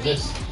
this.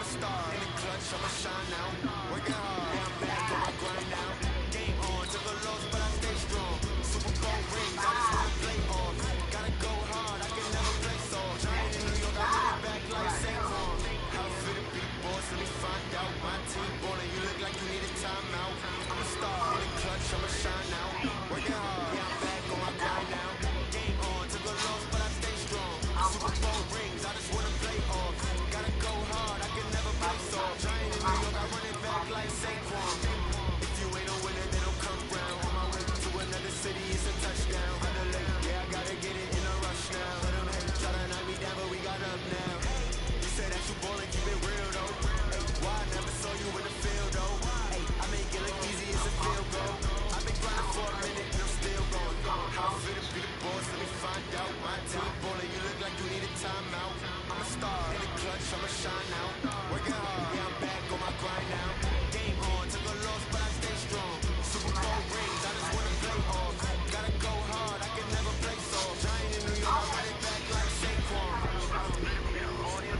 star in the clutch, I'ma shine now. Working hard, yeah, I'm back on my grind now. Game on, took a loss, but I stay strong. Super Bowl rings, I just wanna play off. Gotta go hard, I can never play soft. Giant in New York, I run it back like Saquon. How it feel to be the boss, let me find out. My team ballin', you look like you need a timeout. I'm a star in the clutch, I'ma shine now. Working hard, yeah, I'm back on my grind now. Game on, took a loss, but I stay strong. Super Bowl rings, I just wanna play off. Gotta go hard, I can never play soft. Giant in New York, I run it back like Saquon. If you ain't a winner, then don't come round. On my way to another city, it's a touchdown. Underlay, yeah, I gotta get it in a rush now. Let them hate, try to knock me down, but we got up now. You say that you ballin', keep it real though. Hey, why I never saw you in the field though? Hey, I make it look easy, it's a field goal. I've been grinding for a minute and I'm still going. How I feel to be the boss, let me find out. My team ballin', you look like you need a timeout. I'm a star in the clutch, I'ma shine now. Working hard, yeah, I'm back on my grind now. Game on, took a loss, but I stay strong. Super Bowl rings, I just wanna play off. Gotta go hard, I can never play soft. Giant in New York, I run it back like Saquon.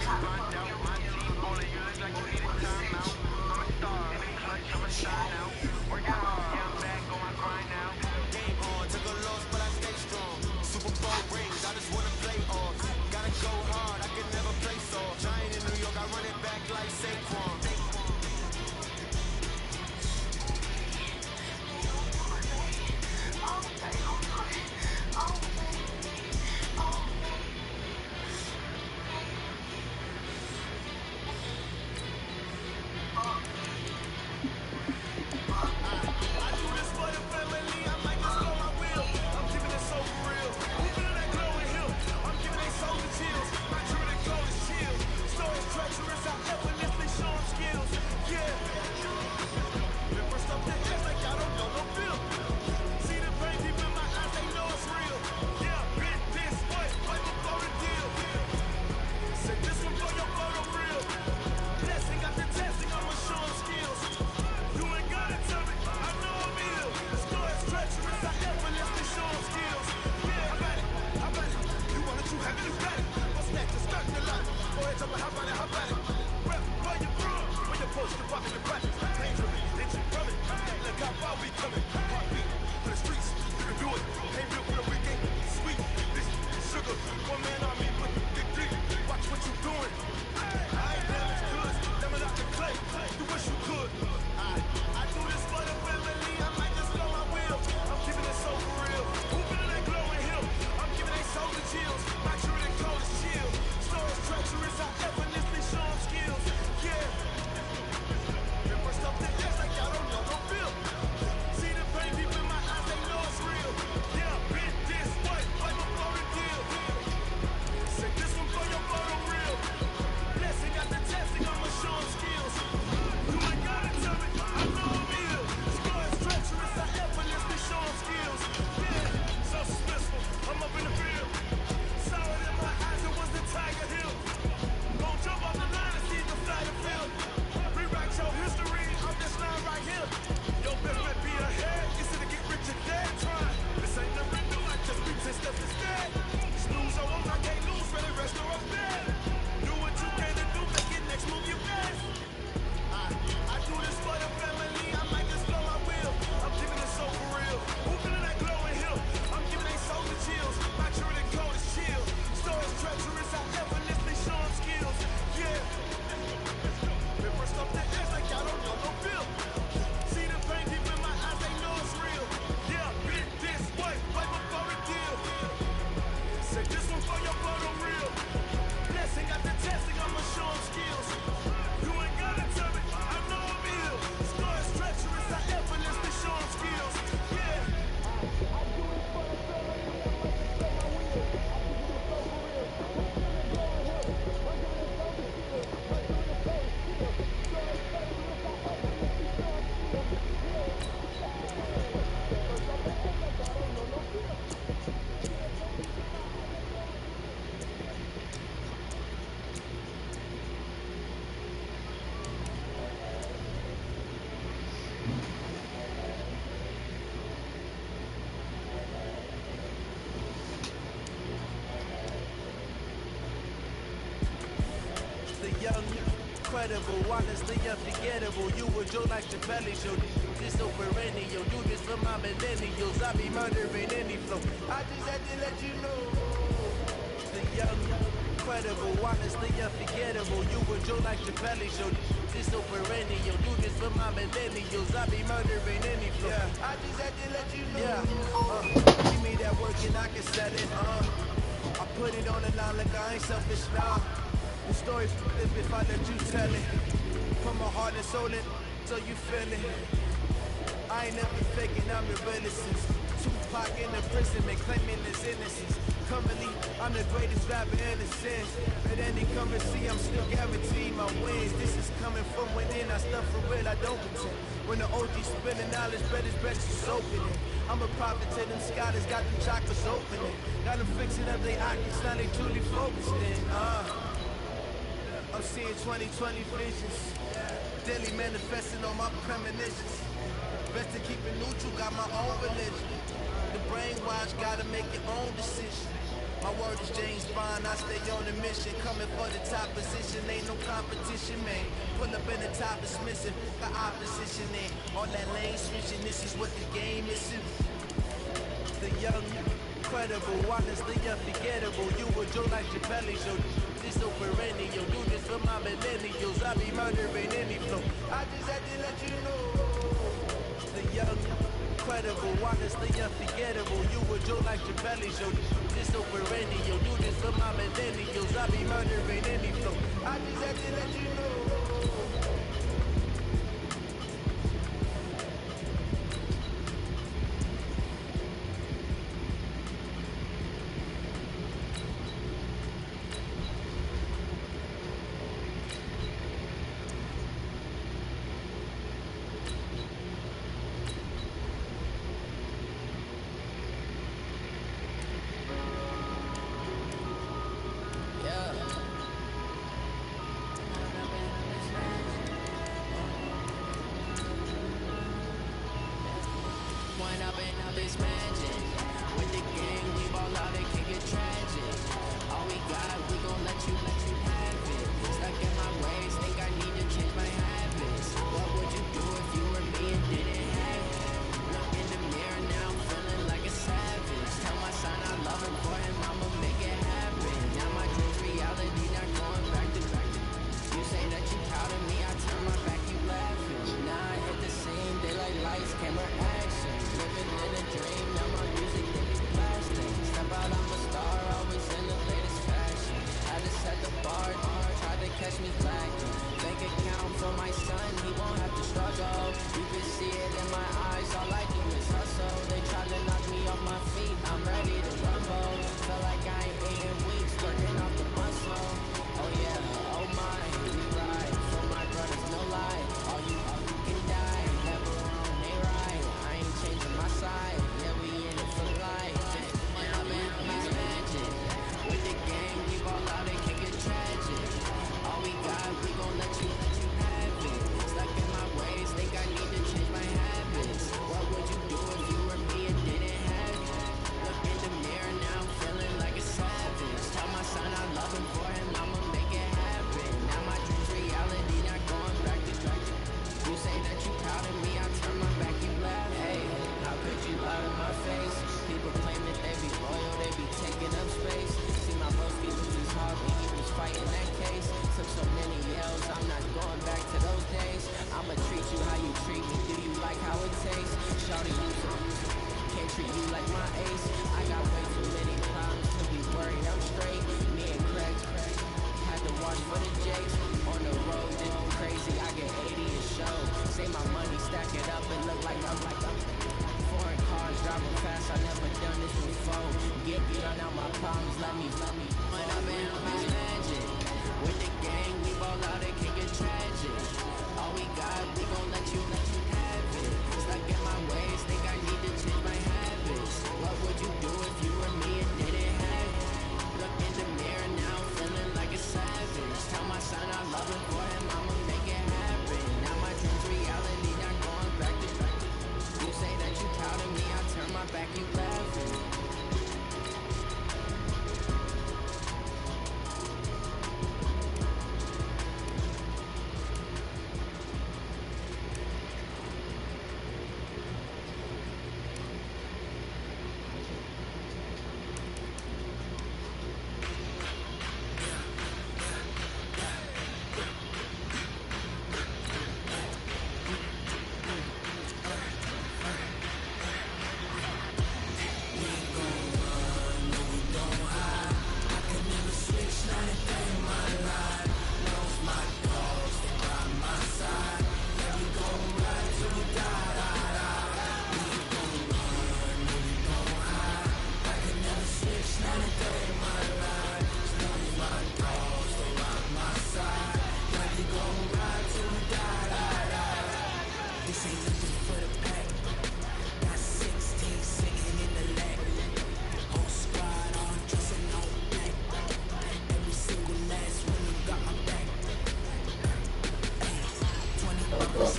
Find out my team ballin', you look like you need a timeout. I'm a star in the clutch, I'ma shine now. Working hard, yeah, I'm back on my grind now. Game on, took a loss, but I stay strong. Super Bowl rings, I just wanna play off. Gotta go hard, I can never play soft. Giant in New York, I run it back like Saquon. incredible, honestly unforgettable. You a joke like the belly show. This so perennial, do this for my millennials. I be murdering any flow. I just had to let you know. The young, incredible, honestly unforgettable. You a joke like the belly show. This so perennial, do this for my millennials. I be murdering any flow. Yeah. I just had to let you know. Yeah. Give me that work and I can sell it. I put it on the line like I ain't selfish, nah. The story if I let you tell it. From my heart and soul it, so you feel it. I ain't never faking, I'm the realest since Tupac in the prison, they claiming his innocence. Currently, I'm the greatest rapper in a sense. At any currency, I'm still guaranteed my wins. This is coming from within, I stuff for real, I don't pretend. When the OG spinning knowledge, bread is opening. I'm a prophet to them scholars, got them chakras opening. Got them fixing up their octaves, now they truly focused in. I'm seeing 2020 visions, daily manifesting on my premonitions. Best to keep it neutral, got my own religion. The brainwash, gotta make your own decision. My word is James Bond, I stay on a mission. Coming for the top position, ain't no competition, man. Pull up in the top is missing, the opposition in. All that lane switching, this is what the game is. The young, incredible, honestly unforgettable. You a joke like your belly show. This so perennial, do this for my millennials. I be murdering any flow. I just had to let you know. The young, incredible, honestly unforgettable. You a joke like your belly show. This so perennial, do this for my millennials. I be murdering any flow. I just had to let you know. Sign out.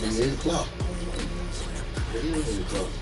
It is clock. It is really close.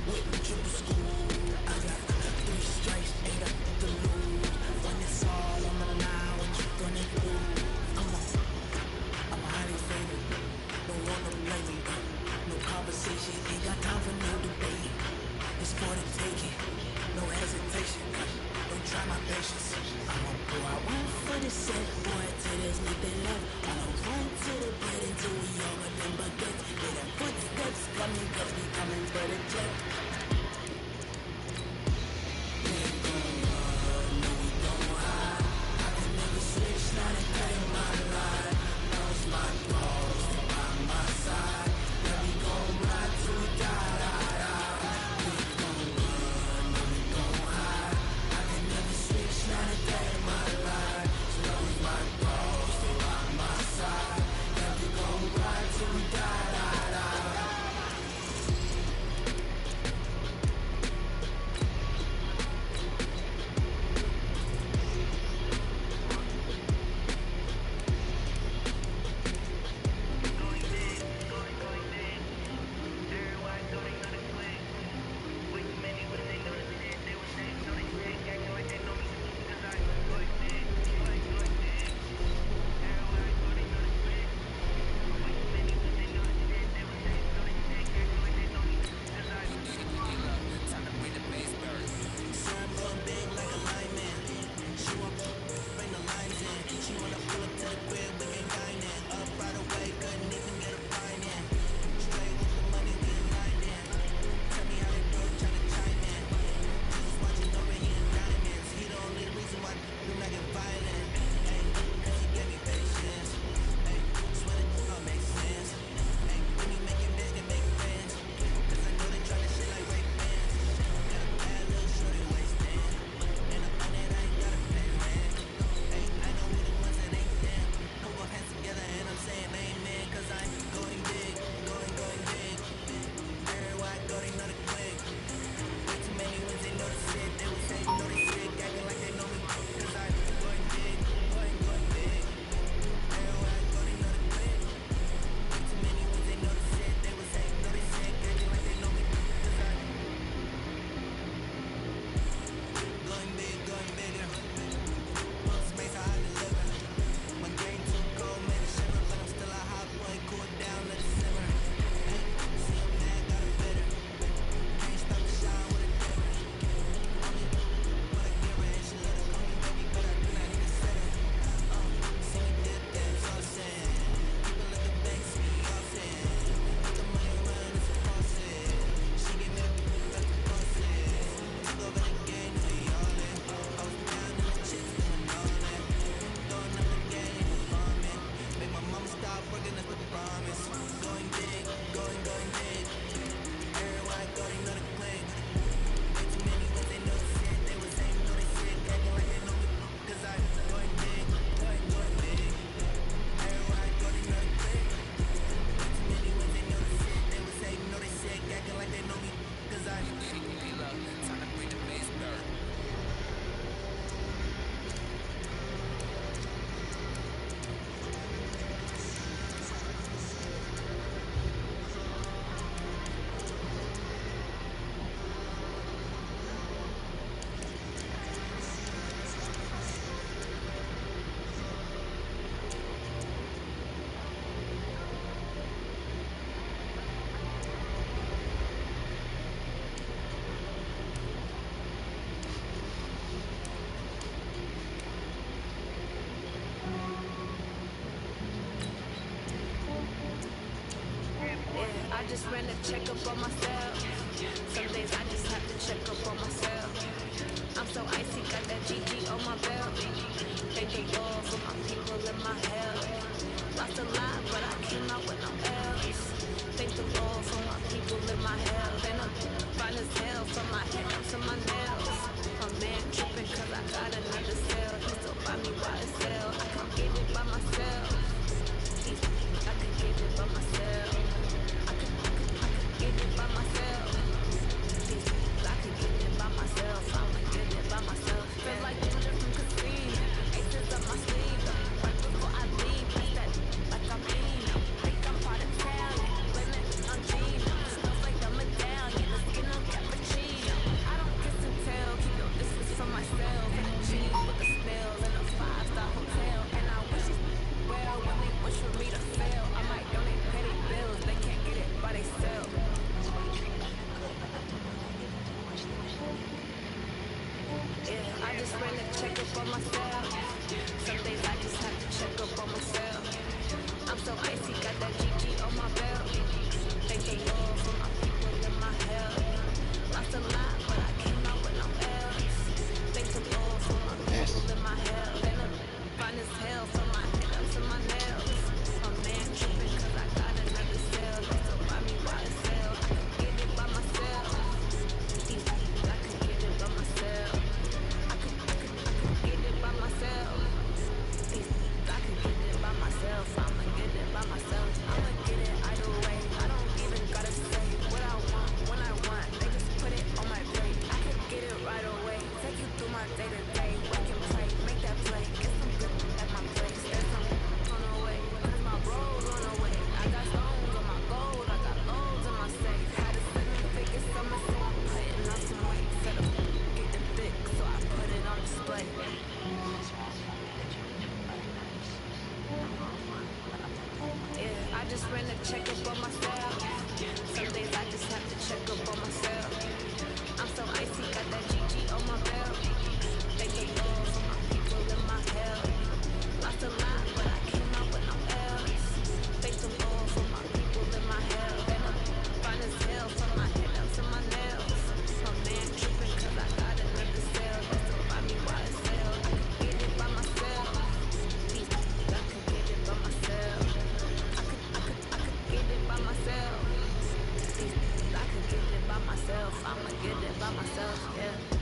I just ran a check up on myself. Some days I just have to check up on myself. I'm so icy, got that GG on my belt. Thank the Lord for my people and my health. Lost a lot, but I came out with no else. Thank the Lord for my people and my health. And I'm fine as hell from my head up to my nails. My man tripping cause I got another cell. He still buy me by himself. I can't get it by myself. I could get it by myself. I could get it by myself. I could get it by myself. I would get it by myself. Feel like I'm just from casino. Aces up my sleeve. Right before I leave. just ran a check up on myself. Some days I just have to check up on myself. I'm so icy, got that GG on my belt. Thank the Lord for my people in my hell. Lost a lot, but I came out with no L's. Thank the Lord for my people in my hell. And I'm fine as hell from my head down to my nails. My man tripping cause I got another cell. That's to buy me YSL. I could get it by myself. I could get it by myself. I could get it by myself. I could get it by myself. I'ma get it by myself, yeah.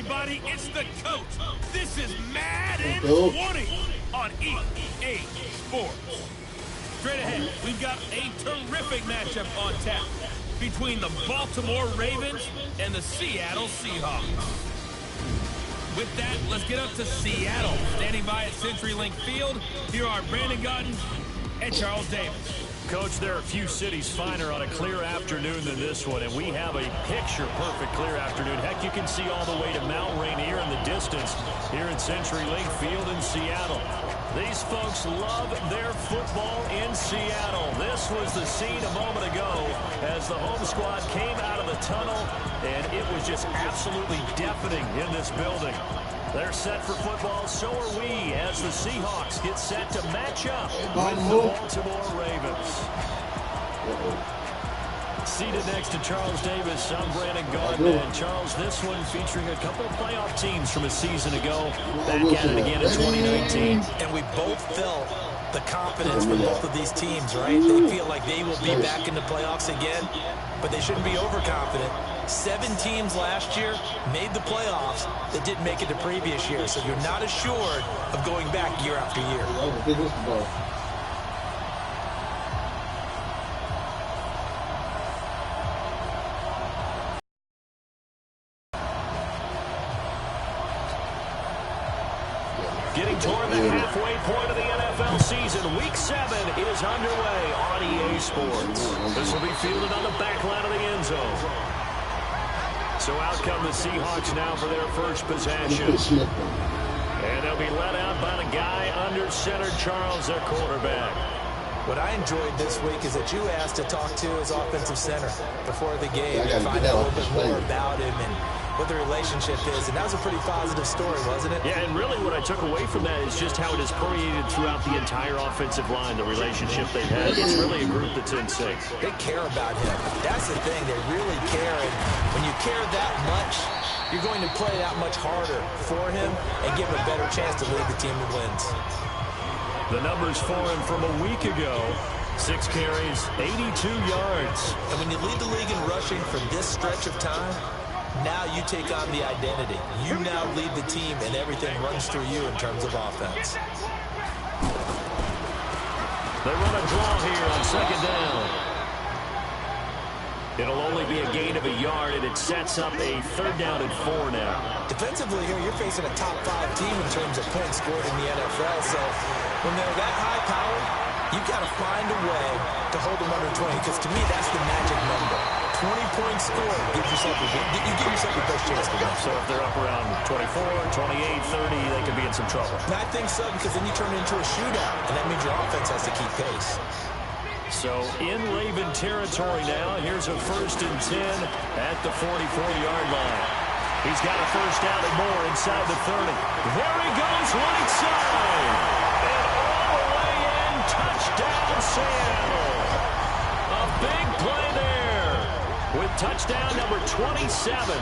everybody, it's the coach. This is Madden 20 on EA Sports. Straight ahead, we've got a terrific matchup on tap between the Baltimore Ravens and the Seattle Seahawks. With that, let's get up to Seattle. Standing by at CenturyLink Field, here are Brandon Gaudin and Charles Davis. Coach, there are few cities finer on a clear afternoon than this one, and we have a picture-perfect clear afternoon. Heck, you can see all the way to Mount Rainier in the distance here at CenturyLink Field in Seattle. These folks love their football in Seattle. This was the scene a moment ago as the home squad came out of the tunnel, and it was just absolutely deafening in this building. They're set for football, so are we, as the Seahawks get set to match up with the Baltimore Ravens. Seated next to Charles Davis, I'm Brandon Gaudin. And Charles, this one featuring a couple of playoff teams from a season ago, back at it again in 2019. And we both felt the confidence from both of these teams, right? They feel like they will be back in the playoffs again, but they shouldn't be overconfident. 7 teams last year made the playoffs that didn't make it the previous year, so you're not assured of going back year after year. Getting toward the halfway point of the NFL season, Week 7 is underway on EA Sports. This will be fielded on the back line of the end zone. So out come the Seahawks now for their first possession. And they'll be let out by the guy under center, Charles, their quarterback. What I enjoyed this week is that you asked to talk to his offensive center before the game and find out a little bit more about him and what the relationship is, and that was a pretty positive story, wasn't it? Yeah, and really what I took away from that is just how it has permeated throughout the entire offensive line, the relationship they've had. It's really a group that's in sync. They care about him. That's the thing. They really care, and when you care that much, you're going to play that much harder for him and give him a better chance to lead the team to wins. The numbers for him from a week ago: 6 carries, 82 yards. And when you lead the league in rushing for this stretch of time, now you take on the identity. You now lead the team, and everything runs through you in terms of offense. They run a draw here on second down. It'll only be a gain of a yard, and it sets up a 3rd down and 4 now. Defensively here, you're facing a top 5 team in terms of points scored in the NFL, so when they're that high powered, you've got to find a way to hold them under 20, because to me, that's the magic number. 20 points scored gives yourself you give yourself your best chance to win. So if they're up around 24, 28, 30, they could be in some trouble. And I think so, because then you turn it into a shootout, and that means your offense has to keep pace. So in Raven territory now, here's a 1st and 10 at the 44-yard line. He's got a first down and more inside the 30. There he goes, right side. And all the way in, touchdown Seattle. A big play there with touchdown number 27.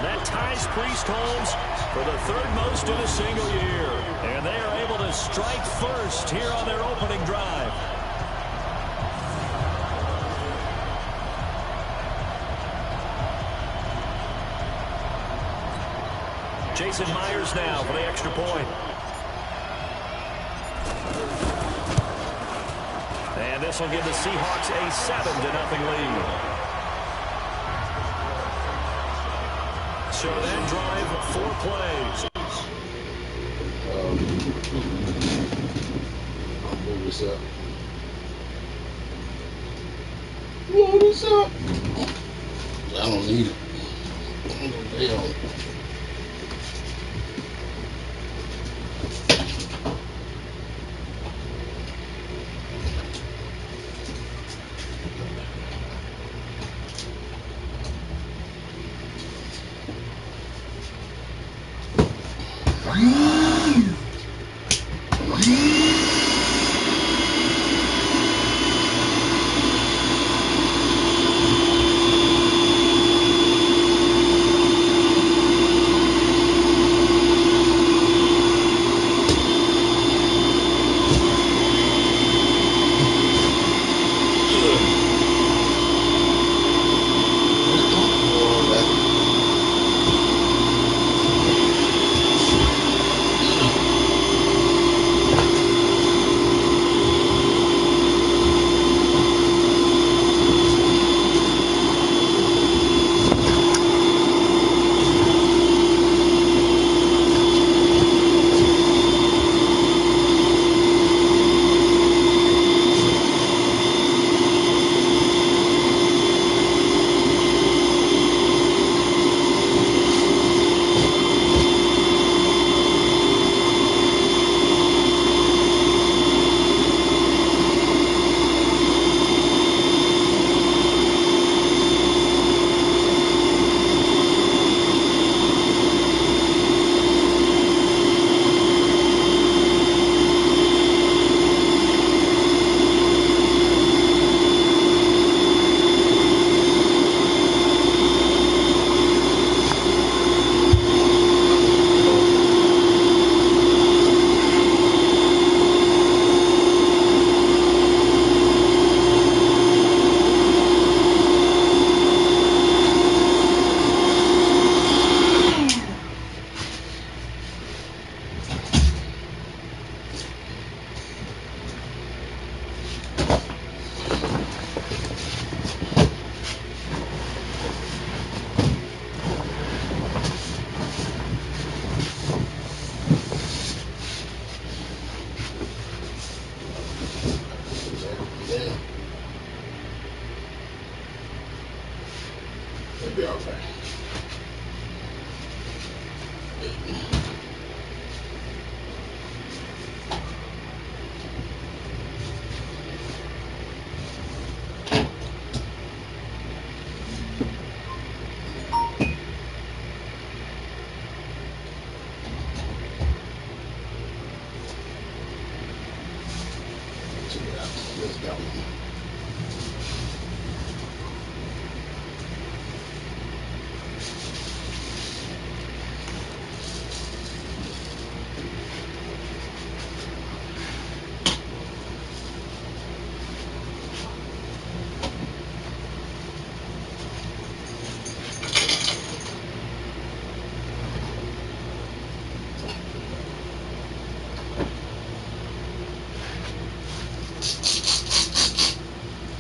That ties Priest Holmes for the 3rd most in a single year. And they are able to strike first here on their opening drive. Jason Myers now for the extra point. And this will give the Seahawks a 7-0 lead. So that drive, 4 plays. I'll move this up. Blow this up. I don't need it. Damn.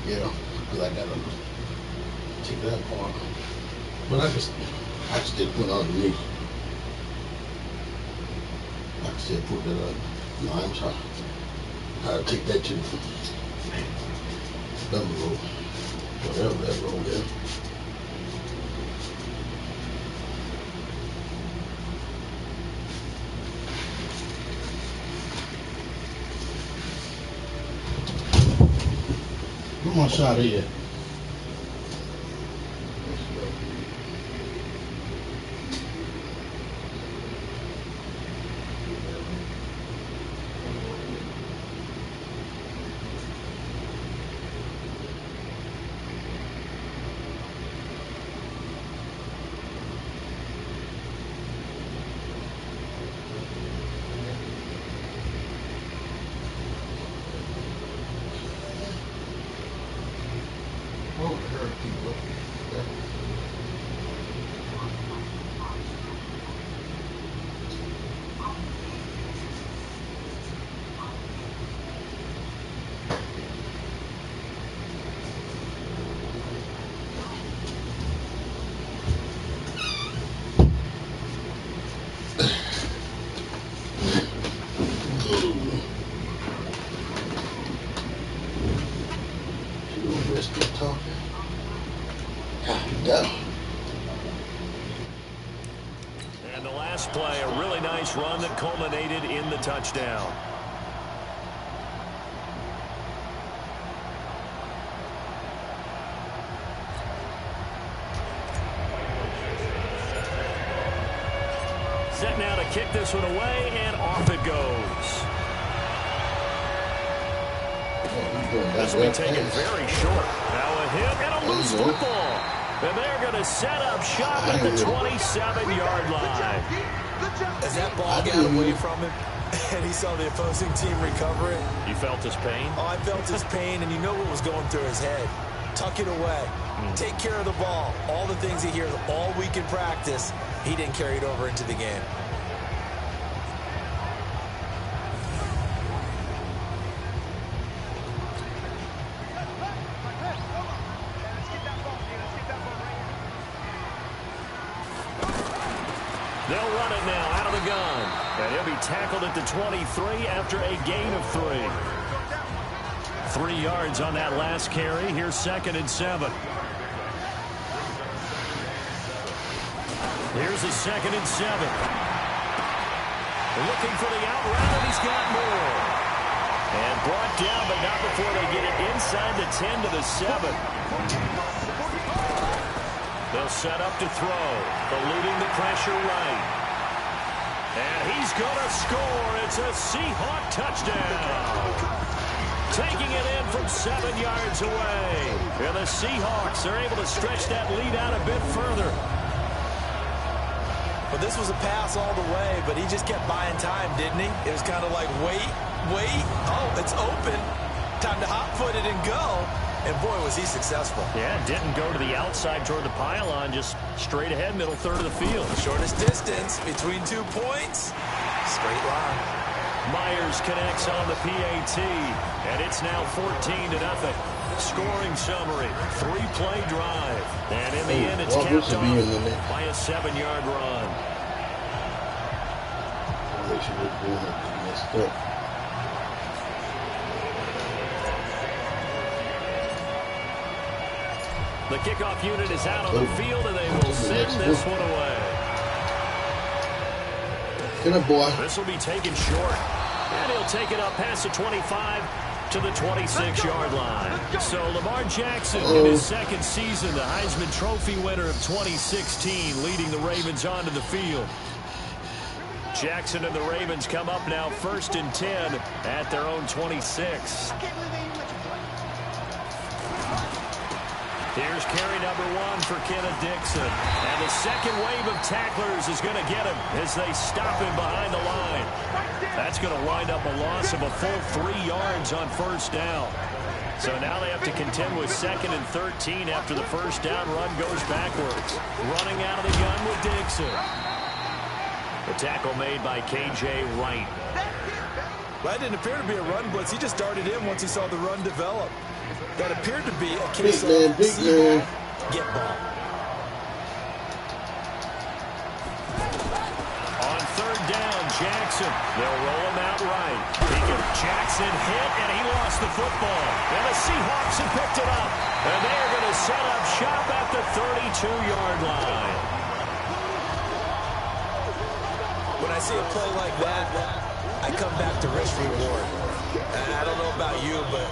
Yeah, because I gotta take that apart. But I can still put it underneath. I can still put that up. No, I'm trying. How to take that to the road. Whatever that road is. Where my shot is? And the last play, a really nice run that culminated in the touchdown. Set now to kick this one away, and off it goes. This will be taken very short. Now a hit and a loose football. And they're going to set up shop at the 27-yard line. As that ball got away from him and he saw the opposing team recover it. You felt his pain? Oh, I felt his pain, and you know what was going through his head. Tuck it away. Take care of the ball. All the things he hears all week in practice, he didn't carry it over into the game. They'll run it now out of the gun. And he'll be tackled at the 23 after a gain of 3. 3 yards on that last carry. Here's 2nd and 7. Here's a 2nd and 7. Looking for the out route, and he's got more. And brought down, but not before they get it inside the 10 to the 7. They'll set up to throw, eluding the pressure right. And he's going to score. It's a Seahawk touchdown. Taking it in from 7 yards away. And the Seahawks are able to stretch that lead out a bit further. But this was a pass all the way, but he just kept buying time, didn't he? It was kind of like, wait. Oh, it's open. Time to hot-foot it and go. And boy, was he successful. Yeah, didn't go to the outside toward the pylon, just straight ahead, middle third of the field. Shortest distance between 2 points. Straight line. Myers connects on the PAT, and it's now 14-0. Scoring summary, 3-play drive. And in the end, it's capped off by a 7-yard run. The kickoff unit is out on the field, and they will send this one away. Get it, boy. This will be taken short. And he'll take it up past the 25 to the 26-yard line. So Lamar Jackson in his 2nd season, the Heisman Trophy winner of 2016, leading the Ravens onto the field. Jackson and the Ravens come up now 1st and 10 at their own 26. Here's carry number 1 for Kenneth Dixon. And the second wave of tacklers is going to get him as they stop him behind the line. That's going to wind up a loss of a full 3 yards on 1st down. So now they have to contend with 2nd and 13 after the 1st down run goes backwards. Running out of the gun with Dixon. The tackle made by K.J. Wright. That didn't appear to be a run blitz. He just darted in once he saw the run develop. That appeared to be a case of see ball, get ball. On 3rd down, Jackson. They'll roll him out right. Jackson hit, and he lost the football. And the Seahawks have picked it up. And they're going to set up shop at the 32-yard line. When I see a play like that, I come back to risk reward. I don't know about you, but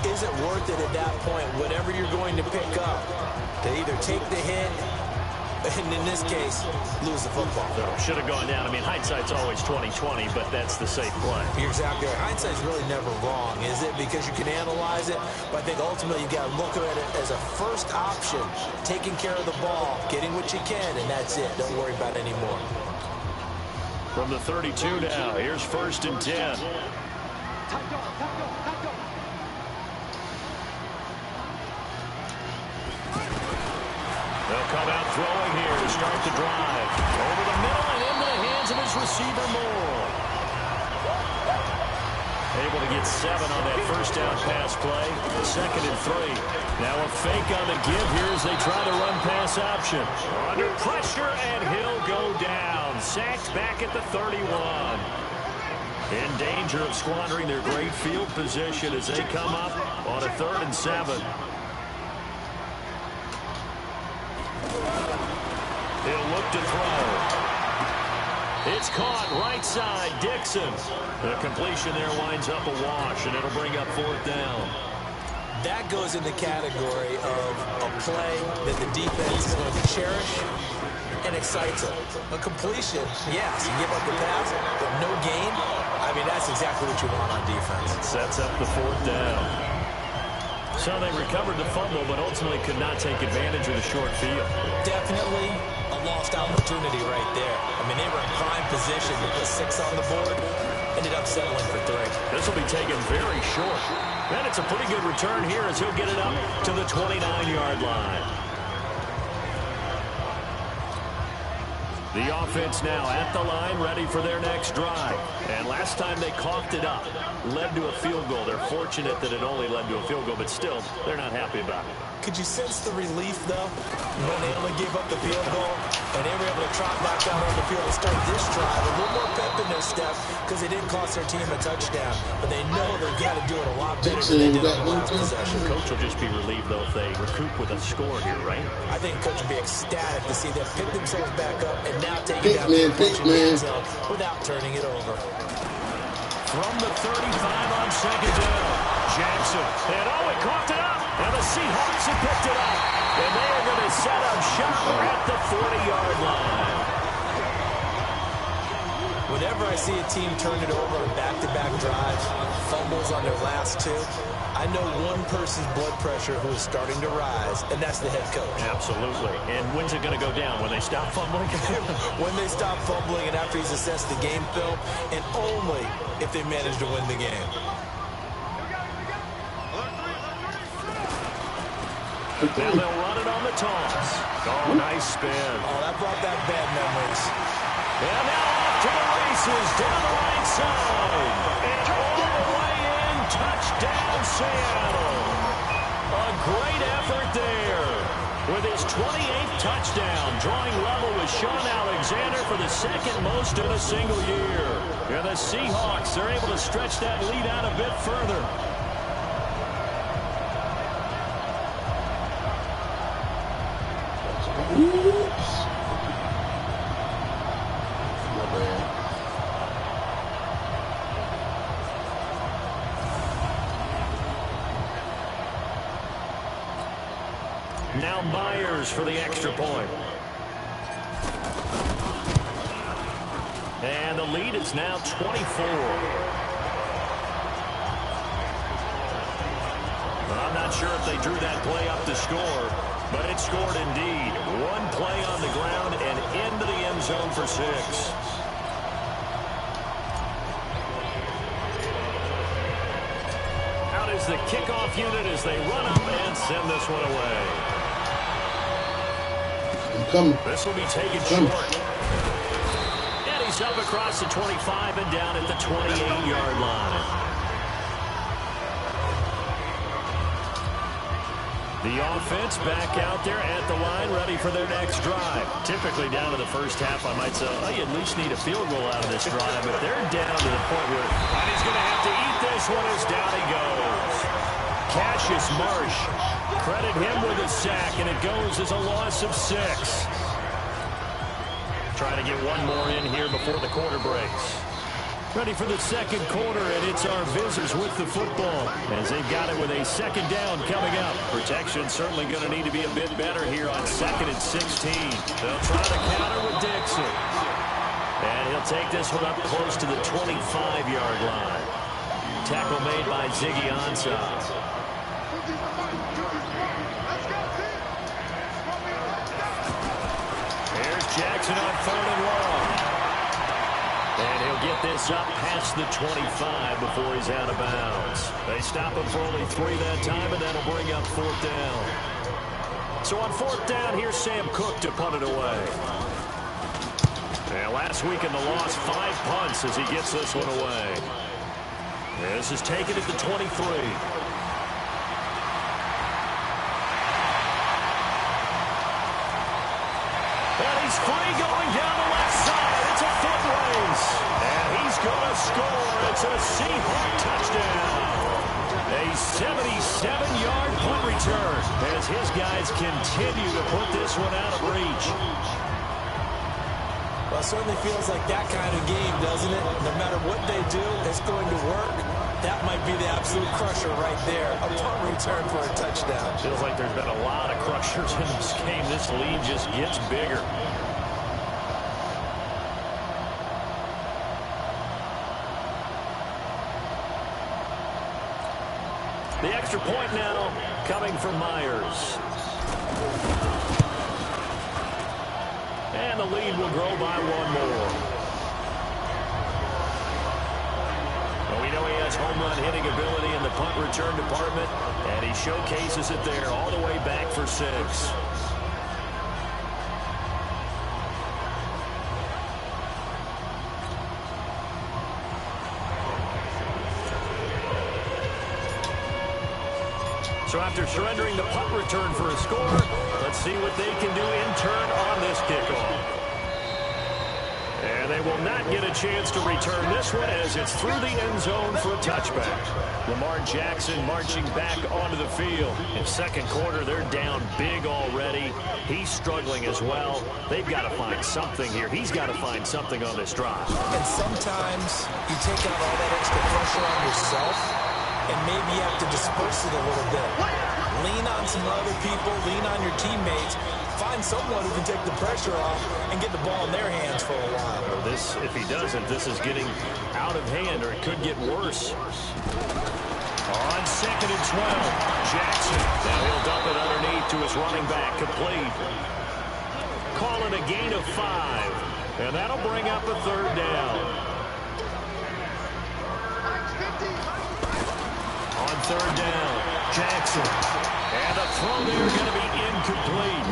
is it worth it at that point, whatever you're going to pick up, to either take the hit, and in this case, lose the football? Should have gone down. I mean, hindsight's always 20/20, but that's the safe play. You're exactly right. Hindsight's really never wrong, is it? Because you can analyze it, but I think ultimately you got to look at it as a first option, taking care of the ball, getting what you can, and that's it. Don't worry about it anymore. From the 32 now, here's 1st and 10. They'll come out throwing here to start the drive. Over the middle and into the hands of his receiver, Moore. Able to get 7 on that 1st down pass play. 2nd and 3. Now a fake on the give here as they try to run pass option. Under pressure, and he'll go down. Sacked back at the 31. In danger of squandering their great field position as they come up on a 3rd and 7. He'll look to throw. It's caught right side, Dixon. The completion there winds up a wash, and it'll bring up 4th down. That goes in the category of a play that the defense is going to cherish and excites them. A completion, yes, you give up the pass, but no gain. I mean, that's exactly what you want on defense. It sets up the 4th down. So they recovered the fumble, but ultimately could not take advantage of the short field. Definitely a lost opportunity right there. I mean, they were in prime position to put 6 on the board. Ended up settling for 3. This will be taken very short. And it's a pretty good return here as he'll get it up to the 29-yard line. The offense now at the line, ready for their next drive. And last time they coughed it up, led to a field goal. They're fortunate that it only led to a field goal, but still, they're not happy about it. Could you sense the relief, though, when they only gave up the field goal and they were able to trot back out on the field and start this drive? A little more pep in their step because they didn't cost their team a touchdown, but they know they've got to do it a lot better than they did on the last possession. Coach will just be relieved, though, if they recoup with a score here, right? I think Coach will be ecstatic to see them pick themselves back up and now take it down to the end zone without turning it over. From the 35 on 2nd down, Jackson. And he coughed it up. And the Seahawks have picked it up. And they are going to set up shop at the 40-yard line. Whenever I see a team turn it over on back-to-back drives, fumbles on their last 2, I know one person's blood pressure who is starting to rise, and that's the head coach. Absolutely. And when's it going to go down? When they stop fumbling? When they stop fumbling and after he's assessed the game film, and only if they manage to win the game. Now they'll run it on the toss. Oh, nice spin. Oh, that brought back bad memories. And now off to the races down the right side. And all the way in, touchdown Seattle. A great effort there. With his 28th touchdown, drawing level with Sean Alexander for the 2nd most in a single year. And the Seahawks are able to stretch that lead out a bit further. Oops. My bad. Now Myers for the extra point. And the lead is now 24. I'm not sure if they drew that play up to score, but it scored indeed. One play on the ground and into the end zone for 6. Out is the kickoff unit as they run up and send this one away. This will be taken short. And he's up across the 25 and down at the 28-yard line. The offense back out there at the line, ready for their next drive. Typically down to the first half, I might say, oh, you at least need a field goal out of this drive, but they're down to the point where, and he's going to have to eat this one as down he goes. Cassius Marsh, credit him with a sack, and it goes as a loss of 6. Trying to get one more in here before the quarter breaks. Ready for the second quarter, and it's our Visitors with the football as they've got it with a second down coming up. Protection certainly going to need to be a bit better here on 2nd and 16. They'll try to counter with Dixon. And he'll take this one up close to the 25-yard line. Tackle made by Ziggy Ansah. Here's Jackson on 3rd and long. And he'll get this up past the 25 before he's out of bounds. They stop him for only 3 that time, and that'll bring up 4th down. So on 4th down, here's Sam Cook to punt it away. And last week in the loss, 5 punts as he gets this one away. This is taken at the 23. And he's free going down the left side. It's a foot race. And he's going to score. It's a Seahawk touchdown. A 77-yard punt return as his guys continue to put this one out of reach. Well, it certainly feels like that kind of game, doesn't it? No matter what they do, it's going to work. That might be the absolute crusher right there. A punt return for a touchdown. Feels like there's been a lot of crushers in this game. This lead just gets bigger. The extra point now coming from Myers. And the lead will grow by 1 more. Well, we know he has home run hitting ability in the punt return department, and he showcases it there all the way back for 6. So after surrendering the punt return for a score, let's see what they can do in turn on this kickoff. And they will not get a chance to return this one as it's through the end zone for a touchback. Lamar Jackson marching back onto the field. In second quarter, they're down big already. He's struggling as well. They've got to find something here. He's got to find something on this drive. And sometimes you take out all that extra pressure on yourself, and maybe you have to disperse it a little bit. Lean on some other people, lean on your teammates, find someone who can take the pressure off and get the ball in their hands for a while. This, if he doesn't, this is getting out of hand, or it could get worse. On 2nd and 12, Jackson. Now he'll dump it underneath to his running back, complete. Call it a gain of 5, and that'll bring up a 3rd down. On 3rd down, Jackson. And the throw there going to be incomplete.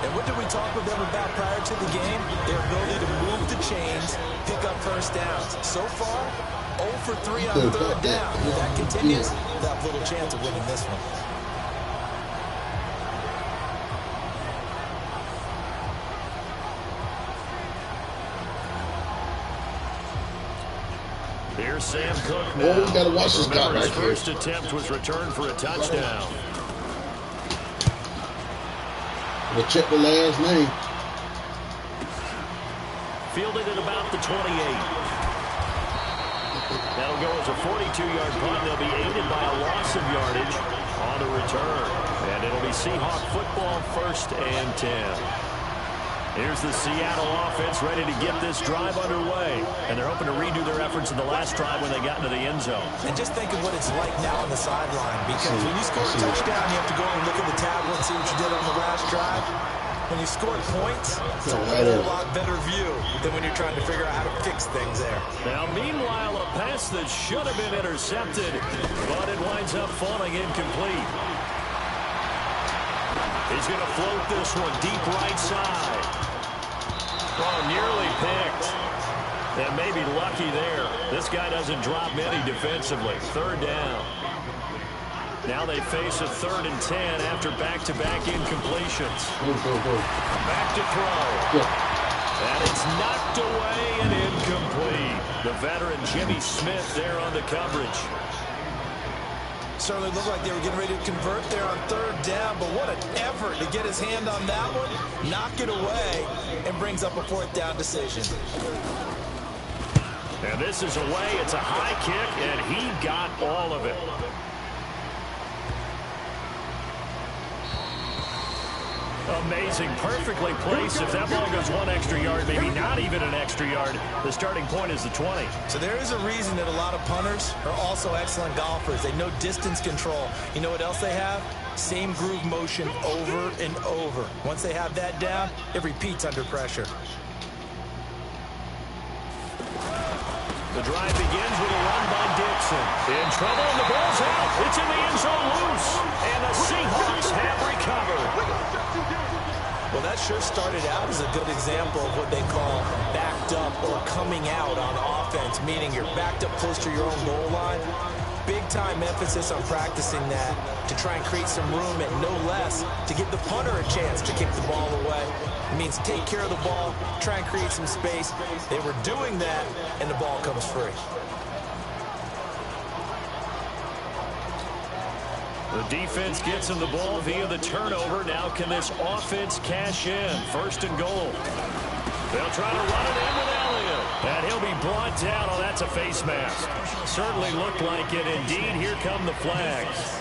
And what did we talk with them about prior to the game? Their ability to move the chains, pick up first downs. So far, 0 for 3 on 3rd down. If that continues, they'll have little chance of winning this one. Here's Sam Cook now. Oh, we gotta watch this guy right his here. first attempt was returned for a touchdown. We'll check the last name. Fielded at about the 28. That'll go as a 42-yard punt. They'll be aided by a loss of yardage on the return. And it'll be Seahawk football, 1st and 10. Here's the Seattle offense ready to get this drive underway. And they're hoping to redo their efforts in the last drive when they got into the end zone. And just think of what it's like now on the sideline. Because when you score a touchdown, you have to go and look at the tablet and see what you did on the last drive. When you score points, it's a whole lot better view than when you're trying to figure out how to fix things there. Now, meanwhile, a pass that should have been intercepted, but it winds up falling incomplete. He's going to float this one deep right side. Oh, nearly picked. And maybe lucky there. This guy doesn't drop many defensively. 3rd down. Now they face a 3rd and 10 after back-to-back incompletions. Back to throw. And it's knocked away and incomplete. The veteran Jimmy Smith there on the coverage. Certainly looked like they were getting ready to convert there on 3rd down, but what an effort to get his hand on that one, knock it away, and brings up a 4th down decision. And this is away. It's a high kick, and he got all of it. Amazing, perfectly placed. If that ball goes 1 extra yard, maybe not even an extra yard, the starting point is the 20. So there is a reason that a lot of punters are also excellent golfers. They know distance control. You know what else they have? Same groove motion over and over. Once they have that down, it repeats under pressure. The drive begins with a run by Dixon. In trouble, and the ball's out. It's in the end zone loose. And the Seahawks have recovered. Well, that sure started out as a good example of what they call backed up or coming out on offense, meaning you're backed up close to your own goal line. Big-time emphasis on practicing that to try and create some room and no less to give the punter a chance to kick the ball away. It means take care of the ball, try and create some space. They were doing that, and the ball comes free. The defense gets him the ball via the turnover. Now can this offense cash in? 1st and goal. They'll try to run it in with Elliott. And he'll be brought down. Oh, that's a face mask. Certainly looked like it. Indeed, here come the flags.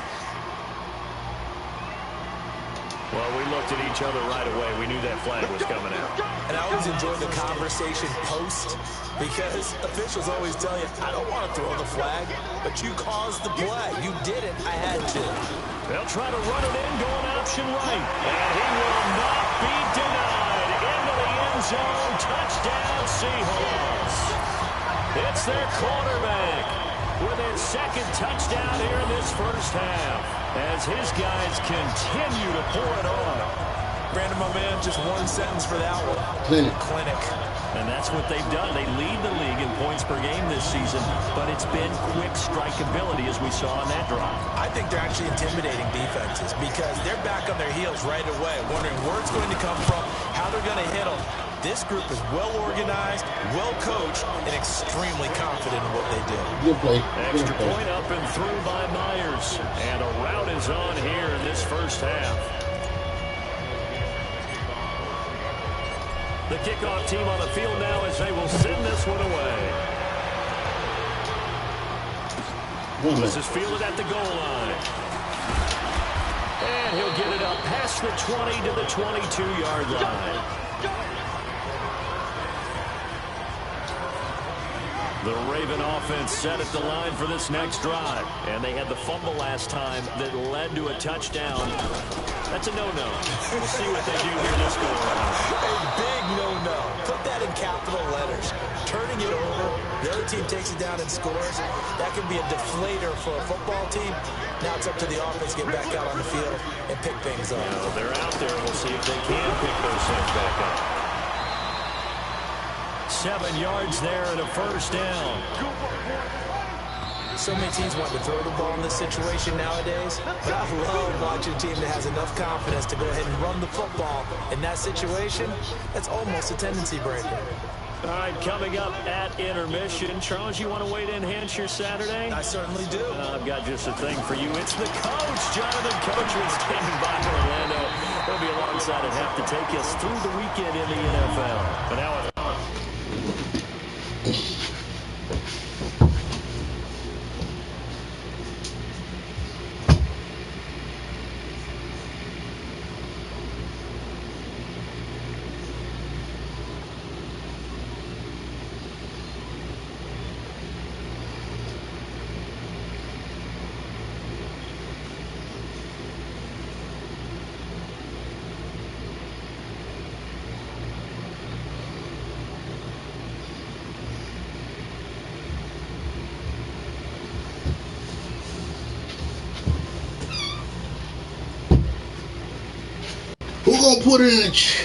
Well, we looked at each other right away. We knew that flag was coming out. And I always enjoy the conversation post because officials always tell you, I don't want to throw the flag, but you caused the play. You did it. I had to. They'll try to run it in, going option right. And he will not be denied. Into the end zone. Touchdown, Seahawks. It's their quarterback with his 2nd touchdown here in this 1st half as his guys continue to pour it on. Brandon, my man, just one sentence for that one. Clinic. And that's what they've done. They lead the league in points per game this season, but it's been quick strikeability as we saw on that drive. I think they're actually intimidating defenses because they're back on their heels right away, wondering where it's going to come from, how they're going to hit them. This group is well organized, well coached, and extremely confident in what they do. Good play. Extra point up and through by Myers. And a rout is on here in this 1st half. The kickoff team on the field now as they will send this one away. This is fielded at the goal line. And he'll get it up past the 20 to the 22-yard line. The Raven offense set at the line for this next drive. And they had the fumble last time that led to a touchdown. That's a no-no. We'll see what they do here this go around. A big no-no. Put that in capital letters. Turning it over, the other team takes it down and scores. That can be a deflator for a football team. Now it's up to the offense to get back out on the field and pick things up. Well, they're out there. We'll see if they can pick those things back up. 7 yards there and a 1st down. So many teams want to throw the ball in this situation nowadays, but I love watching a team that has enough confidence to go ahead and run the football. In that situation, that's almost a tendency breaker. All right, coming up at intermission. Charles, you want to wait to enhance your Saturday? I certainly do. I've got just a thing for you. It's the coach, Jonathan Coachman, standing by in Orlando. He'll be alongside at half to take us through the weekend in the NFL. But now Who gonna put it in the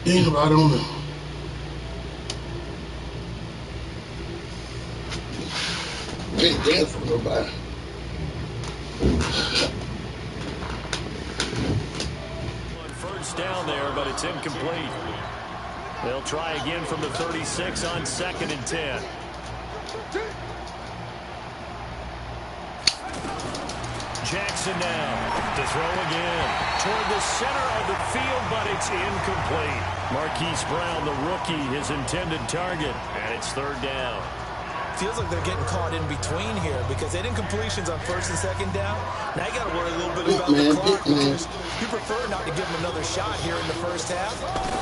Ain't nobody on there. Can't dance for nobody. First down there, but it's incomplete. They'll try again from the 36 on 2nd and 10. Jackson now to throw again toward the center of the field, but it's incomplete. Marquise Brown, the rookie, his intended target, and it's 3rd down. Feels like they're getting caught in between here because they did incompletions on 1st and 2nd down. Now you got to worry a little bit about the clock because you prefer not to give them another shot here in the first half.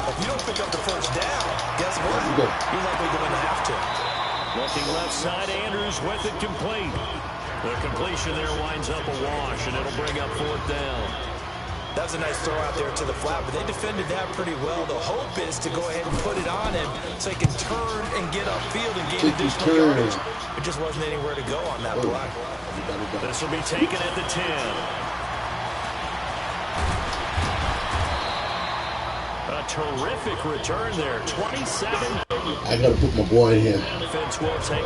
If you don't pick up the 1st down, guess what? You're likely going to have to. Looking left side, Andrews with it complete. The completion there winds up a wash, and it'll bring up 4th down. That was a nice throw out there to the flat, but they defended that pretty well. The hope is to go ahead and put it on him so he can turn and get upfield and gain additional yardage. It just wasn't anywhere to go on that block. This will be taken at the 10. A terrific return there, 27. I gotta put my boy in here. Defense will take.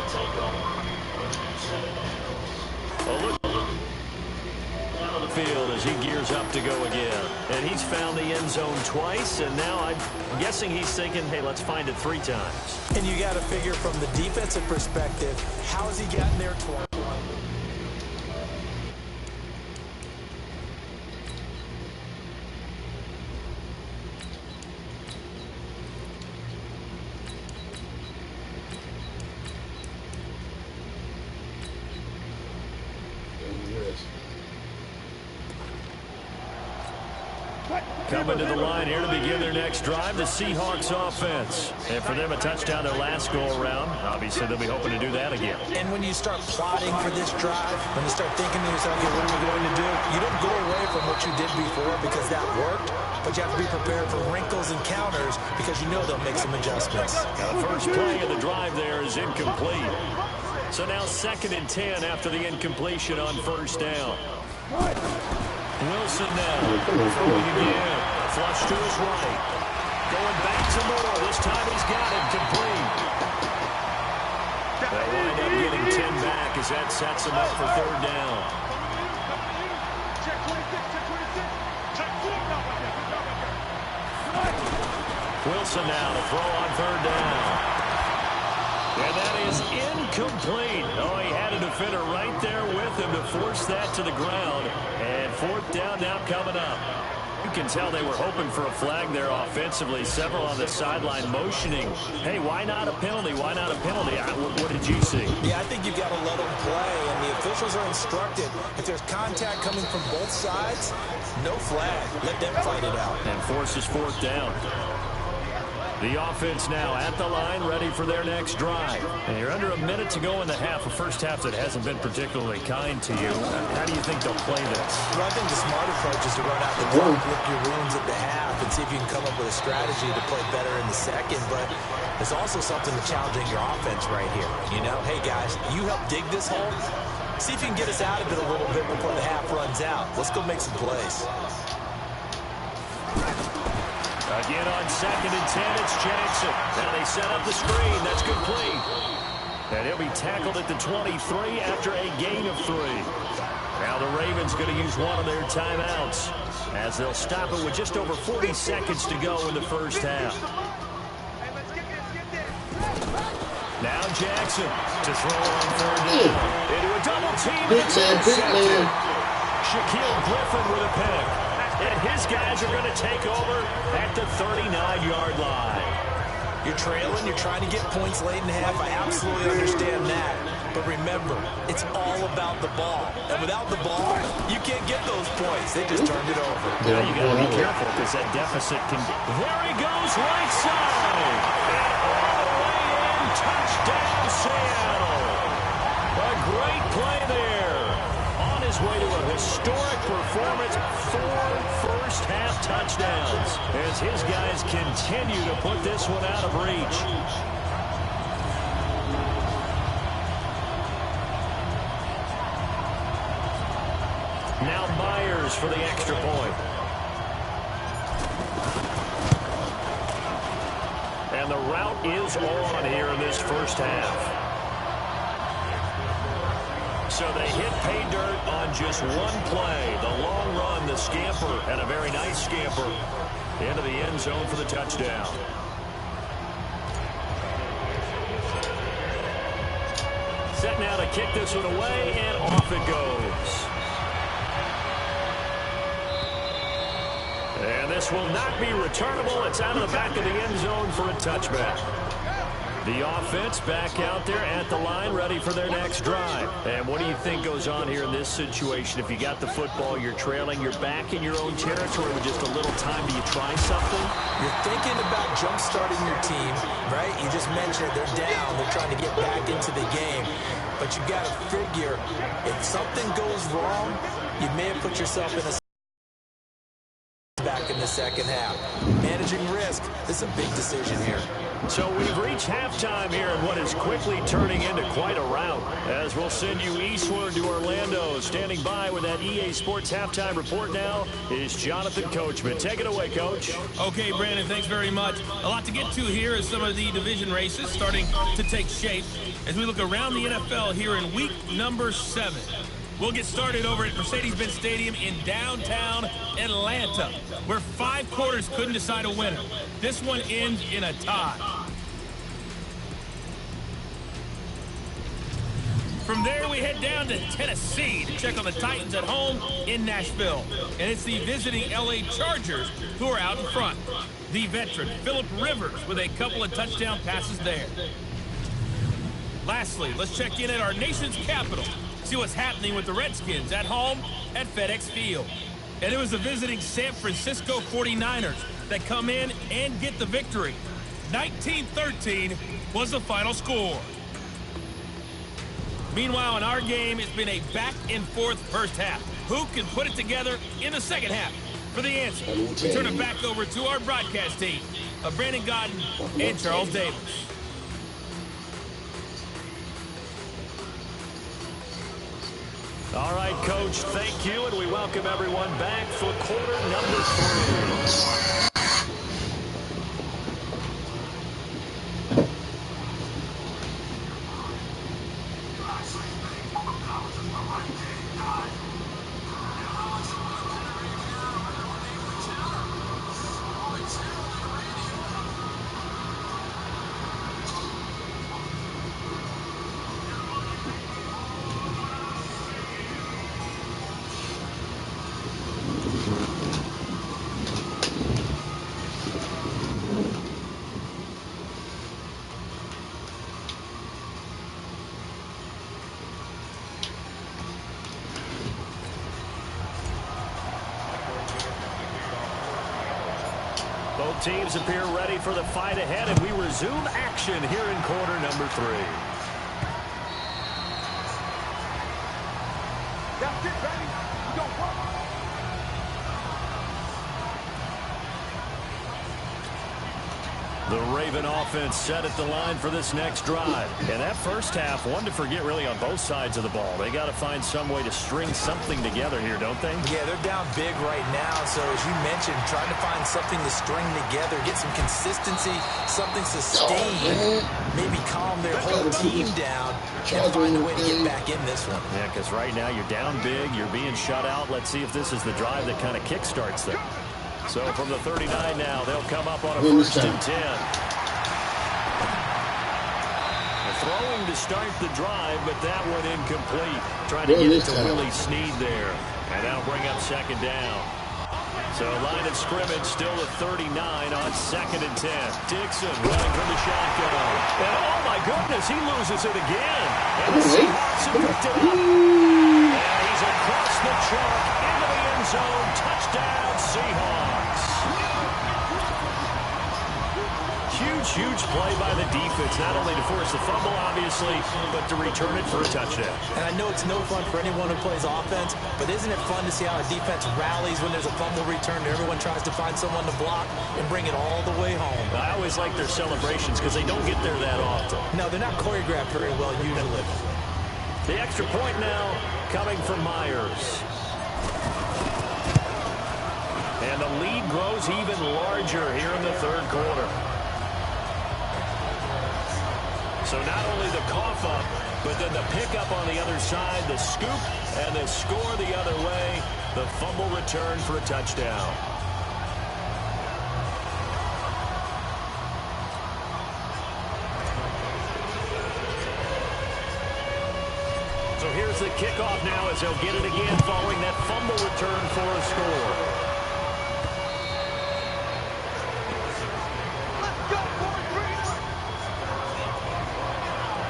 Field as he gears up to go again, and he's found the end zone twice, and now I'm guessing he's thinking, hey, let's find it 3 times. And you got to figure from the defensive perspective, how has he gotten there twice? Coming to the line here to begin their next drive, the Seahawks offense. And for them, a touchdown their last go-around. Obviously, they'll be hoping to do that again. And when you start plotting for this drive, when you start thinking to yourself, okay, what are we going to do? You don't go away from what you did before because that worked, but you have to be prepared for wrinkles and counters because you know they'll make some adjustments. Now, the first play of the drive there is incomplete. So now 2nd and 10 after the incompletion on 1st down. Wilson now, throwing again, flush to his right, going back to Moore, this time he's got it, complete. They'll wind up getting 10 back as that sets him up for 3rd down. Wilson now to throw on 3rd down. And that is incomplete. Oh, he had a defender right there with him to force that to the ground. And 4th down now coming up. You can tell they were hoping for a flag there offensively. Several on the sideline motioning. Hey, why not a penalty? Why not a penalty? What did you see? Yeah, I think you've got to let them play. And the officials are instructed, if there's contact coming from both sides, no flag. Let them fight it out. And forces 4th down. The offense now at the line, ready for their next drive. And you're under a minute to go in the half, a first half that hasn't been particularly kind to you. How do you think they'll play this? Well, I think the smart approach is to run out the clock, lick your wounds at the half, and see if you can come up with a strategy to play better in the second. But there's also something to challenging your offense right here. You know, hey, guys, you help dig this hole. See if you can get us out of it a little bit before the half runs out. Let's go make some plays. Again on 2nd and 10, it's Jackson. Now they set up the screen. That's complete. And he'll be tackled at the 23 after a gain of 3. Now the Ravens going to use one of their timeouts as they'll stop it with just over 40 seconds to go in the first half. Now Jackson to throw on 3rd down. Into a double team. Intercepted. Shaquille Griffin with a pick. And his guys are going to take over at the 39-yard line. You're trailing, you're trying to get points late in the half. I absolutely understand that. But remember, it's all about the ball. And without the ball, you can't get those points. They just turned it over. Now you got to be careful because that deficit can... There he goes, right side. And all the way in, touchdown Seattle. A great play there. On his way to a historic performance, 4 first-half touchdowns as his guys continue to put this one out of reach. for the extra point. And the route is on here in this first half. So they hit pay dirt on just one play. The long run, the scamper, and a very nice scamper into the end zone for the touchdown. Set now to kick this one away, and off it goes. And this will not be returnable. It's out of the back of the end zone for a touchback. The offense back out there at the line, ready for their next drive. And what do you think goes on here in this situation? If you got the football, you're trailing, you're back in your own territory with just a little time. Do you try something? You're thinking about jump-starting your team, right? You just mentioned it. They're down. They're trying to get back into the game. But you got to figure, if something goes wrong, you may have put yourself in a back in the second half. Managing risk. This is a big decision here. So we've reached halftime here in what is quickly turning into quite a rout, as we'll send you eastward to Orlando. Standing by with that EA Sports halftime report now is Jonathan Coachman. Take it away, Coach. Okay, Brandon, thanks very much. A lot to get to here as some of the division races starting to take shape as we look around the NFL here in week number 7. We'll get started over at Mercedes-Benz Stadium in downtown Atlanta, where 5 quarters couldn't decide a winner. This one ends in a tie. From there, we head down to Tennessee to check on the Titans at home in Nashville. And it's the visiting LA Chargers who are out in front. The veteran, Phillip Rivers, with a couple of touchdown passes there. Lastly, let's check in at our nation's capital. See what's happening with the Redskins at home at FedEx Field. And it was the visiting San Francisco 49ers that come in and get the victory. 19-13 was the final score. Meanwhile, in our game, it's been a back-and-forth first half. Who can put it together in the second half? For the answer, we turn it back over to our broadcast team of Brandon Godden and Charles Davis. All right, Coach, thank you, and we welcome everyone back for quarter number 3. Both teams appear ready for the fight ahead, and we resume action here in quarter number 3. That's it, baby. We don't work. The Raven offense set at the line for this next drive. And that first half, one to forget really on both sides of the ball. They got to find some way to string something together here, don't they? Yeah, they're down big right now. So as you mentioned, trying to find something to string together, get some consistency, something sustained, maybe calm their whole team down and find a way to get back in this one. Yeah, because right now you're down big, you're being shut out. Let's see if this is the drive that kind of kickstarts them. So from the 39 now, they'll come up on a 1st and 10. Throwing to start the drive, but that one incomplete. Trying to get it to Willie Snead there. And that'll bring up 2nd down. So line of scrimmage still at 39 on 2nd and 10. Dixon running from the shotgun. And oh my goodness, he loses it again. And the Seahawks have picked it up. And he's across the chalk into the end zone. Touchdown, Seahawks. Huge play by the defense, not only to force the fumble, obviously, but to return it for a touchdown. And I know it's no fun for anyone who plays offense, but isn't it fun to see how a defense rallies when there's a fumble return and everyone tries to find someone to block and bring it all the way home? I always like their celebrations because they don't get there that often. No, they're not choreographed very well usually. The extra point now coming from Myers. lead grows even larger here in the third quarter. So not only the cough up, but then the pickup on the other side, the scoop, and the score the other way. The fumble return for a touchdown. So here's the kickoff now as they'll get it again following that fumble return for a score.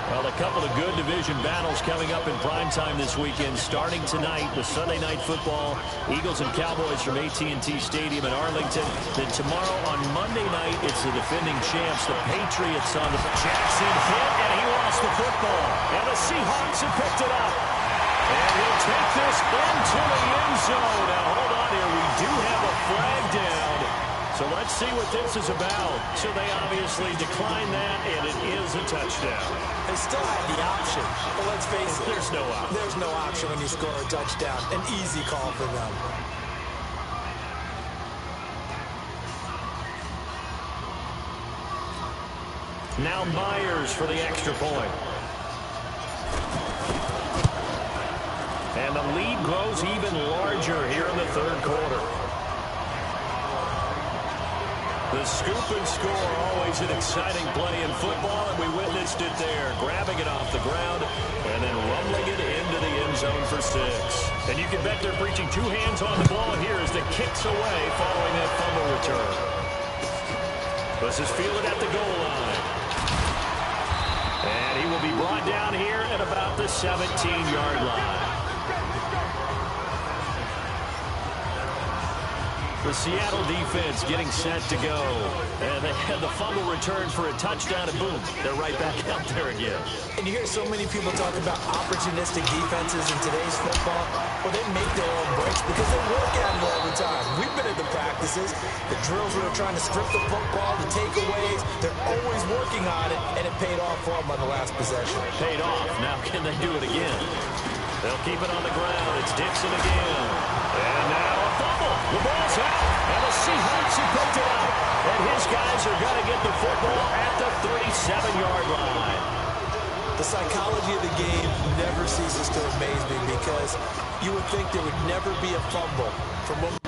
Well, a couple of good division battles coming up in primetime this weekend, starting tonight with Sunday Night Football, Eagles and Cowboys from AT&T Stadium in Arlington. Then tomorrow on Monday night, it's the defending champs, the Patriots on the Jackson hit, and he lost the football. And the Seahawks have picked it up. And he'll take this into the end zone. Now, hold on here. We do have a flag down. So let's see what this is about. So they obviously decline that, and it is a touchdown. They still have the option, but let's face it. There's no option. There's no option when you score a touchdown. An easy call for them. Now Myers for the extra point. And the lead grows even larger here in the third quarter. The scoop and score, always an exciting play in football, and we witnessed it there, grabbing it off the ground and then rumbling it into the end zone for 6. And you can bet they're preaching two hands on the ball here as the kick's away following that fumble return. This is fielded at the goal line. And he will be brought down here at about the 17-yard line. The Seattle defense getting set to go. And they had the fumble return for a touchdown, and boom, they're right back out there again. And you hear so many people talk about opportunistic defenses in today's football. Well, they make their own breaks because they work at it all the time. We've been at the practices, the drills where they're trying to strip the football, the takeaways. They're always working on it, and it paid off for them on the last possession. Paid off. Now can they do it again? They'll keep it on the ground. It's Dixon again. And now a fumble. The ball's out. And the Seahawks have picked it up. And his guys are going to get the football at the 37-yard line. The psychology of the game never ceases to amaze me because you would think there would never be a fumble from one.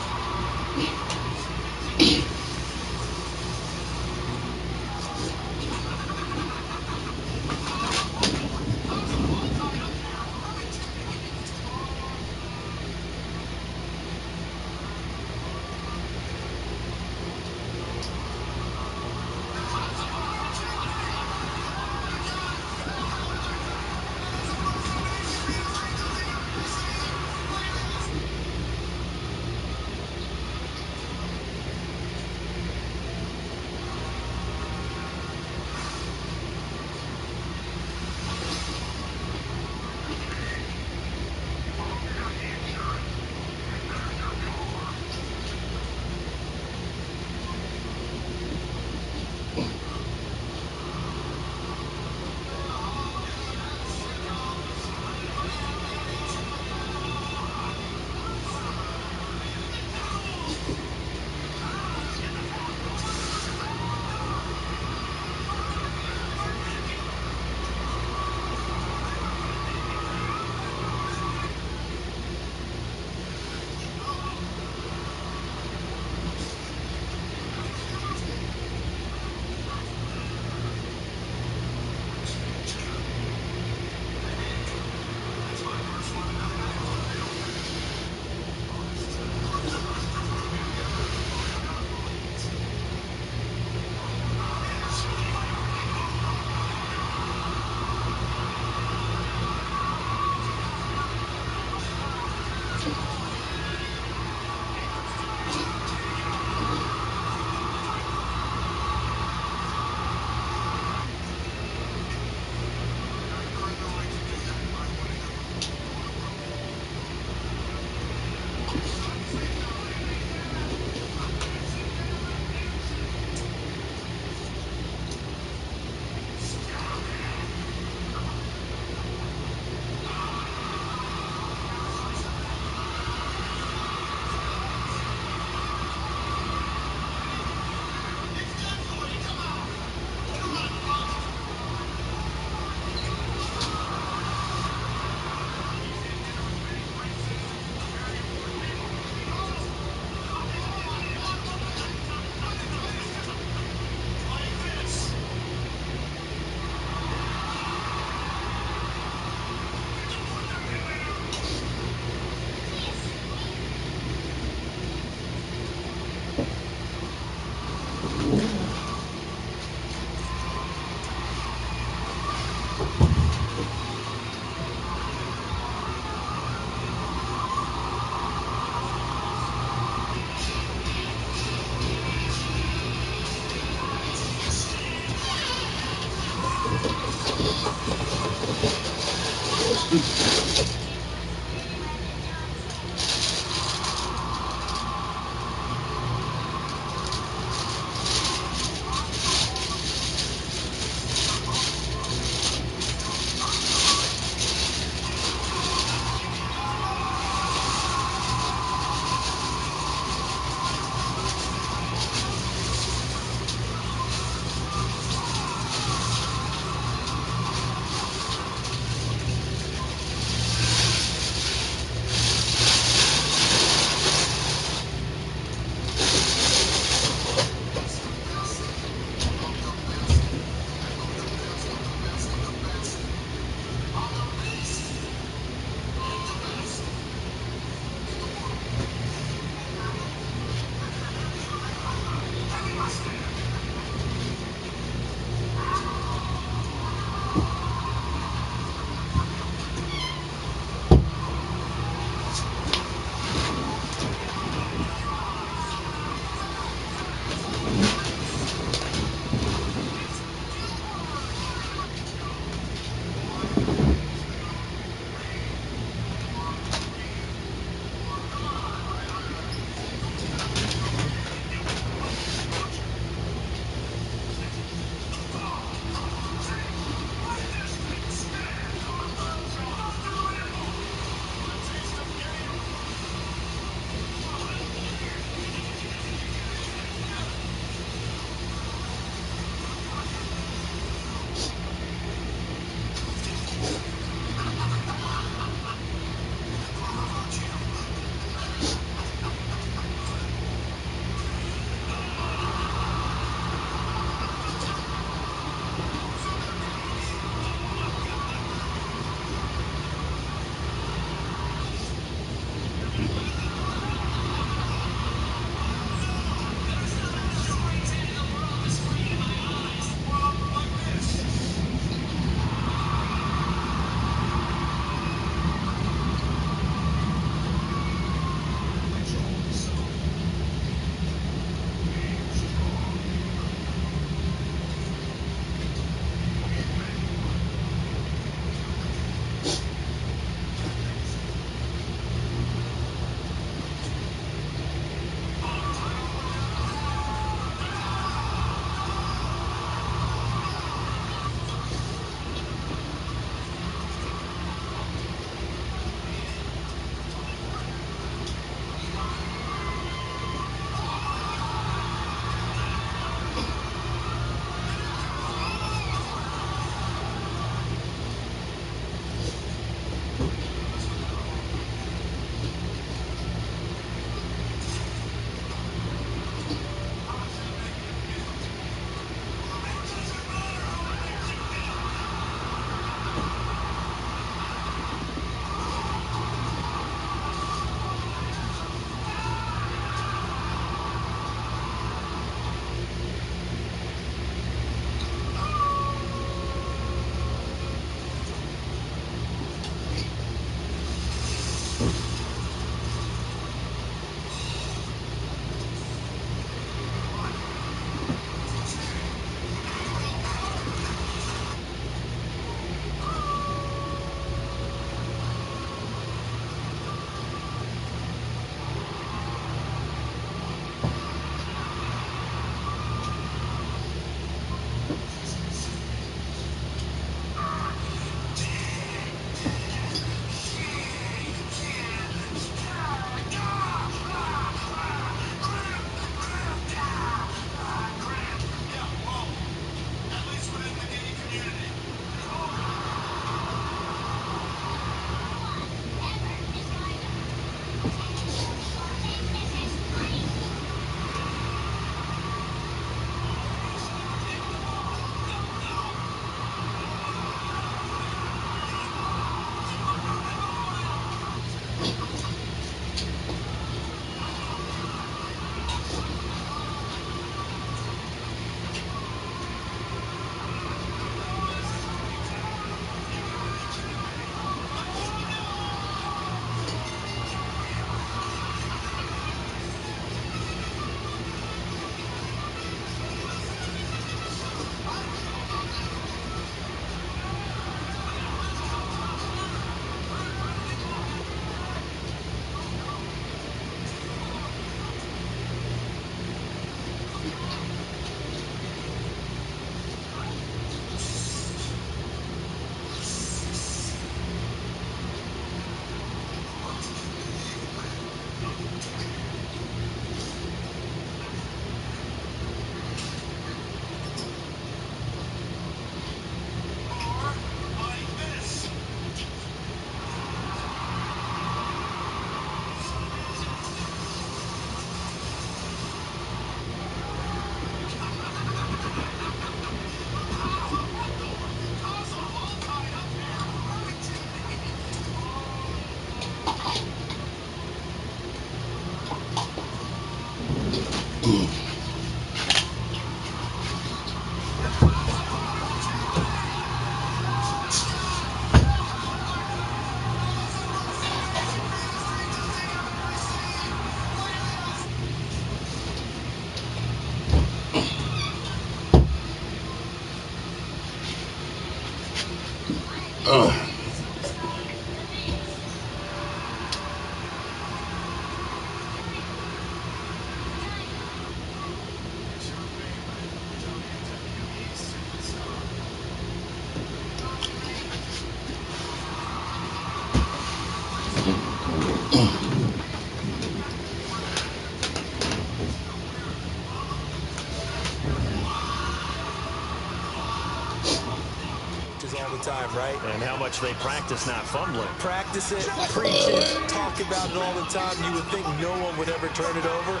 All the time, right? And how much they practice not fumbling. Practice it, preach it, talk about it all the time. You would think no one would ever turn it over.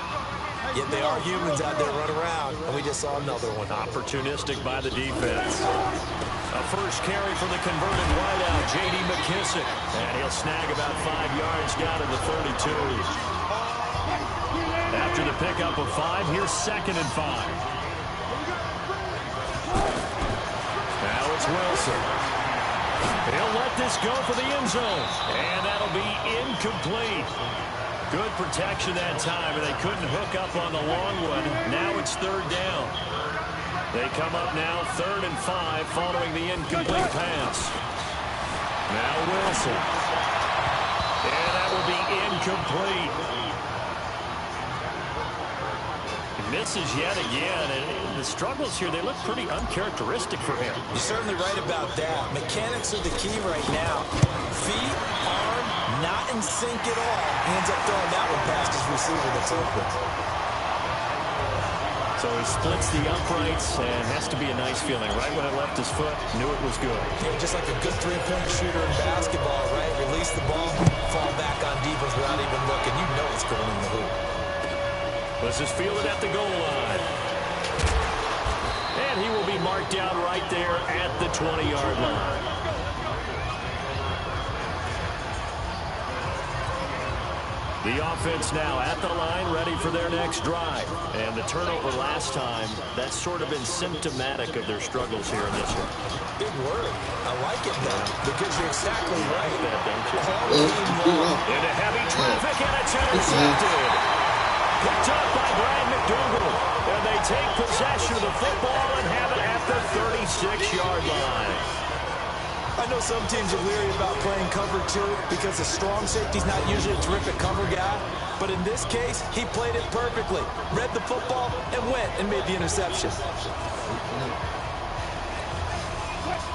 Yet they are humans out there running around, and we just saw another one. Opportunistic by the defense. A first carry for the converted wideout, J.D. McKissick. And he'll snag about 5 yards down to the 32. After the pickup of 5, here's 2nd and 5. Now it's Wilson. He'll let this go for the end zone. And that'll be incomplete. Good protection that time, and they couldn't hook up on the long one. Now it's 3rd down. They come up now 3rd and 5 following the incomplete pass. Now Wilson. And that will be incomplete. Misses yet again, and the struggles here, they look pretty uncharacteristic for him. You're certainly right about that. Mechanics are the key right now. Feet, arm, not in sync at all. He ends up throwing that one past his receiver that's open. So he splits the uprights, and has to be a nice feeling. Right when it left his foot, knew it was good. Yeah, just like a good three-point shooter in basketball, right? Release the ball, fall back on defense without even looking. You know it's going in the hoop. This is fielded at the goal line. And he will be marked down right there at the 20-yard line. The offense now at the line, ready for their next drive. And the turnover last time, that's sort of been symptomatic of their struggles here in this one. Big word. I like it, though, because you're exactly right. That, don't you? Into heavy traffic, and it's intercepted. Picked up by Brad McDougal. And they take possession of the football and have it at the 36-yard line. I know some teams are leery about playing cover 2 because the strong safety's not usually a terrific cover guy. But in this case, he played it perfectly. Read the football and went and made the interception.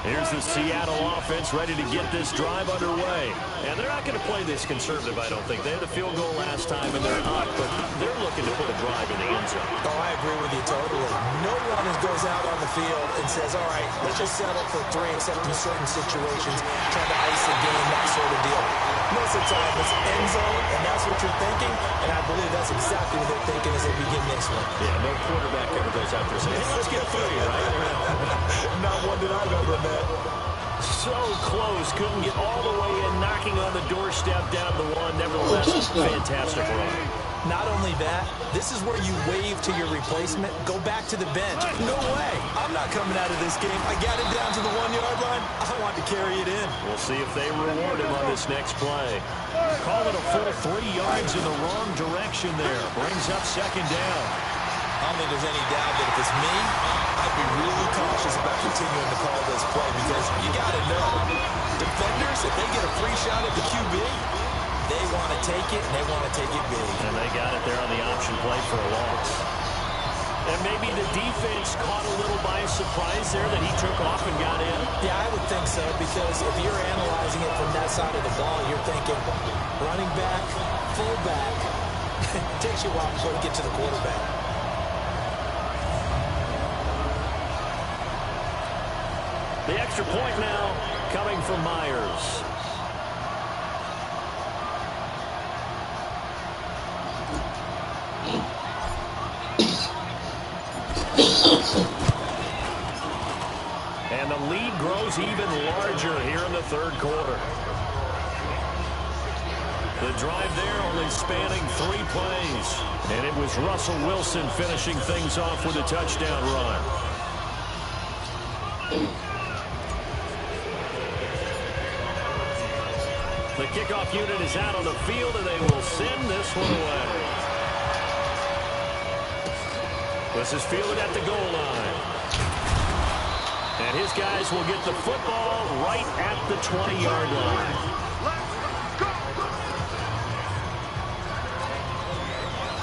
Here's the Seattle offense ready to get this drive underway. And they're not going to play this conservative, I don't think. They had a field goal last time, and they're up, but they're looking to put a drive in the end zone. Oh, I agree with you totally. No one goes out on the field and says, all right, let's just settle for 3, except in certain situations, trying to ice the game, that sort of deal. Most of the time, it's end zone, and that's what you're thinking, and I believe that's exactly what they're thinking as they begin this one. Yeah, no quarterback ever goes out there saying, hey, let's get 3, right? Not one that I've ever met. So close, couldn't get all the way in, knocking on the doorstep down the 1. Nevertheless, fantastic run. Not only that, this is where you wave to your replacement, go back to the bench. No way. I'm not coming out of this game. I got it down to the 1-yard line. I want to carry it in. We'll see if they reward him on this next play. Call it a full 3 yards in the wrong direction there. Brings up 2nd down. I don't think there's any doubt that if it's me, I'd be really cautious about continuing to call this play because you got to know, defenders, if they get a free shot at the QB, they want to take it, and they want to take it big. And they got it there on the option play for a loss. And maybe the defense caught a little by surprise there that he took off and got in. Yeah, I would think so, because if you're analyzing it from that side of the ball, you're thinking running back, fullback. It takes you a while before you get to the quarterback. The extra point now coming from Myers. And the lead grows even larger here in the 3rd quarter. The drive there only spanning 3 plays. And it was Russell Wilson finishing things off with a touchdown run. The kickoff unit is out on the field, and they will send this one away. This is fielded at the goal line. And his guys will get the football right at the 20-yard line.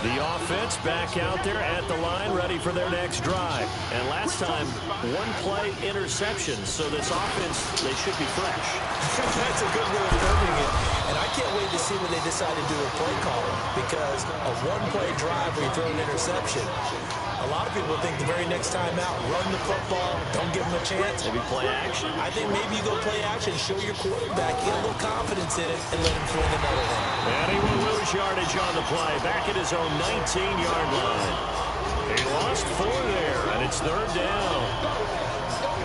The offense back out there at the line, ready for their next drive. And last time, 1-play interception. So this offense, they should be fresh. That's a good way of filming it. And I can't wait to see when they decide to do a play call. Because a 1-play drive where you throw an interception, a lot of people think the very next time out, run the football, don't give them a chance. Maybe play action. I think maybe you go play action, show your quarterback, get a little confidence in it, and let him throw another one. And he will lose yardage on the play, back at his own 19-yard line. He lost 4 there, and it's 3rd down.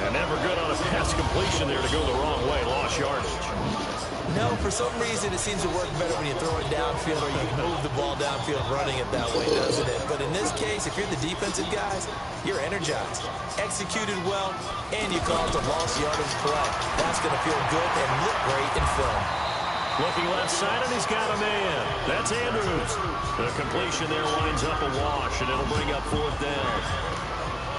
And never good on a pass completion there to go the wrong way, lost yardage. No, for some reason it seems to work better when you throw it downfield or you can move the ball downfield running it that way, doesn't it? But in this case, if you're the defensive guys, you're energized, executed well, and you caused a lost yardage play. That's going to feel good and look great in film. Looking left side, and he's got a man. That's Andrews. The completion there winds up a wash, and it'll bring up 4th down.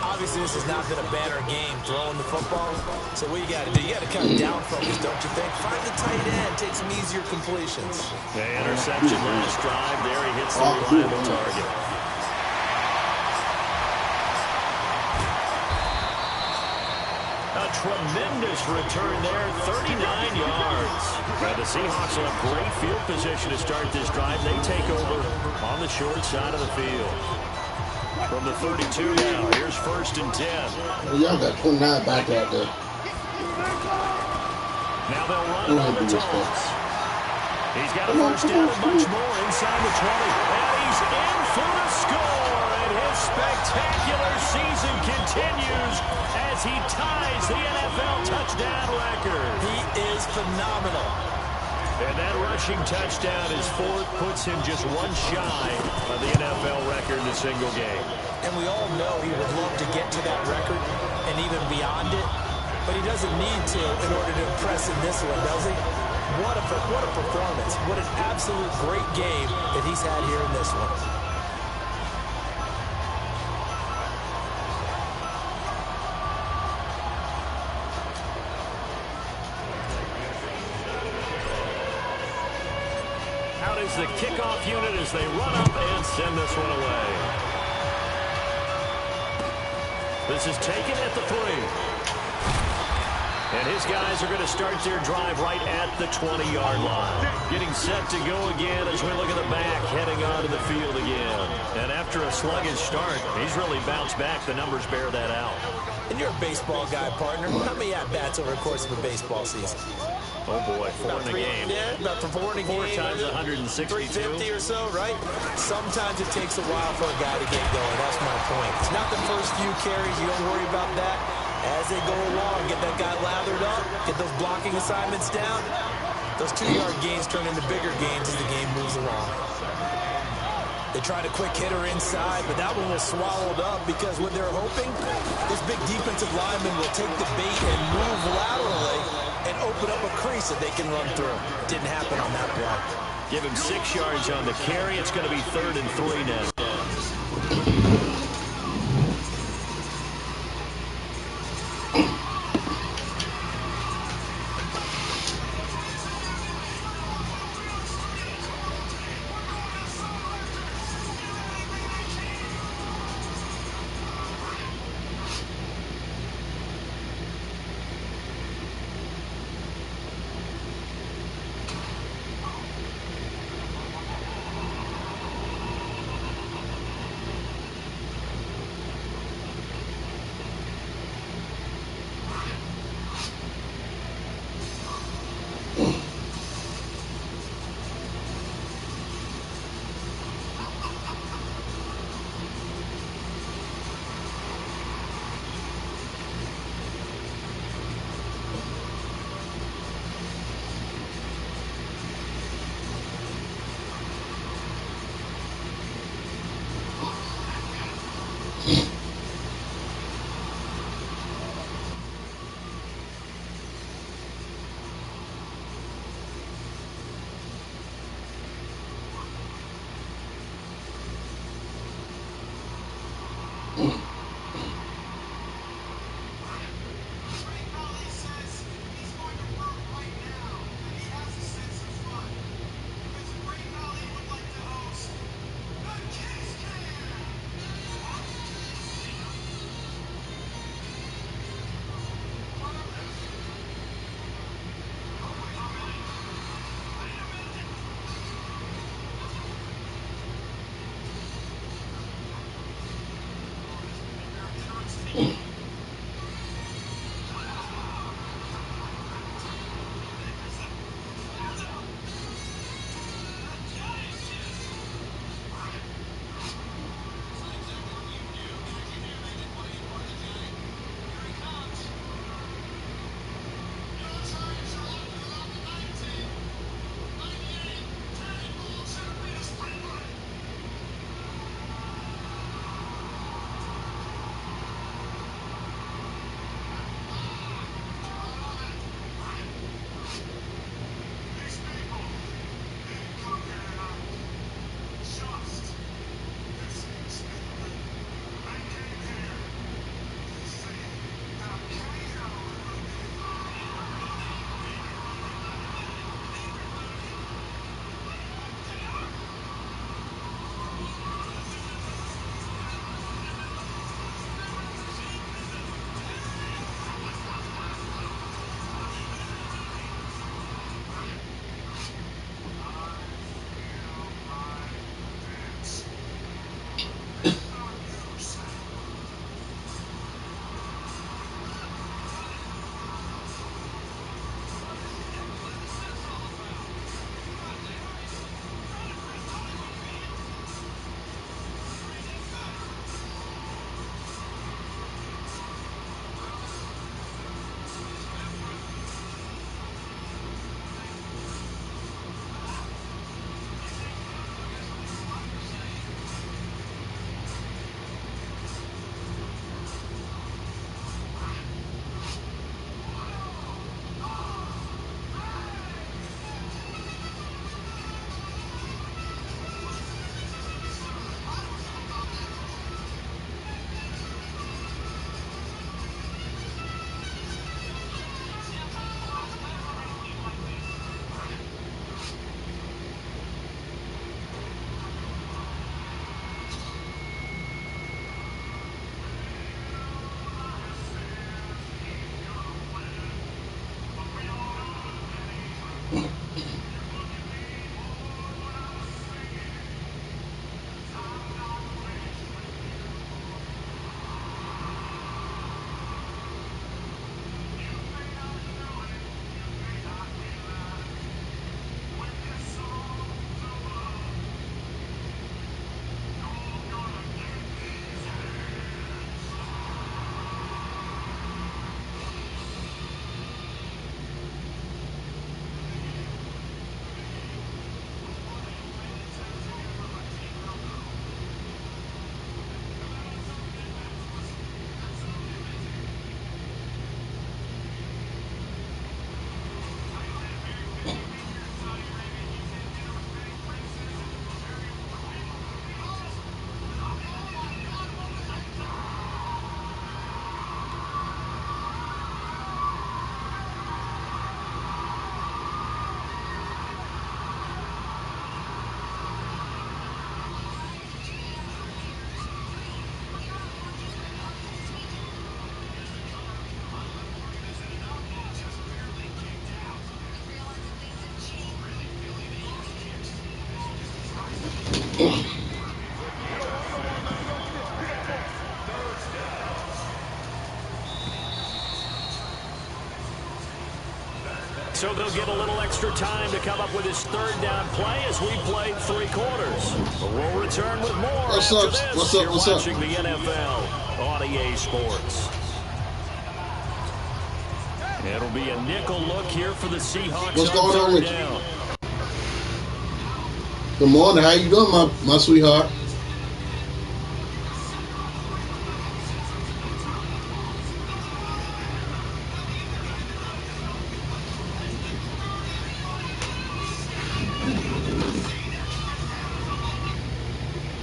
Obviously, this has not been a banner game throwing the football. So what you got to do, you got to come down focus, don't you think? Find the tight end, take some easier completions. The interception last drive there. He hits the reliable target. A tremendous return there, 39 yards. And the Seahawks will have great field position to start this drive. They take over on the short side of the field. From the 32 now, here's 1st and 10. Y'all got 29 back out there. Now they'll run it on the toss. He's got a 1st down and much more inside the 20. And he's in for the score. And his spectacular season continues as he ties the NFL touchdown record. He is phenomenal. And that rushing touchdown is 4th, puts him just 1 shy of the NFL record in a single game. And we all know he would love to get to that record and even beyond it, but he doesn't need to in order to impress in this one, does he? What a performance. What an absolute great game that he's had here in this one. The kickoff unit as they run up and send this one away. This is taken at the 3. And his guys are going to start their drive right at the 20-yard line. Getting set to go again as we look at the back, heading onto the field again. And after a sluggish start, he's really bounced back. The numbers bear that out. And you're a baseball guy, partner. How many at-bats over the course of a baseball season? Oh, boy, 4 in a game. Yeah, about 4 in a game. 4 times 162. 350 or so, right? Sometimes it takes a while for a guy to get going. That's my point. It's not the first few carries. You don't worry about that. As they go along, get that guy lathered up, get those blocking assignments down. Those 2-yard gains turn into bigger gains as the game moves along. They tried a quick hitter inside, but that one was swallowed up because what they're hoping, this big defensive lineman will take the bait and move laterally and open up a crease that they can run through. Didn't happen on that play. Give him 6 yards on the carry. It's going to be 3rd and 3 now. So they'll get a little extra time to come up with his third down play as we played 3 quarters. But we'll return with more What's after up? this. What's up? You're What's watching up? the NFL on EA Sports. It'll be a nickel look here for the Seahawks. What's going on with you? Down. Good morning. How you doing, my sweetheart?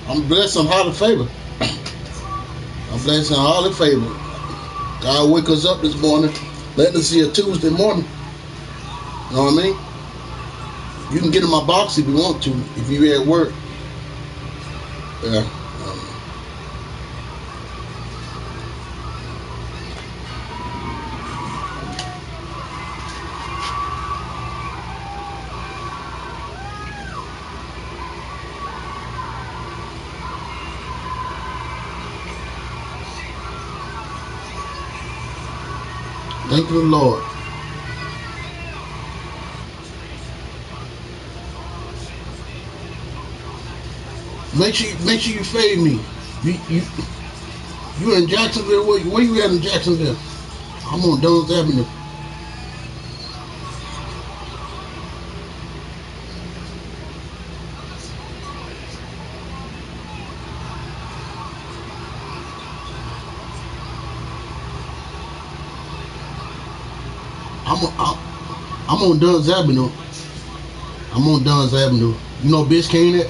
I'm blessed and highly favored. I'm blessed and highly favored. God wake us up this morning, letting us see a Tuesday morning. You know what I mean? You can get in my box if you want to, if you're at work. Yeah. Thank you, Lord. Make sure you fade me. You in Jacksonville? Where you at in Jacksonville? I'm on Downs Avenue. I'm on Dunn's Avenue. I'm on Dunn's Avenue. You know Biscayne at?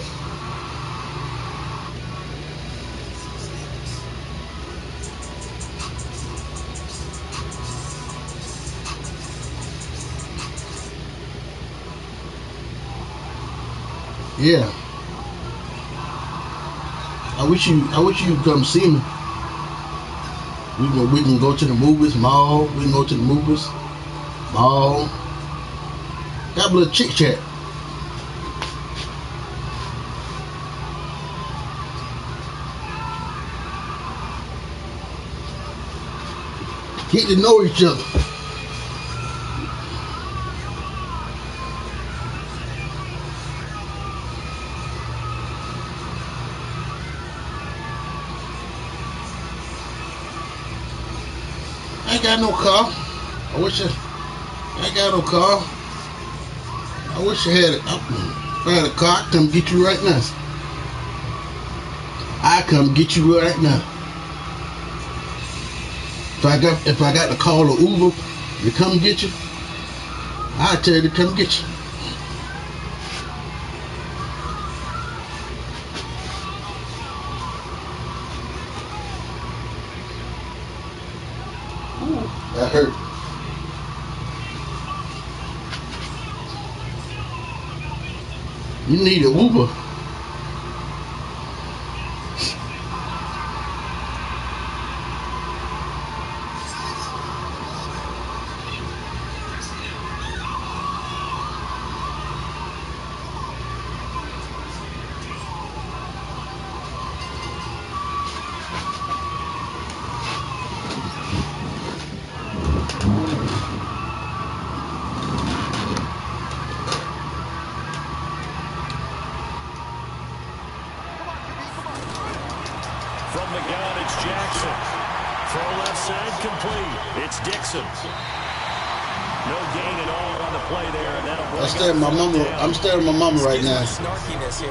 Yeah. I wish you could come see me. We can go to the movies, mall. We can go to the movies, mall. Have a little chit chat. Get to know each other. I ain't got no car. I ain't got no car. I wish I had it. If I had a car, I'd come get you right now. I come get you right now. If I got to call an Uber to come get you, I'll tell you to come get you. Ooh, that hurt. You need an Uber. From the gun, it's Jackson. Throw left side, complete. It's Dixon. No gain at all on the play there, and that'll bring I'm staring at my mama right now.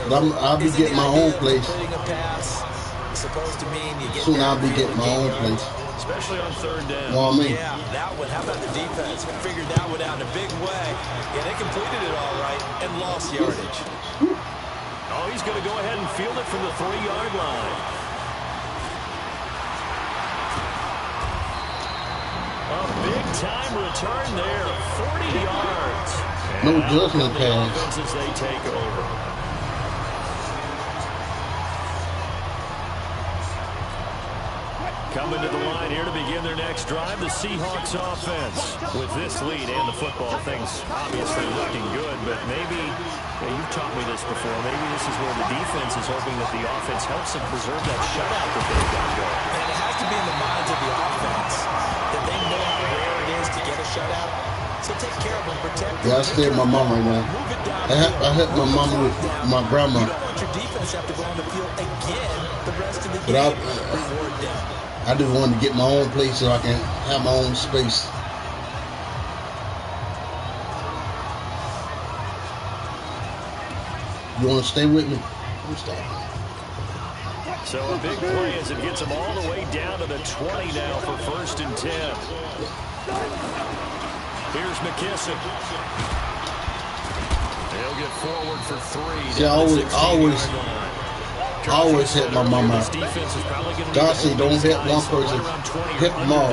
But I'll be getting my own place. Soon I'll be getting my own place. Especially on third down. You know what I mean? Yeah, that one. How about the defense? Figured that one out in a big way. Yeah, they completed it all right and lost yardage. Oh, he's going to go ahead and field it from the 3-yard line. A big-time return there, 40 yards. No judgment pass. As they take over. Coming to the line here to begin their next drive, the Seahawks offense. With this lead and the football, things obviously looking good, but maybe, you've taught me this before, maybe this is where the defense is hoping that the offense helps them preserve that shutout that they've got going. And it has to be in the minds of the offense that they know how rare it is to get a shutout. So take care of them, protect them. Yeah, I stay with my mom right now. Move it down. I help my mama with my grandma. You don't want your defense to have to go on the field again the rest of the But game. Reward them. I just wanted to get my own place so I can have my own space. You want to stay with me? I'm stopping. So a big play as it gets them all the way down to the 20 now for 1st and 10. Here's McKissick. He'll get forward for 3. See, I always hit my mama out. God said, don't hit one person, hit them all.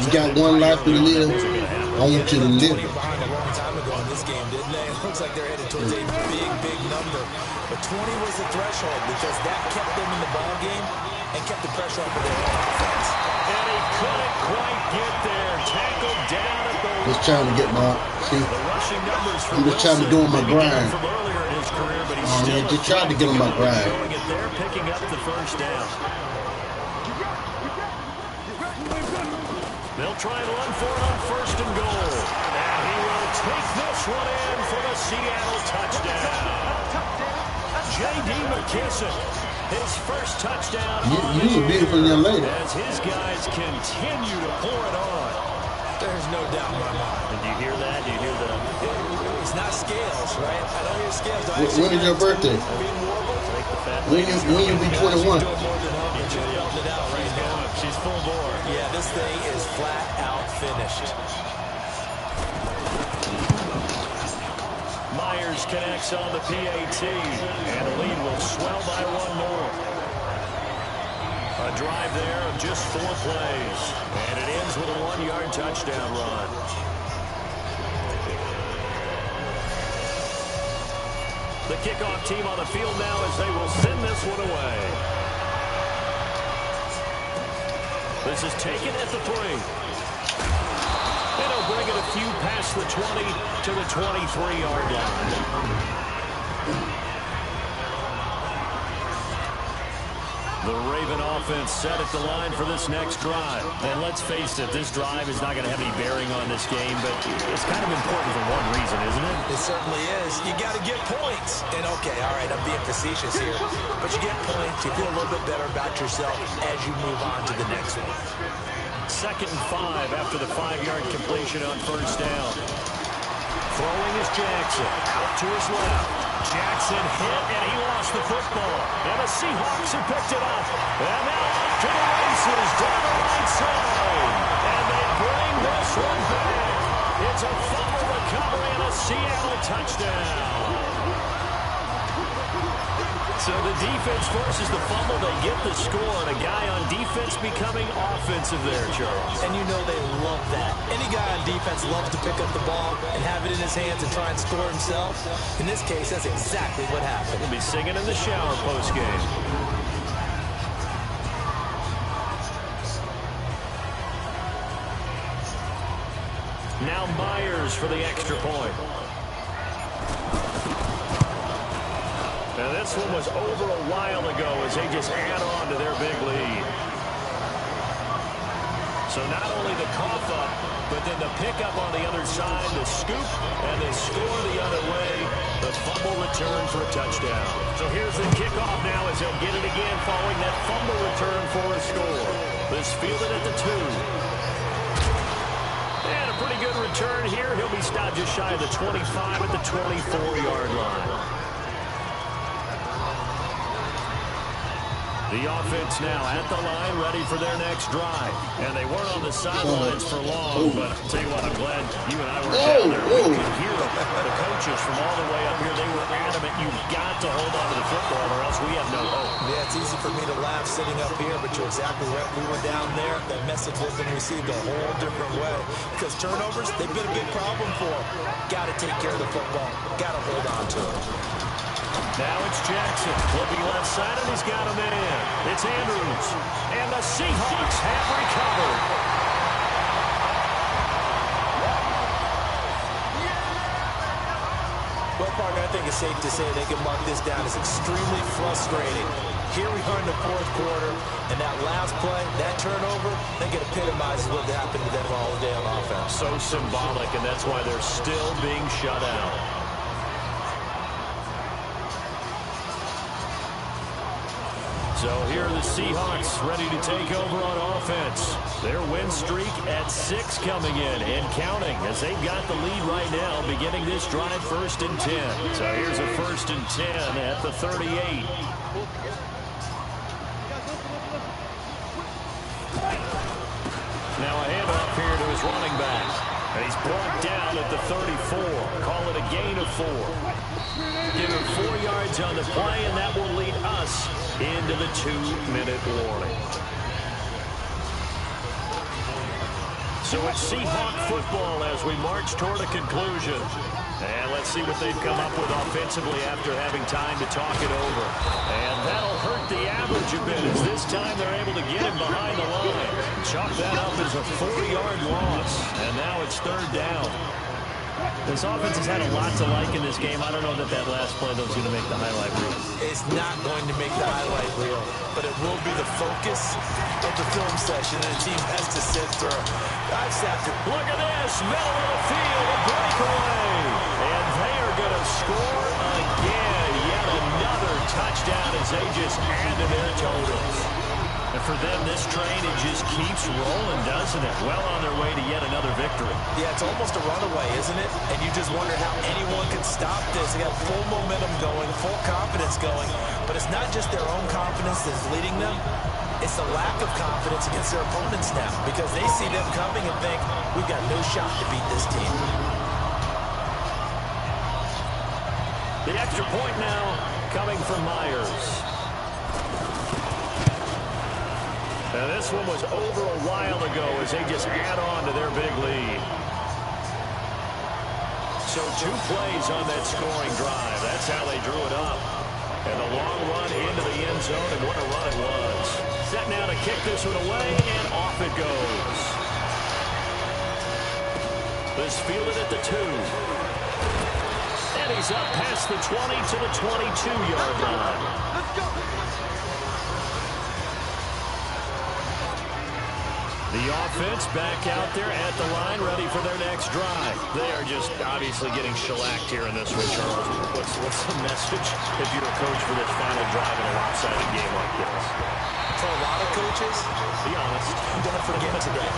You got one life to live, I want you to live it. Behind a long time ago in this game, didn't they? It looks like they're headed towards a big number. But 20 was the threshold because that kept them in the ball game and kept the pressure off of their offense. And he couldn't quite get there. Tackled down at the Just trying to get my, see, I'm just trying to go on my grind. I just tried to get on my grind. They're picking up the 1st down. They'll try and run for it on 1st and goal. And he will take this one in for the Seattle touchdown. J.D. McKissick, his 1st touchdown. You're a beautiful young lady. As his guys continue to pour it on. There's no doubt in my mind. And do you hear that? Do you hear the... It's not scales, right? I don't hear scales. When is your birthday? When you be 21? She's full bore. Yeah, this thing is flat out finished. Myers connects on the PAT, and the lead will swell by 1 more. A drive there of just 4 plays, and it ends with a 1-yard touchdown run. The kickoff team on the field now as they will send this one away. This is taken at the 3. And he'll bring it a few past the 20 to the 23-yard line. The Raven offense set at the line for this next drive. And let's face it, this drive is not going to have any bearing on this game, but it's kind of important for one reason, isn't it? It certainly is. You got to get points. And okay, all right, I'm being facetious here. But you get points, you feel a little bit better about yourself as you move on to the next one. 2nd and 5 after the 5-yard completion on 1st down. Throwing is Jackson. Out to his left. Jackson hit, and he lost the football. And the Seahawks have picked it up. And now off to the races down the right side. And they bring this one back. It's a fumble recovery and a Seattle touchdown. So the defense forces the fumble. They get the score, and a guy on defense becoming offensive there, Charles. And you know they love that. Any guy on defense loves to pick up the ball and have it in his hands and try and score himself. In this case, that's exactly what happened. He'll be singing in the shower post-game. Now Myers for the extra point. Now this one was over a while ago as they just add on to their big lead. So not only the cough up, but then the pickup on the other side, the scoop, and the score the other way. The fumble return for a touchdown. So here's the kickoff now as they'll get it again following that fumble return for a score. This fielded at the 2. And a pretty good return here. He'll be stopped just shy of the 25 at the 24-yard line. The offense now at the line, ready for their next drive. And they weren't on the sidelines for long, but I'll tell you what, I'm glad you and I were down there. We could hear them. The coaches from all the way up here, they were adamant, you've got to hold on to the football or else we have no hope. Yeah, it's easy for me to laugh sitting up here, but you're exactly right. We were down there. That message would have been received a whole different way. Because turnovers, they've been a big problem for them. Got to take care of the football. Got to hold on to it. Now it's Jackson, flipping left side, and he's got him in. It's Andrews, and the Seahawks have recovered. Well, partner, I think it's safe to say they can mark this down as extremely frustrating. Here we are in the fourth quarter, and that last play, that turnover, I think it epitomizes what happened to them all day on offense. So symbolic, and that's why they're still being shut out. So here are the Seahawks ready to take over on offense. Their win streak at 6 coming in and counting as they've got the lead right now beginning this drive 1st and 10. So here's a 1st and 10 at the 38. Now a handoff here to his running back. And he's brought down at the 34. Call it a gain of 4. Give him 4 yards on the play, and that will lead us into the 2-minute warning. So it's Seahawk football as we march toward a conclusion. And let's see what they've come up with offensively after having time to talk it over. And that'll hurt the average a bit as this time they're able to get him behind the line. Chalk that up as a 4-yard loss. And now it's 3rd down. This offense has had a lot to like in this game. I don't know that last play, though, is going to make the highlight reel. It's not going to make the highlight reel, but it will be the focus of the film session that the team has to sit through. I've sat through. Look at this, middle of the field, a breakaway. And they are going to score again. Yet another touchdown as they just add to their totals. And for them, this train, it just keeps rolling, doesn't it? Well on their way to yet another victory. Yeah, it's almost a runaway, isn't it? And you just wonder how anyone can stop this. They got full momentum going, full confidence going. But it's not just their own confidence that's leading them. It's the lack of confidence against their opponents now because they see them coming and think, we've got no shot to beat this team. The extra point now coming from Myers. Now this one was over a while ago as they just add on to their big lead. So 2 plays on that scoring drive. That's how they drew it up. And a long run into the end zone, and what a run it was. Set now to kick this one away, and off it goes. This fielded at the 2. And he's up past the 20 to the 22-yard line. Let's go. The offense back out there at the line, ready for their next drive. They are just obviously getting shellacked here in this one, Charles. What's the message if you're a coach for this final drive in a lopsided game like this? For a lot of coaches, Be honest. don't forget today.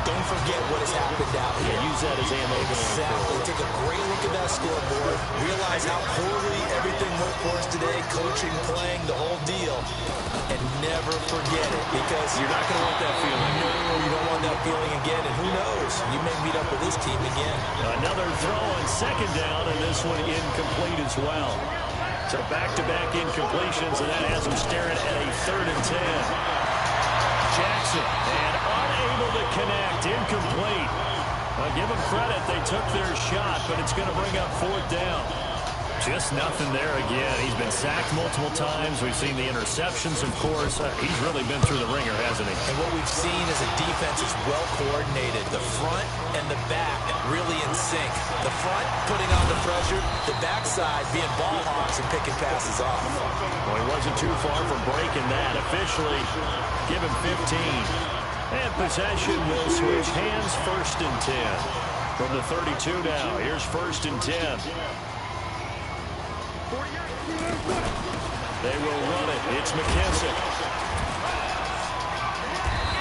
Don't forget what has happened out here. Use that as ammo. Exactly. Take a great look at that scoreboard. Realize how poorly everything went for us today. Coaching, playing, the whole deal. And never forget it because You're not going to want that feeling. no, you don't want that feeling again. And who knows? You may meet up with this team again. Another throw on 2nd down, and this one incomplete as well. So back-to-back incompletions, and that has them staring at a 3rd and 10. Jackson, and unable to connect, incomplete. Well, give them credit, they took their shot, but it's going to bring up 4th down. Just nothing there again. He's been sacked multiple times. We've seen the interceptions, of course. He's really been through the ringer, hasn't he? And what we've seen is a defense is well coordinated. The front and the back really in sync. The front putting on the pressure, the backside being ball hawks and picking passes off. Well, he wasn't too far from breaking that. Officially, give him 15. And possession will switch hands, 1st and 10. From the 32 now, here's 1st and 10. They will run it. It's McKissick.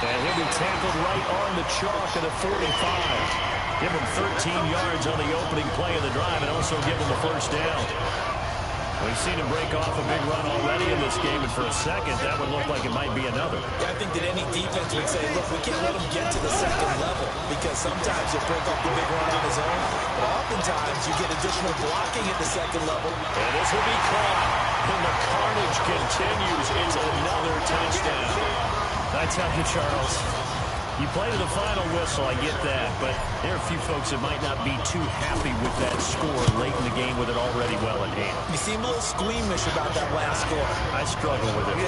And he'll be tackled right on the chalk at the 45. Give him 13 yards on the opening play of the drive and also give him a 1st down. We've seen him break off a big run already in this game, and for a second, that would look like it might be another. Yeah, I think that any defense would say, look, we can't let him get to the 2nd level because sometimes he'll break off the big run on his own, but oftentimes you get additional blocking at the 2nd level. And this will be caught, and the carnage continues. It's another touchdown. I tell you, Charles, You play to the final whistle, I get that, but there are a few folks that might not be too happy with that score late in the game with it already well in hand. You seem a little squeamish about that last score. I struggle with it.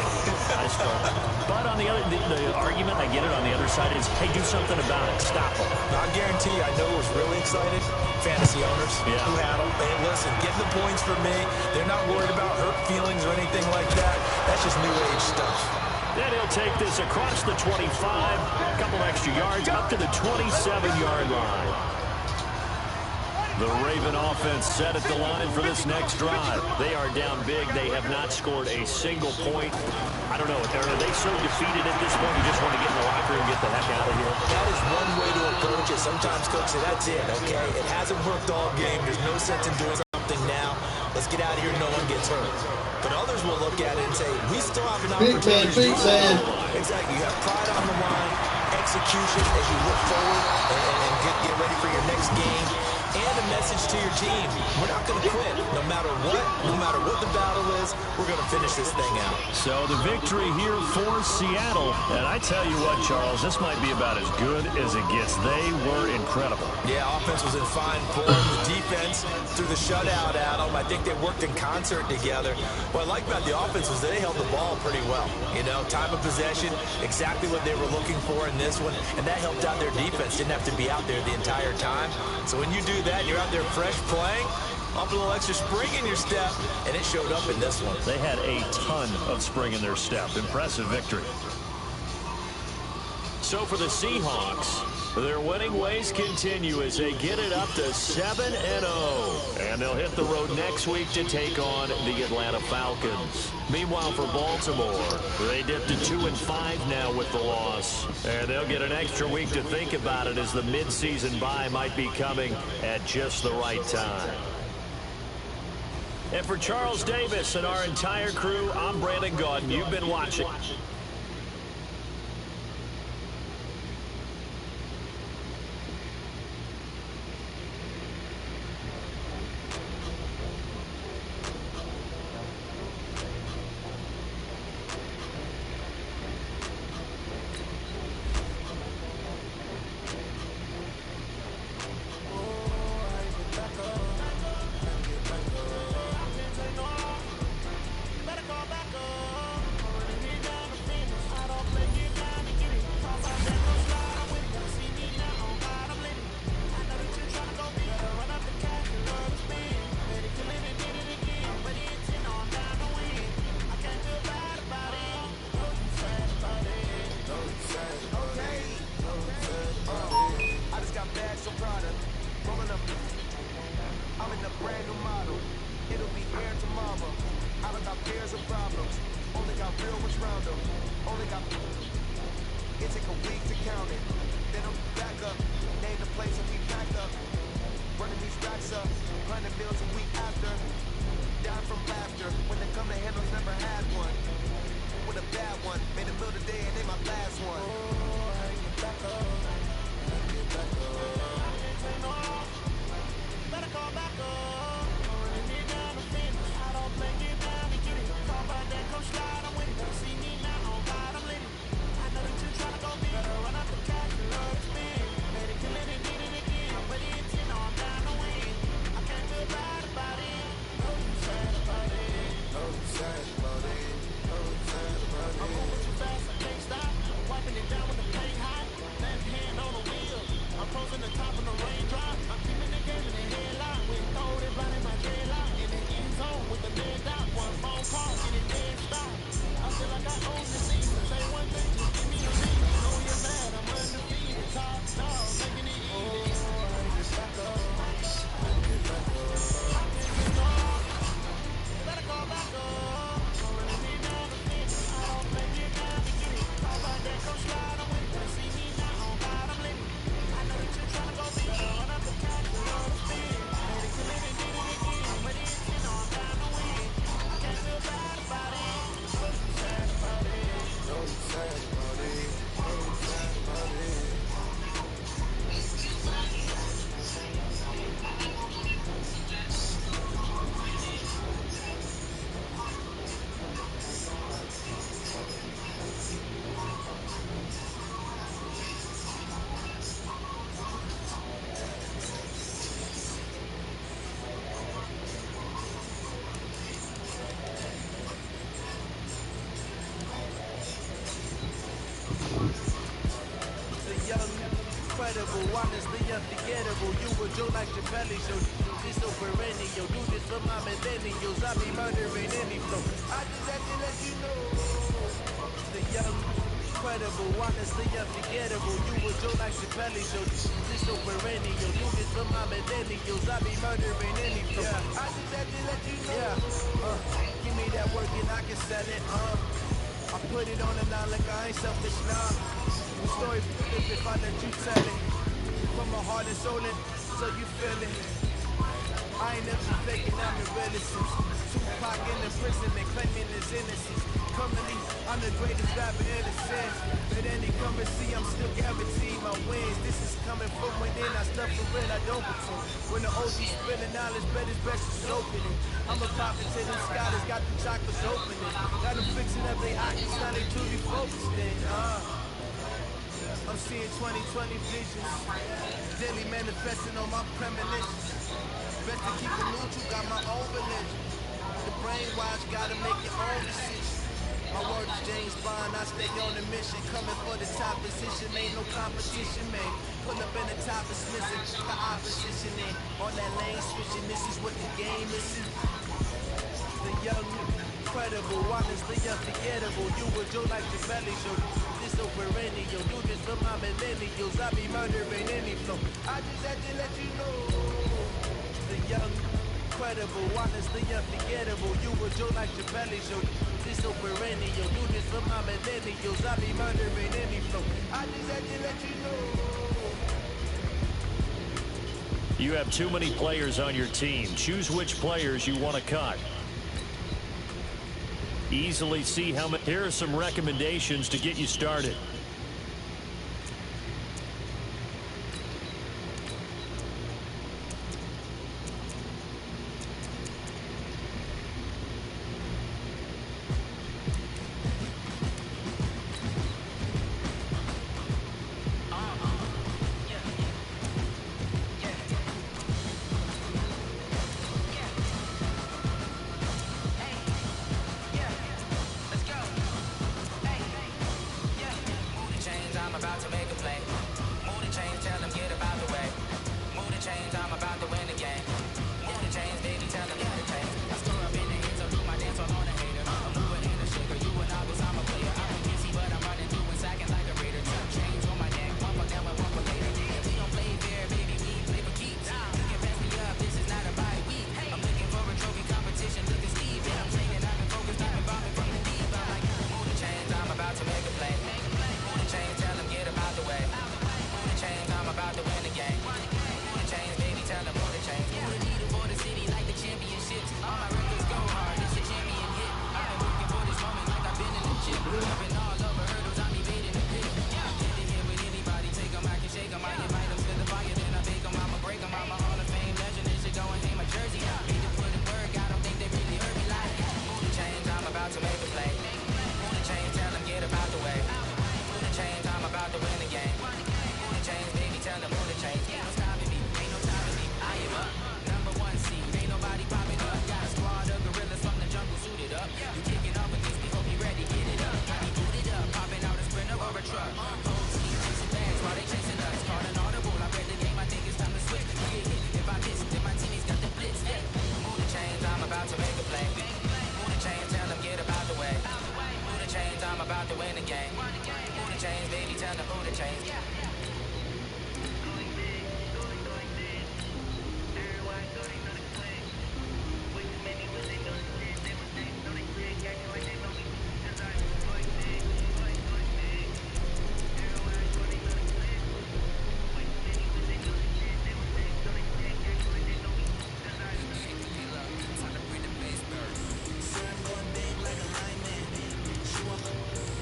I struggle. But on the other, the argument, I get it, on the other side is, hey, do something about it. Stop them. I guarantee you, I know who was really excited. Fantasy owners who had them. Hey, listen, getting the points for me. They're not worried about hurt feelings or anything like that. That's just new age stuff. Then he'll take this across the 25, a couple extra yards, up to the 27-yard line. The Raven offense set at the line for this next drive. They are down big. They have not scored a single point. I don't know. Are they so defeated at this point you just want to get in the locker room and get the heck out of here? That is one way to approach it. Sometimes coaches say, that's it, okay? It hasn't worked all game. There's no sense in doing something now. Let's get out of here. No one gets hurt. But others will look at it and say, we still have an opportunity. Exactly. You have pride on the line, execution as you look forward and get ready for your next game. And a message to your team. We're not going to quit. No matter what the battle is, we're going to finish this thing out. So the victory here for Seattle. And I tell you what, Charles, this might be about as good as it gets. They were incredible. Yeah, offense was in fine form. The defense threw the shutout at them. I think they worked in concert together. What I like about the offense was they held the ball pretty well. You know, time of possession, exactly what they were looking for in this one. And that helped out their defense. Didn't have to be out there the entire time. So when you do that, you're out there fresh playing, up a little extra spring in your step, and it showed up in this one. They had a ton of spring in their step. Impressive victory. So for the Seahawks, their winning ways continue as they get it up to 7-0. And they'll hit the road next week to take on the Atlanta Falcons. Meanwhile, for Baltimore, they dipped to 2-5 now with the loss. And they'll get an extra week to think about it as the midseason bye might be coming at just the right time. And for Charles Davis and our entire crew, I'm Brandon Gaudin. You've been watching. unforgettable. You were Joe like Chappelle show. This so perennial. Do this for my millennials. I be murdering any flow. I just had to let you know. The young, incredible, honestly unforgettable. You were Joe like Chappelle show. This so perennial. Do this for my millennials. I be murdering any flow. I just had to let you know. Give me that work and I can sell it. I put it on the line like I ain't selfish, nah. The story if I let you tell it. From my heart and soul, so you feel it. I ain't never faking, I'm the realest. Tupac in the prison and claiming his innocence. Currently, I'm the greatest rapper in the sense. But any currency, I'm still guaranteed my wins. This is coming from within, I stuff for real, I don't pretend. When the OG spilling knowledge, bet it's best to open it. I'm a pop into them scholars, got the chakras opening. Got them fixing up they eyes, now they truly focused in. I'm seeing 2020 visions, daily manifesting on my premonitions. Best to keep it neutral, got my own religion. The brainwash, gotta make your own decision. My word is James Bond, I stay on a mission. Coming for the top position, ain't no competition, man. Pull up in the top, dismissing the opposition in. On that lane switching, this is what the game is. The young, incredible, honestly unforgettable. You were Joe like your belly show. This so perennial. Do this for my millennials. I be murdering any flow. I just had to let you know. The young, incredible, honestly unforgettable. You were Joe like your belly show. This so perennial. Do this for my millennials. I be murdering any flow. I just had to let you know. You have too many players on your team. Choose which players you want to cut. Easily see how many. Here are some recommendations to get you started.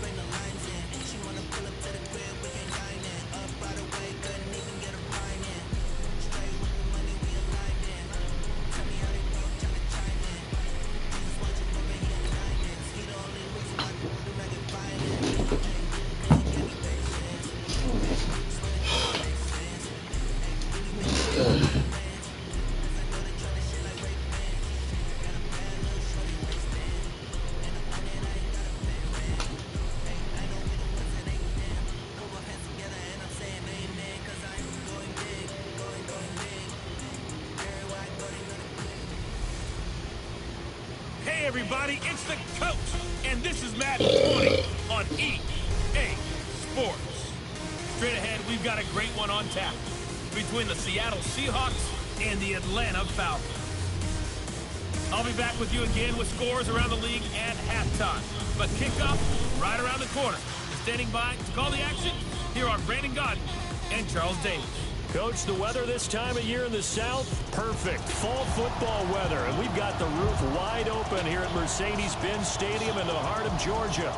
Bring the lines in. She wanna pull up to the crib, we ain't dining. Up Hey everybody, it's the coach, and this is Madden 20 on EA Sports. Straight ahead, we've got a great one on tap between the Seattle Seahawks and the Atlanta Falcons. I'll be back with you again with scores around the league at halftime. But kickoff right around the corner. Standing by to call the action, here are Brandon Godden and Charles Davis. Coach, the weather this time of year in the South, perfect. Fall football weather, and we've got the roof wide open here at Mercedes-Benz Stadium in the heart of Georgia.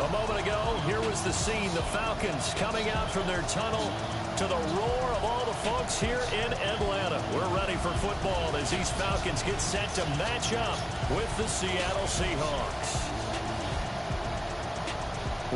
A moment ago, here was the scene. The Falcons coming out from their tunnel to the roar of all the folks here in Atlanta. We're ready for football as these Falcons get set to match up with the Seattle Seahawks.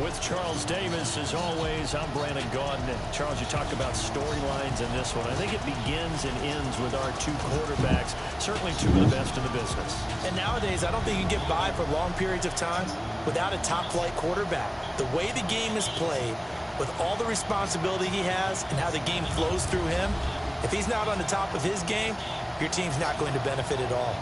With Charles Davis, as always, I'm Brandon Godden. Charles, you talk about storylines in this one. I think it begins and ends with our two quarterbacks, certainly two of the best in the business. And nowadays, I don't think you can get by for long periods of time without a top-flight quarterback. The way the game is played, with all the responsibility he has and how the game flows through him, if he's not on the top of his game, your team's not going to benefit at all.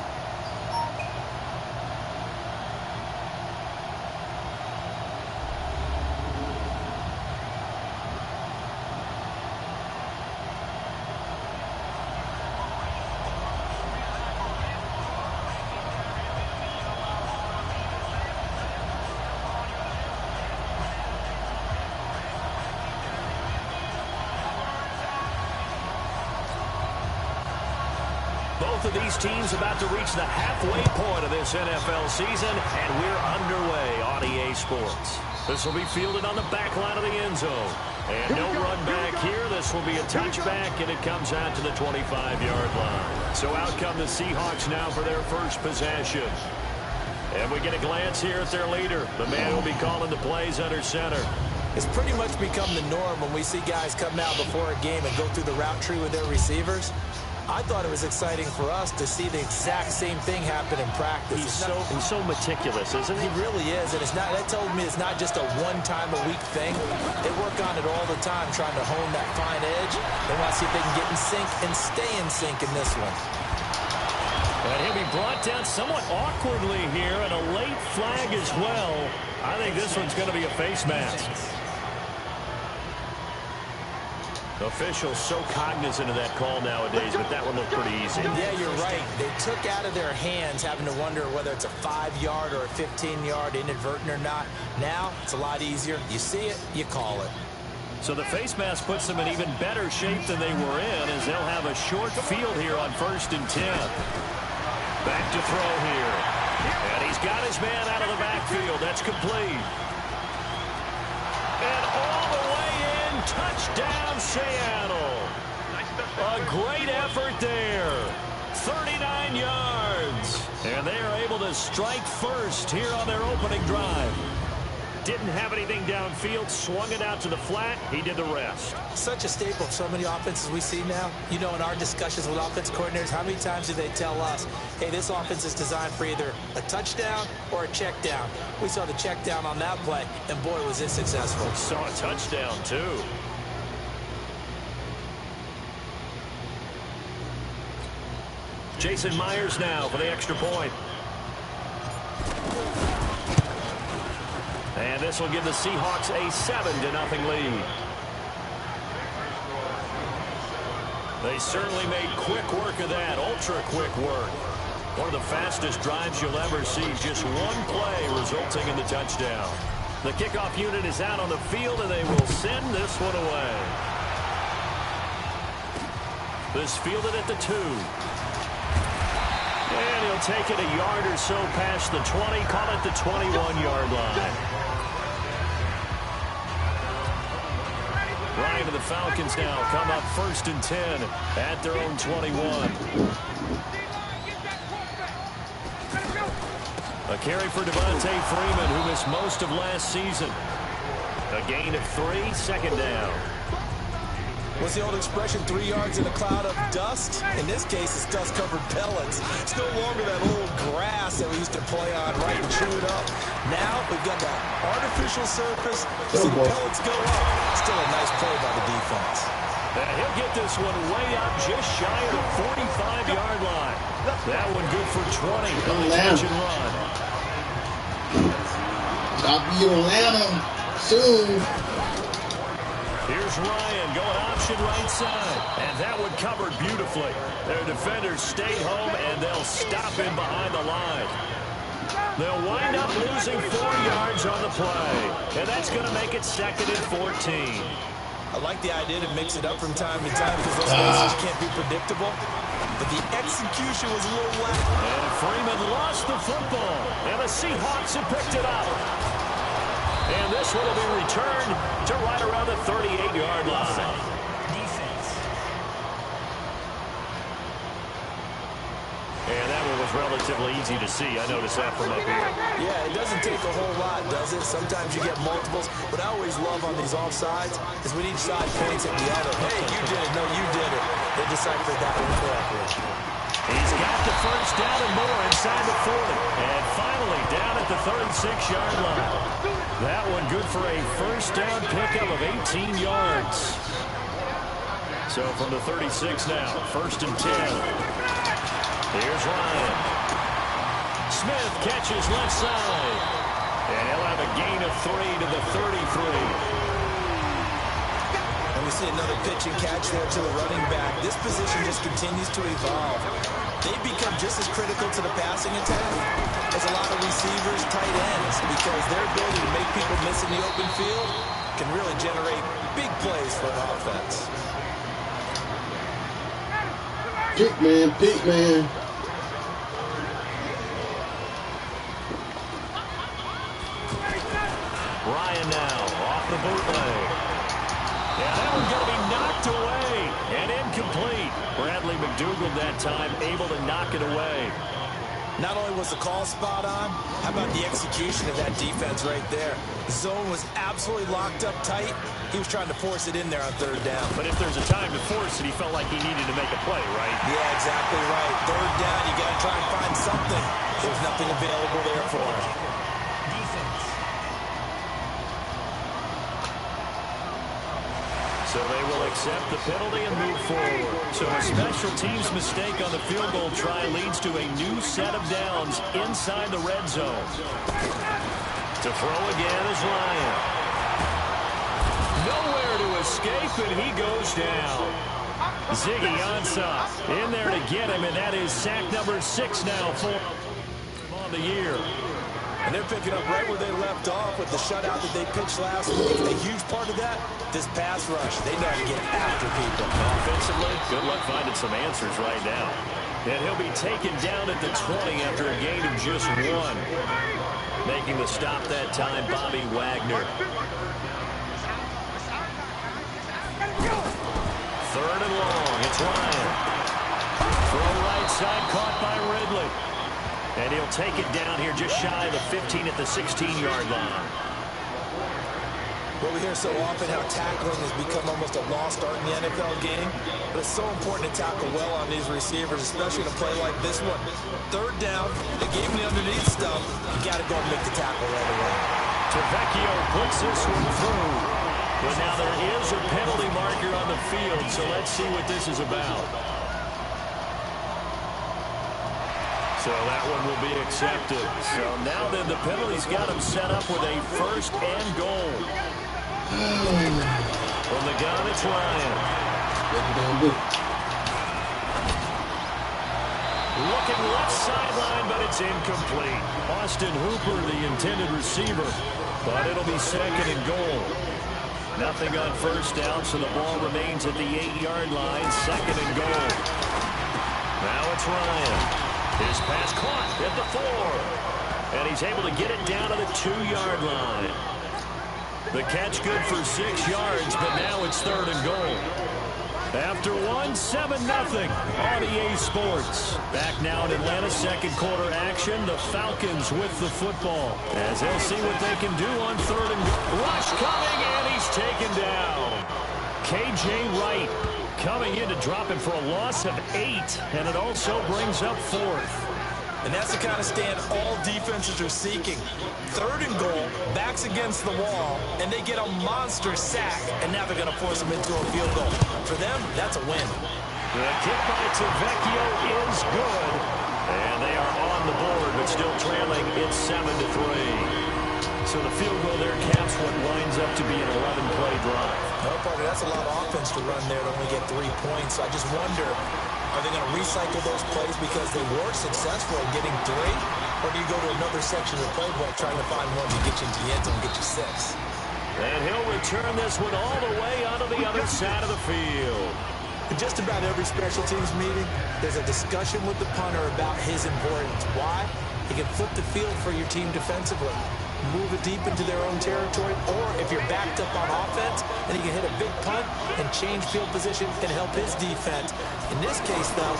Both of these teams about to reach the halfway point of this NFL season, and we're underway on EA Sports. This will be fielded on the back line of the end zone. And no run back here. This will be a touchback, and it comes out to the 25-yard line. So out come the Seahawks now for their first possession. And we get a glance here at their leader, the man who will be calling the plays under center. It's pretty much become the norm when we see guys come out before a game and go through the route tree with their receivers. I thought it was exciting for us to see the exact same thing happen in practice. He's so meticulous, isn't he? He really is, and it's not. That told me it's not just a one-time-a-week thing. They work on it all the time, trying to hone that fine edge. They want to see if they can get in sync and stay in sync in this one. And he'll be brought down somewhat awkwardly here, and a late flag as well. I think this one's going to be a face mask. Officials so cognizant of that call nowadays, but that one looked pretty easy. Yeah, you're right. They took out of their hands having to wonder whether it's a 5-yard or a 15-yard, inadvertent or not. Now, it's a lot easier. You see it, you call it. So the face mask puts them in even better shape than they were in, as they'll have a short field here on 1st and 10. Back to throw here. And he's got his man out of the backfield. That's complete. And all the way in, touchdown Seattle. A great effort there. 39 yards. And they are able to strike first here on their opening drive. Didn't have anything downfield, swung it out to the flat. He did the rest. Such a staple of so many offenses we see now. You know, in our discussions with offense coordinators, how many times do they tell us, hey, this offense is designed for either a touchdown or a check down. We saw the check down on that play, and boy, was it successful. Saw a touchdown, too. Jason Myers now for the extra point. And this will give the Seahawks a 7-0 lead. They certainly made quick work of that, ultra-quick work. One of the fastest drives you'll ever see, just one play resulting in the touchdown. The kickoff unit is out on the field, and they will send this one away. This fielded at the 2. And he'll take it a yard or so past the 20, call it the 21-yard line. Right to the Falcons now come up 1st and 10 at their own 21. A carry for Devontae Freeman, who missed most of last season. A gain of 3, 2nd down. What's the old expression, 3 yards in a cloud of dust? In this case, it's dust-covered pellets. It's no longer that old grass that we used to play on, right, and chew it up. Now, we've got that artificial surface, so the pellets go up. Still a nice play by the defense. And he'll get this one way up just shy of the 45-yard line. That one good for 20 on the catch and run. I'll be in Atlanta soon. Here's Ryan going option right side. And that one covered beautifully. Their defenders stayed home, and they'll stop him behind the line. They'll wind up losing 4 yards on the play. And that's going to make it 2nd and 14. I like the idea to mix it up from time to time because those races can't be predictable. But the execution was a little whack. And Freeman lost the football. And the Seahawks have picked it up. And this one will be returned to right around the 38-yard line. Defense. And that one was relatively easy to see. I noticed that from up here. Yeah, it doesn't take a whole lot, does it? Sometimes you get multiples. What I always love on these offsides is when each side points at the other. Hey, you did it. No, you did it. They deciphered that one correctly. He's got the first down and more inside the 40. And finally down at the 36-yard line. That one good for a first down pickup of 18 yards. So from the 36 now, 1st and 10. Here's Ryan. Smith catches left side. And he'll have a gain of 3 to the 33. And we see another pitch and catch there to the running back. This position just continues to evolve. They become just as critical to the passing attack as a lot of receivers, tight ends, because their ability to make people miss in the open field can really generate big plays for an offense. Pick man. Ryan now off the bootleg. Yeah, that one's going to be knocked away and incomplete. Bradley McDougald that time able to knock it away. Not only was the call spot on, how about the execution of that defense right there? The zone was absolutely locked up tight. He was trying to force it in there on 3rd down. But if there's a time to force it, he felt like he needed to make a play, right? Yeah, exactly right. 3rd down, you got to try and find something. There's nothing available there for him. Defense. So they will accept the penalty and move forward. So a special teams mistake on the field goal try leads to a new set of downs inside the red zone. To throw again is Ryan. Nowhere to escape, and he goes down. Ziggy Ansah in there to get him, and that is sack number 6 now for him on the year. And they're picking up right where they left off with the shutout that they pitched last week. A huge part of that, this pass rush. They know how to get after people. Offensively, good luck finding some answers right now. And he'll be taken down at the 20 after a gain of just 1. Making the stop that time, Bobby Wagner. 3rd and long, it's Ryan. Throw right side, caught by Ridley. And he'll take it down here just shy of the 15 at the 16-yard line. Well, we hear so often how tackling has become almost a lost art in the NFL game. But it's so important to tackle well on these receivers, especially in a play like this one. 3rd down, they gave him the underneath stuff. You got to go and make the tackle right away. Tavecchio puts this one through. But now there is a penalty marker on the field, so let's see what this is about. So that one will be accepted. So now then the penalty's got him set up with a 1st and goal. From the gun, it's Ryan. Looking left sideline, but it's incomplete. Austin Hooper, the intended receiver. But it'll be 2nd and goal. Nothing on 1st down, so the ball remains at the 8-yard line. 2nd and goal. Now it's Ryan. His pass caught at the 4. And he's able to get it down to the 2-yard line. The catch good for 6 yards, but now it's 3rd and goal. After 7-0 on EA Sports. Back now in Atlanta, 2nd quarter action. The Falcons with the football. As they'll see what they can do on 3rd and goal. Rush coming, and he's taken down. KJ K.J. Wright coming in to drop him for a loss of 8, and it also brings up 4th. And that's the kind of stand all defenses are seeking. 3rd and goal, backs against the wall, and they get a monster sack, and now they're going to force them into a field goal. For them, that's a win. The kick by Tavecchio is good, and they are on the board, but still trailing. It's 7-3. So the field goal there caps what winds up to be an 11-play drive. No, partner, that's a lot of offense to run there to only get 3 points. So I just wonder, are they going to recycle those plays because they were successful at getting 3? Or do you go to another section of the playbook trying to find one to get you into the end zone and get you 6? And he'll return this one all the way onto the other side of the field. In just about every special teams meeting, there's a discussion with the punter about his importance. Why? He can flip the field for your team defensively, move it deep into their own territory, or if you're backed up on offense, then he can hit a big punt and change field position and help his defense. In this case, though,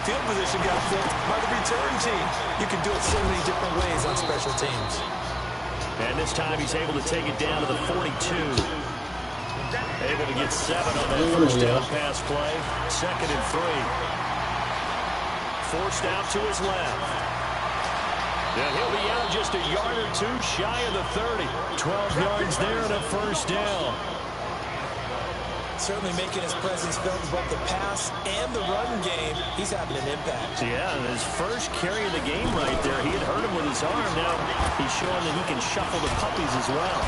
field position got flipped by the return team. You can do it so many different ways on special teams. And this time he's able to take it down to the 42. Able to get 7 on that first down pass play. 2nd and 3. Forced out to his left. And he'll be out just a yard or 2 shy of the 30. 12 yards there and a first down. Certainly making his presence felt in both the pass and the run game. He's having an impact. Yeah, his first carry of the game right there. He had hurt him with his arm. Now he's showing that he can shuffle the puppies as well.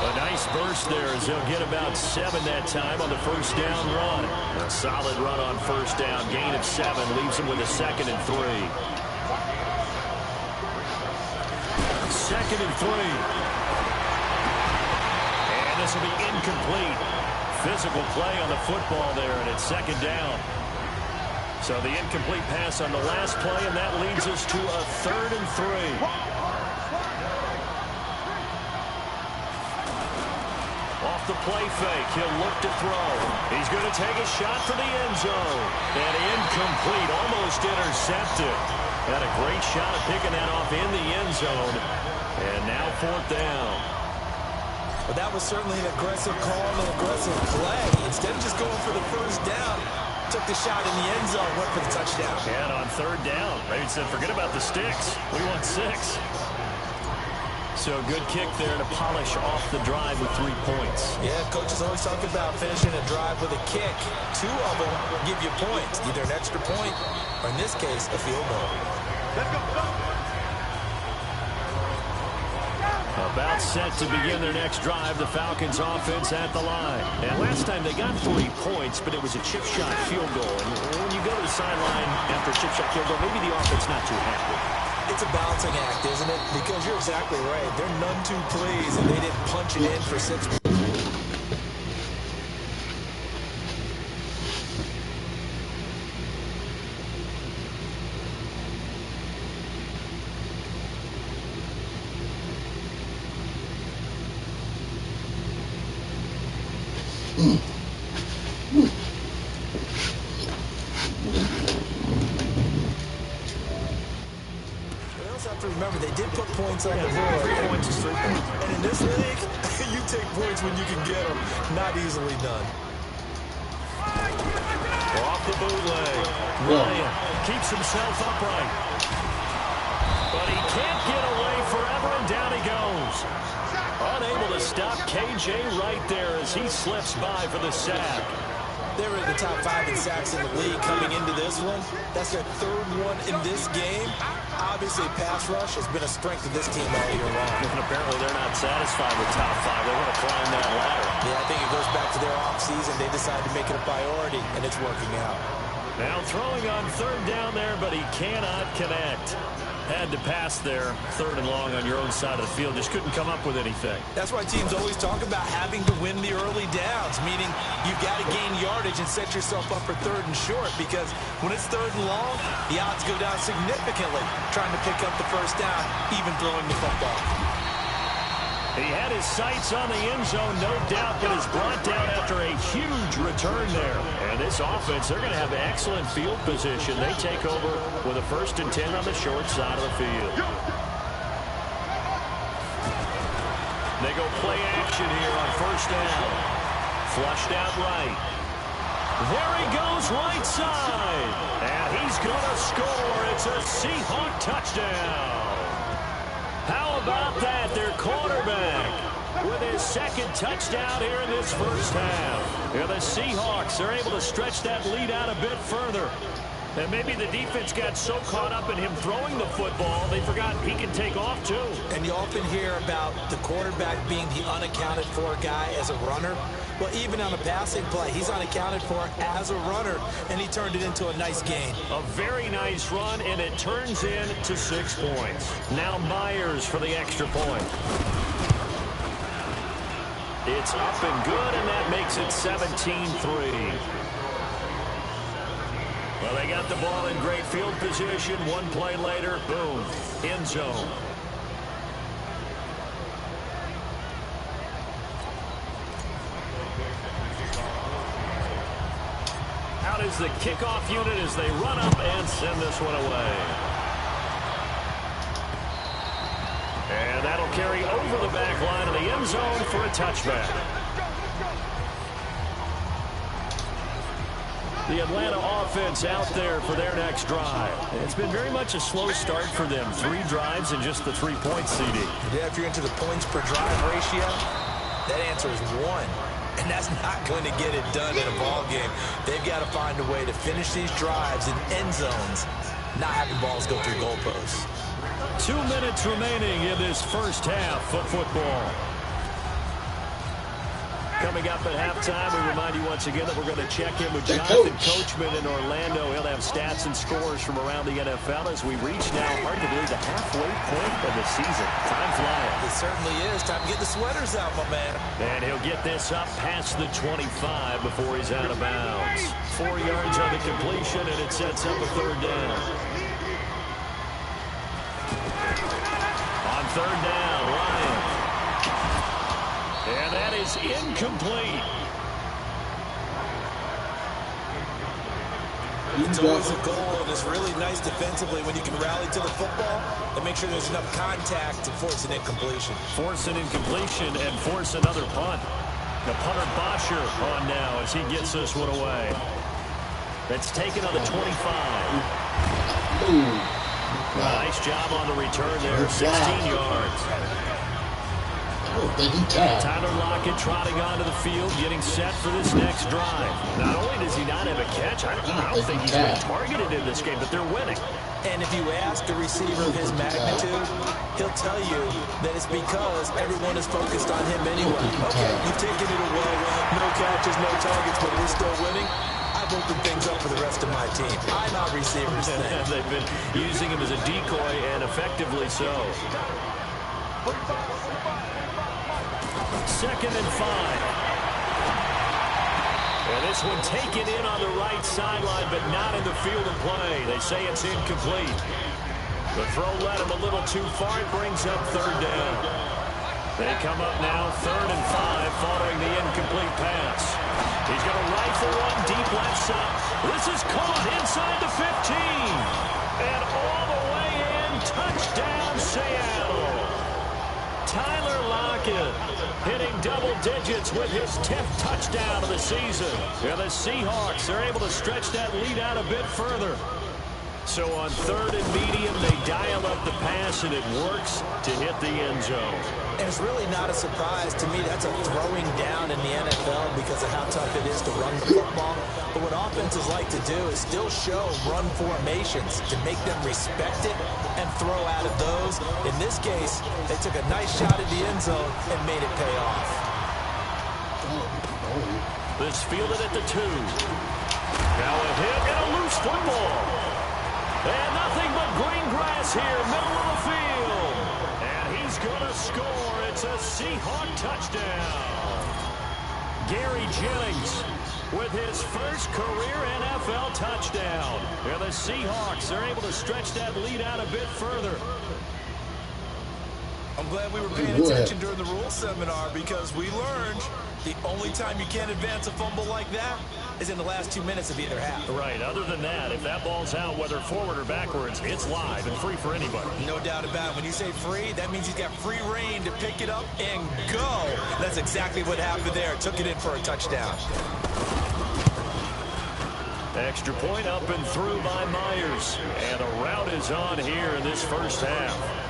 A nice burst there as he'll get about 7 that time on the first down run. A solid run on first down. Gain of 7 leaves him with a 2nd and 3. 2nd and 3. And this will be incomplete. Physical play on the football there, and it's 2nd down. So the incomplete pass on the last play, and that leads us to a 3rd and 3. Off the play fake, he'll look to throw. He's going to take a shot for the end zone. And incomplete, almost intercepted. Had a great shot at picking that off in the end zone. And now 4th down. But that was certainly an aggressive call and an aggressive play. Instead of just going for the first down, took the shot in the end zone, went for the touchdown. And on 3rd down, Ravens said, forget about the sticks. We want 6. So good kick there to polish off the drive with 3 points. Yeah, coaches always talk about finishing a drive with a kick. 2 of them give you points, either an extra point or, in this case, a field goal. Let's go. About set to begin their next drive, the Falcons offense at the line. And last time they got 3 points, but it was a chip shot field goal. And when you go to the sideline after a chip shot field goal, maybe the offense not too happy. It's a balancing act, isn't it? Because you're exactly right. They're none too pleased, and they didn't punch it in for 6. Remember, they did put points on the board. 3 points is 3 points. And in this league, you take points when you can get them. Not easily done. Off the bootleg. Ryan keeps himself upright. But he can't get away forever, and down he goes. Unable to stop KJ right there as he slips by for the sack. They were in the top 5 in sacks in the league coming into this one. That's their 3rd one in this game. Obviously, pass rush has been a strength of this team all year long. And apparently they're not satisfied with top 5. They want to climb that ladder. Yeah, I think it goes back to their offseason. They decided to make it a priority, and it's working out. Now throwing on 3rd down there, but he cannot connect. Had to pass there, 3rd and long on your own side of the field. Just couldn't come up with anything. That's why teams always talk about having to win the early downs, meaning you've got to gain yardage and set yourself up for 3rd and short, because when it's 3rd and long, the odds go down significantly trying to pick up the first down, even throwing the football. He had his sights on the end zone, no doubt, but is brought down after a huge return there. And this offense, they're going to have excellent field position. They take over with a 1st and 10 on the short side of the field. They go play action here on 1st down. Flushed out right. There he goes right side. And he's going to score. It's a Seahawk touchdown. How about that? Their quarterback with his second touchdown here in this first half. Yeah, the Seahawks are able to stretch that lead out a bit further. And maybe the defense got so caught up in him throwing the football, they forgot he can take off too. And you often hear about the quarterback being the unaccounted for guy as a runner. Well, even on a passing play, he's unaccounted for as a runner, and he turned it into a nice gain. A very nice run, and it turns into 6 points. Now Myers for the extra point. It's up and good, and that makes it 17-3. Well, they got the ball in great field position. One play later, boom, end zone. Out is the kickoff unit as they run up and send this one away. And that'll carry over the back line of the end zone for a touchback. The Atlanta offense out there for their next drive. It's been very much a slow start for them. 3 drives and just the 3 points, CD. Yeah, if you're into the points per drive ratio, that answer is 1. And that's not going to get it done in a ball game. They've got to find a way to finish these drives in end zones, not having balls go through goalposts. 2 minutes remaining in this first half of football. Coming up at halftime, we remind you once again that we're going to check in with Jonathan Coachman in Orlando. He'll have stats and scores from around the NFL as we reach now, hard to believe, the halfway point of the season. Time flying. It certainly is. Time to get the sweaters out, my man. And he'll get this up past the 25 before he's out of bounds. 4 yards on the completion, and it sets up a third down. On third down, Ryan. And that is incomplete. It's always a goal, and it's really nice defensively when you can rally to the football and make sure there's enough contact to force an incompletion. Force an incompletion and force another punt. The punter Bosher on now as he gets this one away. That's taken on the 25. Nice job on the return there. 16 yards. Tyler Lockett trotting onto the field, getting set for this next drive. Not only does he not have a catch, I don't think he's been targeted in this game, but they're winning. And if you ask a receiver of his magnitude, he'll tell you that it's because everyone is focused on him anyway. Okay, you've taken it away. No catches, no targets, but we're still winning. I've opened things up for the rest of my team. I'm out receivers. They've been using him as a decoy, and effectively so. 2nd and 5. And this one taken in on the right sideline, but not in the field of play. They say it's incomplete. The throw led him a little too far. It brings up third down. They come up now 3rd and 5 following the incomplete pass. He's going to rifle one deep left side. This is caught inside the 15. And all the way in, touchdown Seattle. Tyler Lockett hitting double digits with his 10th touchdown of the season. And the Seahawks are able to stretch that lead out a bit further. So on 3rd and medium, they dial up the pass, and it works to hit the end zone. And it's really not a surprise to me. That's a throwing down in the NFL because of how tough it is to run the football. But what offenses like to do is still show run formations to make them respect it and throw out of those. In this case, they took a nice shot at the end zone and made it pay off. This fielded at the 2. Now a hit and a loose football. And nothing but green grass here, middle of the field. And he's going to score. It's a Seahawk touchdown. Gary Jennings with his first career NFL touchdown. And the Seahawks are able to stretch that lead out a bit further. I'm glad we were paying attention during the rule seminar because we learned the only time you can't advance a fumble like that is in the last 2 minutes of either half. Right. Other than that, if that ball's out, whether forward or backwards, it's live and free for anybody. No doubt about it. When you say free, that means he's got free reign to pick it up and go. That's exactly what happened there. Took it in for a touchdown. Extra point up and through by Myers. And a rout is on here in this first half.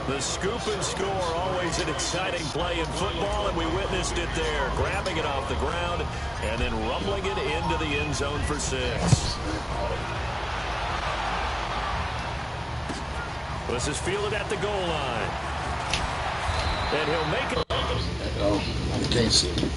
The scoop and score, always an exciting play in football, and we witnessed it there. Grabbing it off the ground and then rumbling it into the end zone for 6. This is fielded at the goal line. And he'll make it. Oh, I can't see it.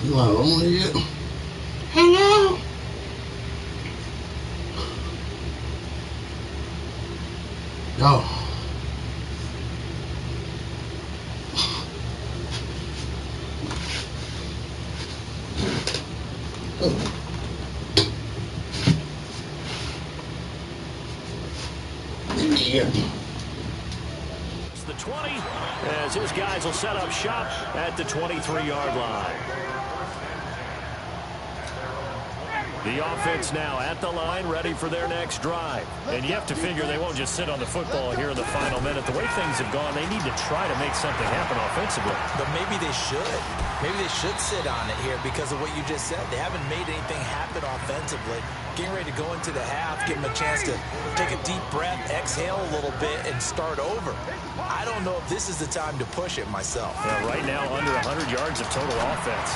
You not on yet? Hello? Yo. Yeah. It's the 20 as his guys will set up shop at the 23-yard line. The offense now at the line, ready for their next drive. And you have to figure they won't just sit on the football here in the final minute. The way things have gone, they need to try to make something happen offensively. But maybe they should. Maybe they should sit on it here because of what you just said. They haven't made anything happen offensively. Getting ready to go into the half, give them a chance to take a deep breath, exhale a little bit, and start over. I don't know if this is the time to push it myself. Yeah, right now, under 100 yards of total offense.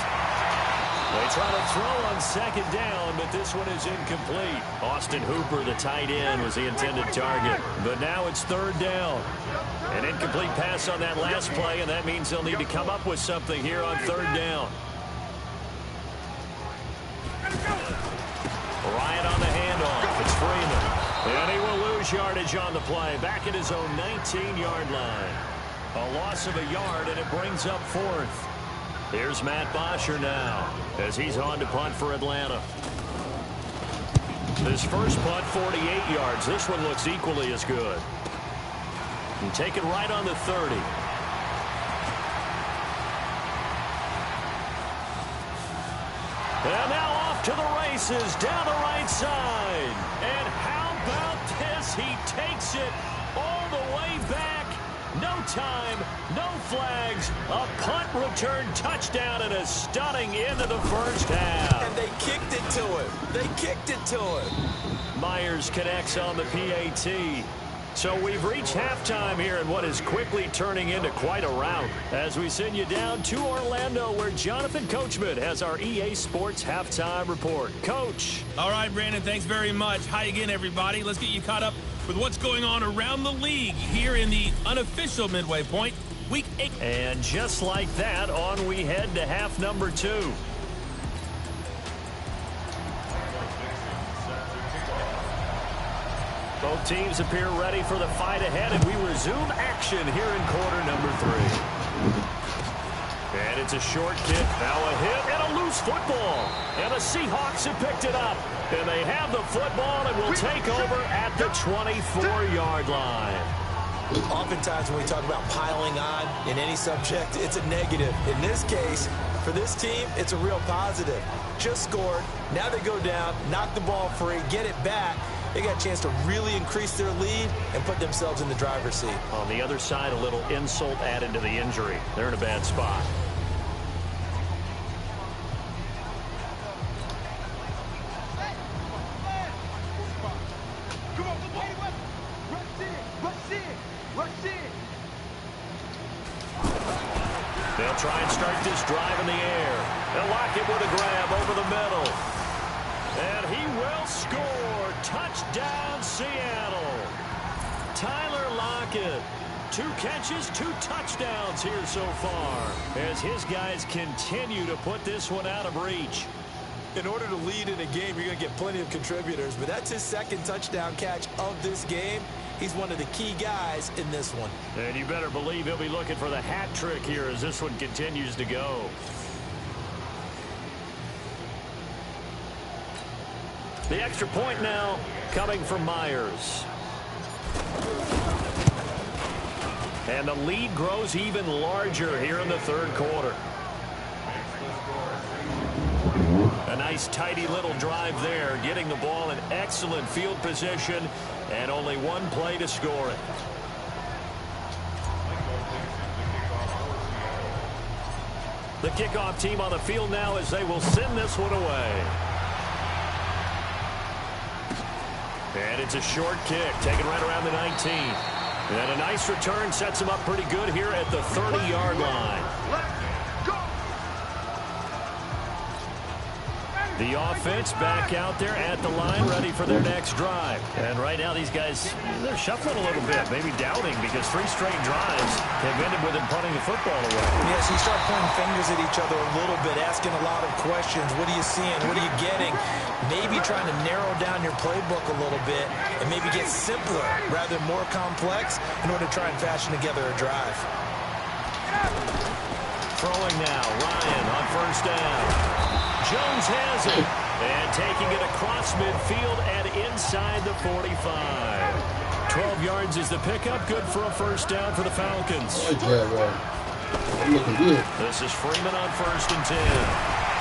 They try to throw on second down, but this one is incomplete. Austin Hooper, the tight end, was the intended target. But now it's third down. An incomplete pass on that last play, and that means they'll need to come up with something here on third down. Ryan on the handoff. It's Freeman. And he will lose yardage on the play. Back at his own 19-yard line. A loss of a yard, and it brings up fourth. Here's Matt Bosher now as he's on to punt for Atlanta. This first punt, 48 yards. This one looks equally as good. And take it right on the 30. And now off to the races down the right side. And how about this? He takes it all the way back. No time, no flags, a punt return touchdown and a stunning end of the first half. And they kicked it to him. They kicked it to him. Myers connects on the PAT. So we've reached halftime here in what is quickly turning into quite a rout as we send you down to Orlando where Jonathan Coachman has our EA Sports Halftime Report. Coach. All right, Brandon, thanks very much. Hi again, everybody. Let's get you caught up with what's going on around the league here in the unofficial midway point, Week 8. And just like that, on we head to half number 2. Both teams appear ready for the fight ahead, and we resume action here in quarter number 3. And it's a short kick, now a hit, and a loose football. And the Seahawks have picked it up. And they have the football and will take over at the 24-yard line. Oftentimes when we talk about piling on in any subject, it's a negative. In this case, for this team, it's a real positive. Just scored, now they go down, knock the ball free, get it back. They got a chance to really increase their lead and put themselves in the driver's seat. On the other side, a little insult added to the injury. They're in a bad spot. They'll try and start this drive in the air. They'll lock it with a grab over the middle. And he will score. Touchdown, Seattle. Tyler Lockett. 2 catches, 2 touchdowns here so far as his guys continue to put this one out of reach. In order to lead in a game, you're going to get plenty of contributors, but that's his 2nd touchdown catch of this game. He's one of the key guys in this one. And you better believe he'll be looking for the hat trick here as this one continues to go. The extra point now coming from Myers. And the lead grows even larger here in the 3rd quarter. A nice tidy little drive there, getting the ball in excellent field position and only 1 play to score it. The kickoff team on the field now as they will send this one away. And it's a short kick, taken right around the 19. And a nice return sets him up pretty good here at the 30-yard line. The offense back out there at the line, ready for their next drive. And right now these guys, they're shuffling a little bit, maybe doubting, because 3 straight drives have ended with them punting the football away. Yeah, so you start pointing fingers at each other a little bit, asking a lot of questions. What are you seeing? What are you getting? Maybe trying to narrow down your playbook a little bit and maybe get simpler rather than more complex in order to try and fashion together a drive. Throwing now, Ryan on 1st down. Jones has it, and taking it across midfield and inside the 45. 12 yards is the pickup, good for a 1st down for the Falcons. Looking good. This is Freeman on 1st and 10.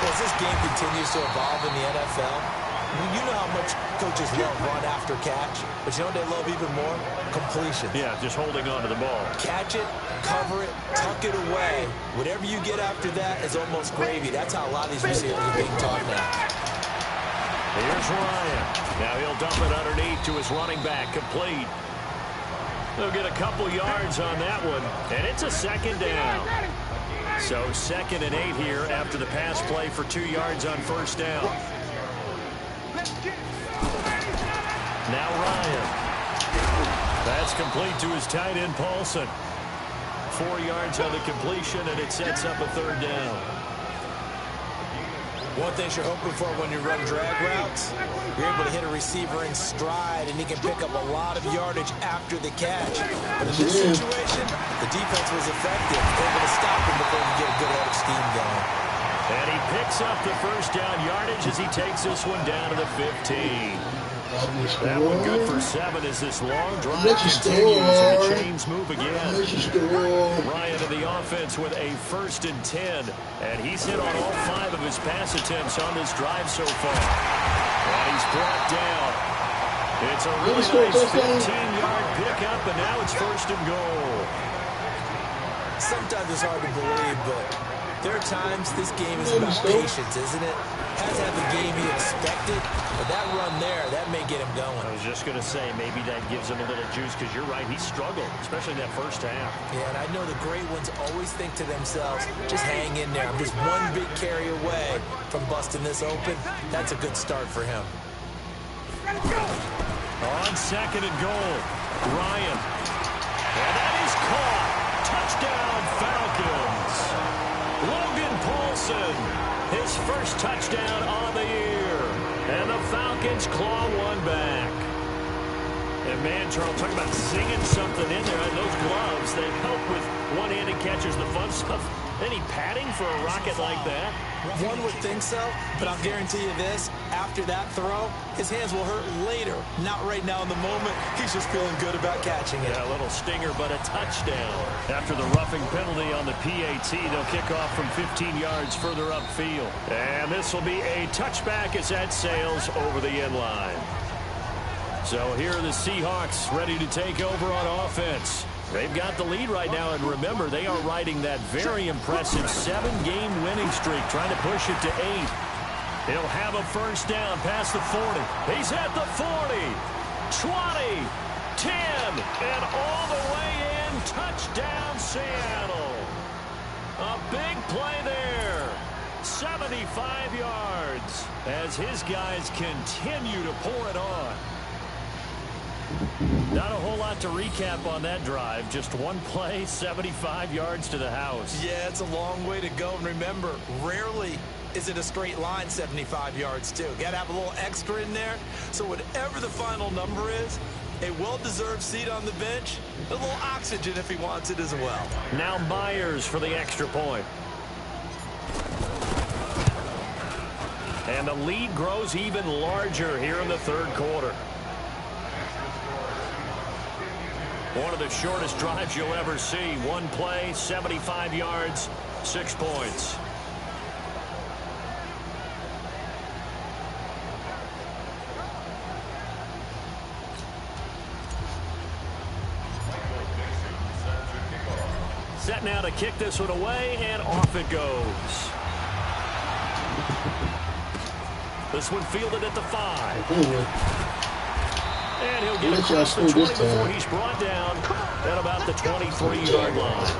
As this game continues to evolve in the NFL, you know how much coaches love run after catch, but you know what they love even more? Completion. Yeah, just holding on to the ball. Catch it, cover it, tuck it away. Whatever you get after that is almost gravy. That's how a lot of these receivers are being taught now. Here's Ryan. Now he'll dump it underneath to his running back, complete. They'll get a couple yards on that one, and it's a 2nd down. So 2nd and 8 here after the pass play for 2 yards on 1st down. Now Ryan. That's complete to his tight end, Paulson. 4 yards on the completion, and it sets up a 3rd down. One thing you're hoping for when you run drag routes, you're able to hit a receiver in stride, and he can pick up a lot of yardage after the catch. But in this situation, the defense was effective, able to stop him before he could get a good head of steam going. And he picks up the 1st down yardage as he takes this one down to the 15. That one good for 7 as this long drive continues and the chains move again. Ryan in the offense with a 1st and 10. And he's hit on all 5 of his pass attempts on this drive so far. And he's brought down. It's a really nice 15-yard pickup, and now it's 1st and goal. Sometimes it's hard to believe, but there are times this game is about patience, isn't it? Hasn't had the game he expected, but that run there, that may get him going. I was just going to say, maybe that gives him a little juice, because you're right, he struggled, especially in that first half. Yeah, and I know the great ones always think to themselves, just hang in there. I'm just one big carry away from busting this open. That's a good start for him. On second and goal, Ryan. And that is caught. Touchdown, Falcons. Logan Paulson, his first touchdown on the year. And the Falcons claw one back. And man, Charles, talking about singing something in there. And those gloves, they help with one-handed catches, the fun stuff. Any padding for a rocket like that? One would think so, but I'll guarantee you this. After that throw, his hands will hurt later. Not right now in the moment. He's just feeling good about catching it. Yeah, a little stinger, but a touchdown. After the roughing penalty on the PAT, they'll kick off from 15 yards further upfield. And this will be a touchback as that sails over the end line. So here are the Seahawks ready to take over on offense. They've got the lead right now, and remember, they are riding that very impressive 7-game winning streak, trying to push it to 8. He'll have a first down past the 40. He's at the 40, 20, 10, and all the way in. Touchdown, Seattle. A big play there. 75 yards as his guys continue to pour it on. Not a whole lot to recap on that drive. Just one play, 75 yards to the house. Yeah, it's a long way to go. And remember, rarely is it a straight line 75 yards, too. Got to have a little extra in there. So whatever the final number is, a well-deserved seat on the bench, a little oxygen if he wants it as well. Now Myers for the extra point. And the lead grows even larger here in the third quarter. One of the shortest drives you'll ever see. One play, 75 yards, 6 points. Set now to kick this one away, and off it goes. This one fielded at the 5. And he'll get across the 20 before he's brought down at about the 23-yard line.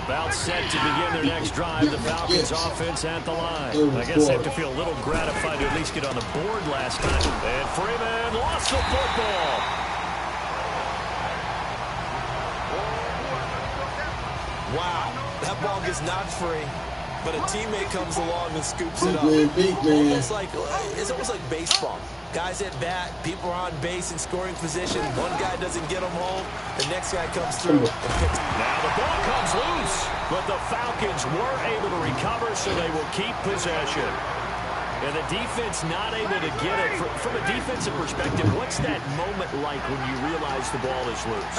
About set to begin their next drive, the Falcons offense at the line. I guess they have to feel a little gratified to at least get on the board last time. And Freeman lost the football. Wow, that ball gets knocked free. But a teammate comes along and scoops it up. It's almost like baseball. Guys at bat, people are on base in scoring position. One guy doesn't get them home. The next guy comes through and picks. Now the ball comes loose, but the Falcons were able to recover, so they will keep possession. And the defense not able to get it. From a defensive perspective, what's that moment like when you realize the ball is loose?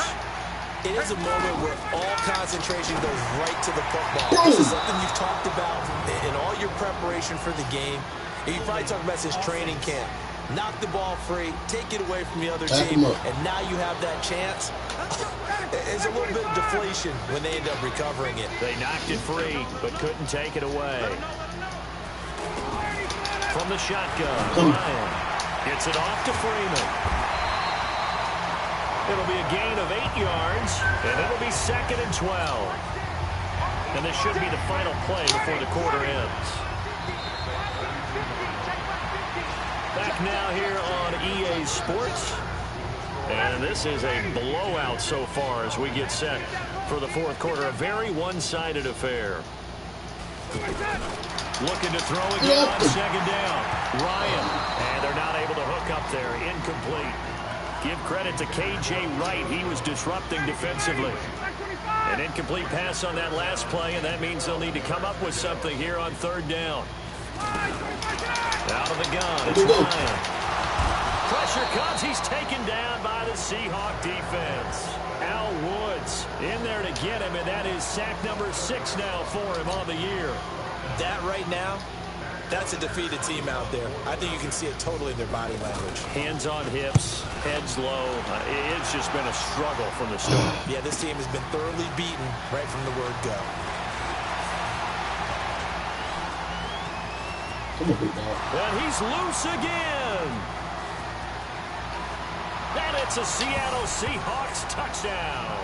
It is a moment where all concentration goes right to the football. This is something you've talked about in all your preparation for the game. And you probably talked about since training camp. Knock the ball free, take it away from the other team, and now you have that chance. There's a little bit of deflation when they end up recovering it. They knocked it free, but couldn't take it away. From the shotgun, Ryan gets it off to Freeman. It'll be a gain of 8 yards, and it'll be 2nd and 12. And this should be the final play before the quarter ends. Back now here on EA Sports. And this is a blowout so far as we get set for the fourth quarter. A very one-sided affair. Looking to throw again on 2nd down. Ryan. And they're not able to hook up there. Incomplete. Give credit to K.J. Wright. He was disrupting defensively. An incomplete pass on that last play, and that means they'll need to come up with something here on 3rd down. Out of the gun, it's Ryan. Pressure comes. He's taken down by the Seahawk defense. Al Woods in there to get him, and that is sack number 6 now for him on the year. That right now, that's a defeated team out there. I think you can see it totally in their body language. Hands on hips, heads low. It's just been a struggle from the start. Yeah, this team has been thoroughly beaten right from the word go. Come on, big dog. And he's loose again. And it's a Seattle Seahawks touchdown.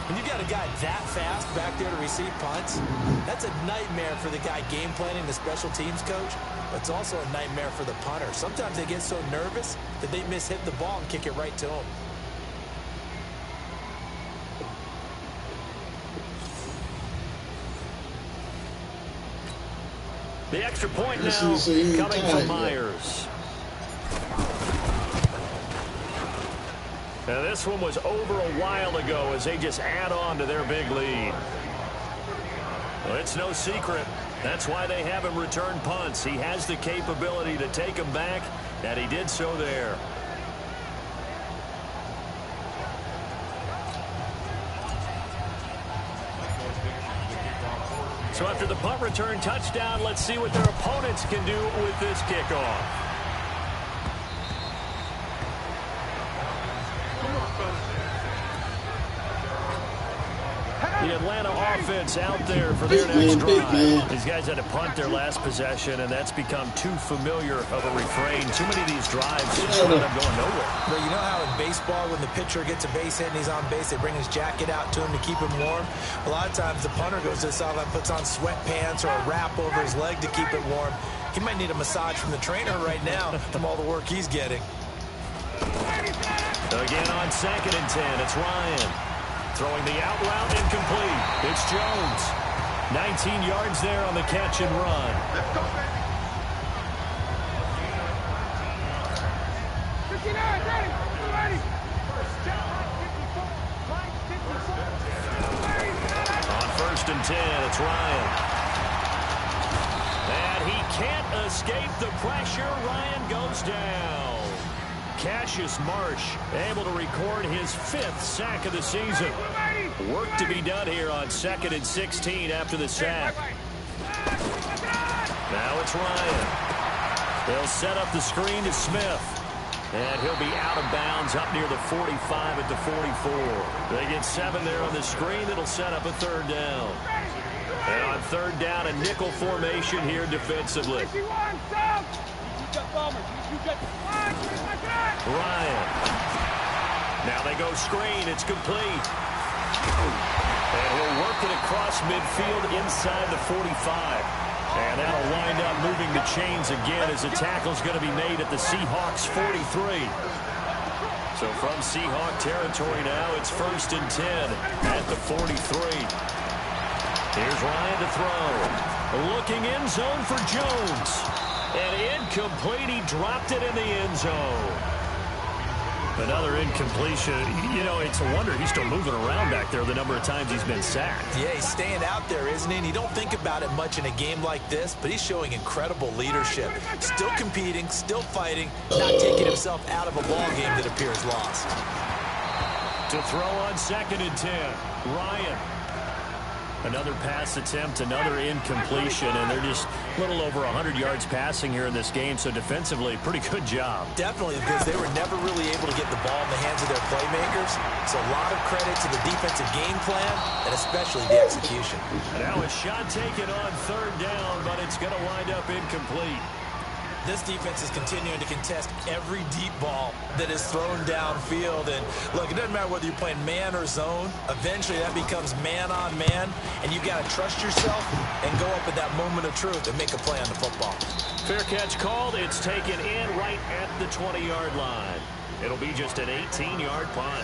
When you got a guy that fast back there to receive punts, that's a nightmare for the guy game planning, the special teams coach. But it's also a nightmare for the punter. Sometimes they get so nervous that they hit the ball and kick it right to him. The extra point now coming from Myers. Now this one was over a while ago as they just add on to their big lead. Well, it's no secret. That's why they have him return punts. He has the capability to take them back, and he did so there. So after the punt return touchdown, let's see what their opponents can do with this kickoff. The Atlanta offense out there for their next drive. These guys had to punt their last possession, and that's become too familiar of a refrain. Too many of these drives just end up going nowhere. But you know how in baseball, when the pitcher gets a base hit and he's on base, they bring his jacket out to him to keep him warm? A lot of times the punter goes to the sideline, puts on sweatpants or a wrap over his leg to keep it warm. He might need a massage from the trainer right now from all the work he's getting. Again on 2nd and 10, it's Ryan. Throwing the out route incomplete. It's Jones. 19 yards there on the catch and run. Let's go, baby. 59, ready. Ready. On 1st and 10, it's Ryan. And he can't escape the pressure. Ryan goes down. Cassius Marsh able to record his 5th sack of the season. Work to be done here on 2nd and 16 after the sack. Now it's Ryan. They'll set up the screen to Smith. And he'll be out of bounds up near the 45 at the 44. They get 7 there on the screen. That'll set up a 3rd down. And on 3rd down, a nickel formation here defensively. Ryan. Now they go screen. It's complete. And he'll work it across midfield inside the 45. And that'll wind up moving the chains again as the tackle's going to be made at the Seahawks 43. So from Seahawk territory now, it's 1st and 10 at the 43. Here's Ryan to throw. Looking end zone for Jones. And incomplete. He dropped it in the end zone. Another incompletion. You know, it's a wonder he's still moving around back there the number of times he's been sacked. Yeah, he's staying out there, isn't he? And you don't think about it much in a game like this, but he's showing incredible leadership. Still competing, still fighting, not taking himself out of a ball game that appears lost. To throw on 2nd and 10, Ryan. Another pass attempt, another incompletion, and they're just a little over 100 yards passing here in this game, so defensively, pretty good job. Definitely, because they were never really able to get the ball in the hands of their playmakers, so a lot of credit to the defensive game plan, and especially the execution. Now a shot taken on 3rd down, but it's going to wind up incomplete. This defense is continuing to contest every deep ball that is thrown downfield. And look, it doesn't matter whether you're playing man or zone. Eventually that becomes man on man, and you got to trust yourself and go up at that moment of truth and make a play on the football. Fair catch called. It's taken in right at the 20-yard line. It'll be just an 18-yard punt.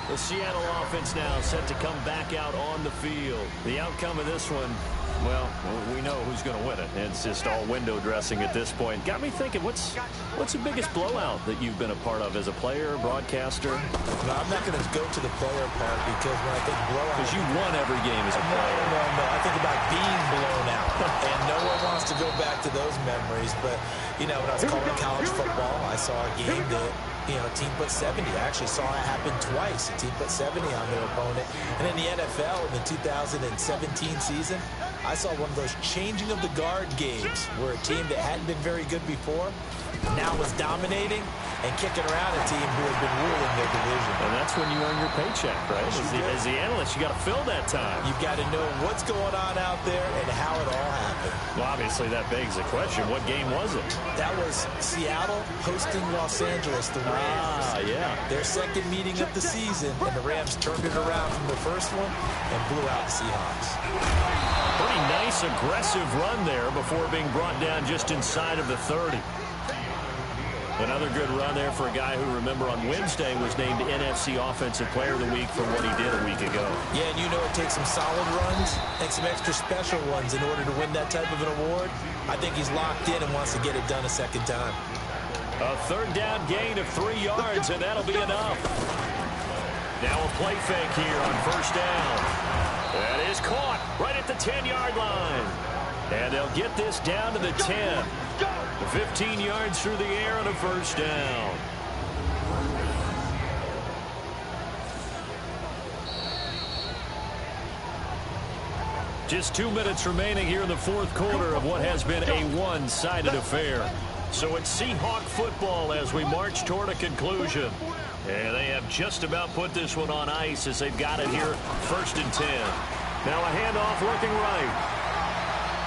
The Seattle offense now set to come back out on the field. The outcome of this one, well, we know who's going to win it. It's just all window dressing at this point. Got me thinking, what's the biggest blowout that you've been a part of as a player, broadcaster? No, I'm not going to go to the player part because when I think blowout... Because you won every game as a player. No. I think about being blown out. And no one wants to go back to those memories. But, you know, when I was calling college football, I saw a game that... You know, a team put 70. I actually saw it happen twice. A team put 70 on their opponent. And in the NFL in the 2017 season, I saw one of those changing of the guard games where a team that hadn't been very good before now was dominating and kicking around a team who had been ruling their division. And that's when you earn your paycheck, right? As the analyst, you got to fill that time. You've got to know what's going on out there and how it all happened. Well, obviously, that begs the question, what game was it? That was Seattle hosting Los Angeles, the Rams. Yeah. Their second meeting of the season, and the Rams turned it around from the first one and blew out the Seahawks. Pretty nice, aggressive run there before being brought down just inside of the 30. Another good run there for a guy who, remember, on Wednesday was named NFC Offensive Player of the Week for what he did a week ago. Yeah, and you know it takes some solid runs and some extra special ones in order to win that type of an award. I think he's locked in and wants to get it done a second time. A third down gain of 3 yards, and that'll be enough. Now a play fake here on first down. That is caught right at the 10-yard line. And they'll get this down to the 10. 15 yards through the air on a first down. Just 2 minutes remaining here in the fourth quarter of what has been a one-sided affair. So it's Seahawk football as we march toward a conclusion. And they have just about put this one on ice as they've got it here, 1st and 10. Now a handoff looking right.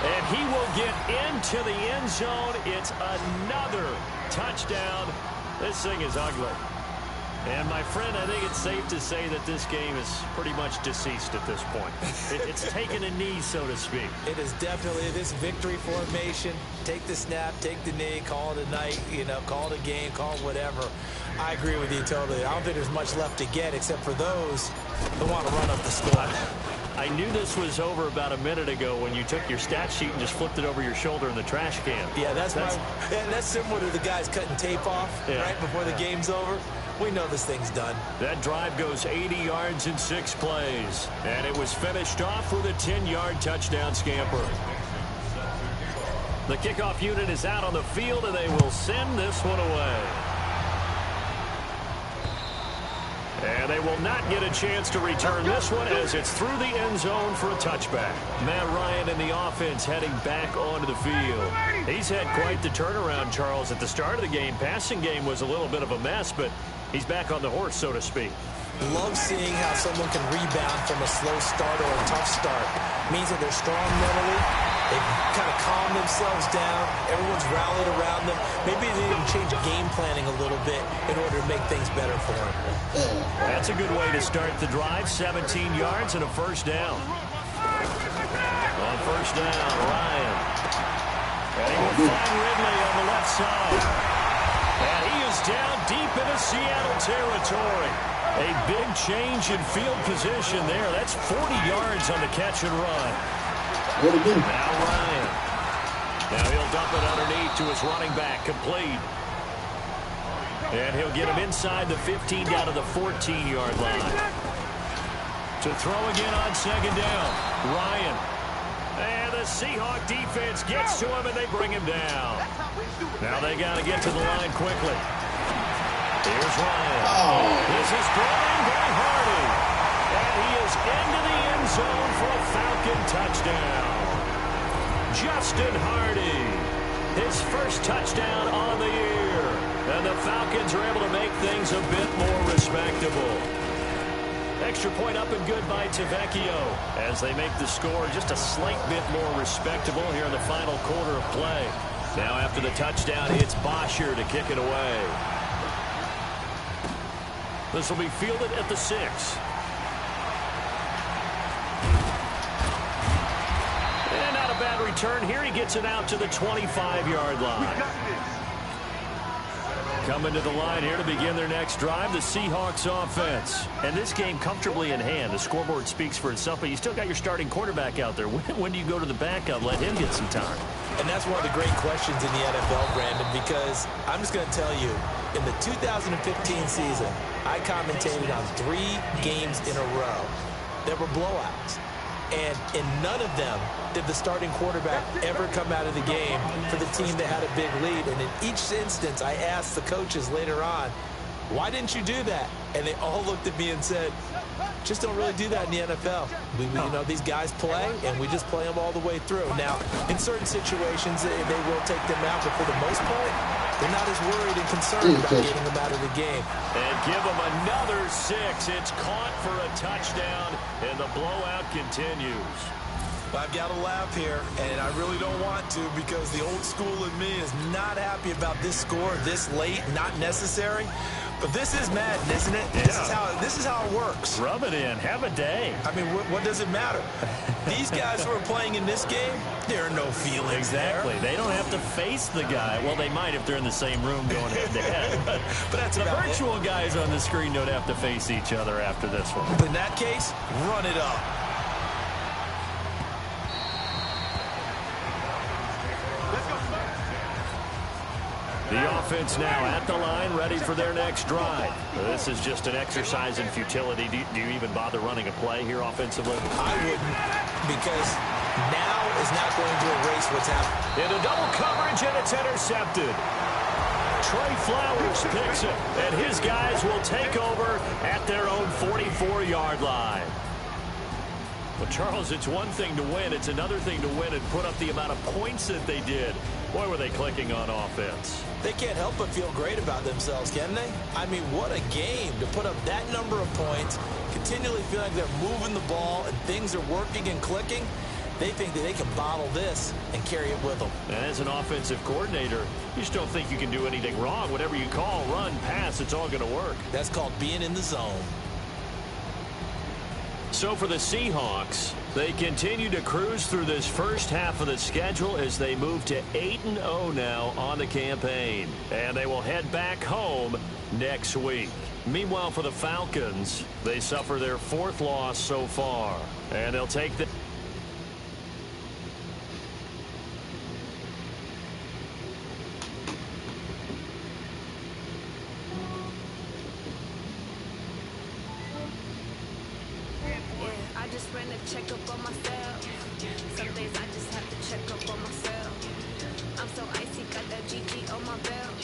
And he will get into the end zone. It's another touchdown. This thing is ugly. And, my friend, I think it's safe to say that this game is pretty much deceased at this point. It's taken a knee, so to speak. It is definitely this victory formation. Take the snap, take the knee, call it a night, call it a game, call it whatever. I agree with you totally. I don't think there's much left to get except for those who want to run up the score. I knew this was over about a minute ago when you took your stat sheet and just flipped it over your shoulder in the trash can. Yeah, that's similar to the guys cutting tape off right before the game's over. We know this thing's done. That drive goes 80 yards in 6 plays. And it was finished off with a 10-yard touchdown scamper. The kickoff unit is out on the field, and they will send this one away. And they will not get a chance to return this one as it's through the end zone for a touchback. Matt Ryan and the offense heading back onto the field. He's had quite the turnaround, Charles. At the start of the game, passing game was a little bit of a mess, but he's back on the horse, so to speak. Love seeing how someone can rebound from a slow start or a tough start. Means that they're strong mentally. They've kind of calmed themselves down. Everyone's rallied around them. Maybe they even change game planning a little bit in order to make things better for them. That's a good way to start the drive. 17 yards and a first down. On first down, Ryan. And he will find Ridley on the left side. And he is down deep into Seattle territory. A big change in field position there. That's 40 yards on the catch and run. Now Ryan. Now he'll dump it underneath to his running back, complete. And he'll get him inside the 15 down to the 14-yard line. To throw again on second down. Ryan. And the Seahawk defense gets to him, and they bring him down. Now they got to get to the line quickly. Here's Ryan. This is brought in by Hardy. And he is into the end zone for a Falcon touchdown. Justin Hardy. His first touchdown on the year. And the Falcons are able to make things a bit more respectable. Extra point up and good by Tavecchio as they make the score just a slight bit more respectable here in the final quarter of play. Now after the touchdown, it's Bosher to kick it away. This will be fielded at the 6. And not a bad return here. He gets it out to the 25-yard line. Coming to the line here to begin their next drive, the Seahawks offense. And this game comfortably in hand. The scoreboard speaks for itself, but you still got your starting quarterback out there. When do you go to the backup, let him get some time? And that's one of the great questions in the NFL, Brandon, because I'm just going to tell you, in the 2015 season, I commentated on 3 games in a row that were blowouts. And in none of them did the starting quarterback ever come out of the game for the team that had a big lead. And in each instance, I asked the coaches later on, why didn't you do that? And they all looked at me and said, Just don't really do that in the NFL. You know, these guys play, and we just play them all the way through. Now, in certain situations, they will take them out, but for the most part, they're not as worried and concerned about getting them out of the game. And give them another 6. It's caught for a touchdown, and the blowout continues. I've got to laugh here, and I really don't want to because the old school in me is not happy about this score this late, not necessary. But this is Madden, isn't it? Yeah. This is how it works. Rub it in. Have a day. I mean, what does it matter? These guys who are playing in this game, there are no feelings exactly. there. They don't have to face the guy. Well, they might if they're in the same room going head-to-head. But that's the virtual guys on the screen don't have to face each other after this one. But in that case, run it up. The offense now at the line, ready for their next drive. This is just an exercise in futility. Do you even bother running a play here offensively? I wouldn't, because now is not going to erase what's happened. Into double coverage, and it's intercepted. Trey Flowers picks it, and his guys will take over at their own 44-yard line. Well, Charles, it's one thing to win. It's another thing to win and put up the amount of points that they did. Boy, were they clicking on offense. They can't help but feel great about themselves, can they? I mean, what a game to put up that number of points, continually feel like they're moving the ball and things are working and clicking. They think that they can bottle this and carry it with them. And as an offensive coordinator, you just don't think you can do anything wrong. Whatever you call, run, pass, it's all going to work. That's called being in the zone. So for the Seahawks, they continue to cruise through this first half of the schedule as they move to 8-0 now on the campaign. And they will head back home next week. Meanwhile, for the Falcons, they suffer their 4th loss so far. And they'll take the... Ran a check up on myself. Some days I just have to check up on myself. I'm so icy, got that GG on my belt.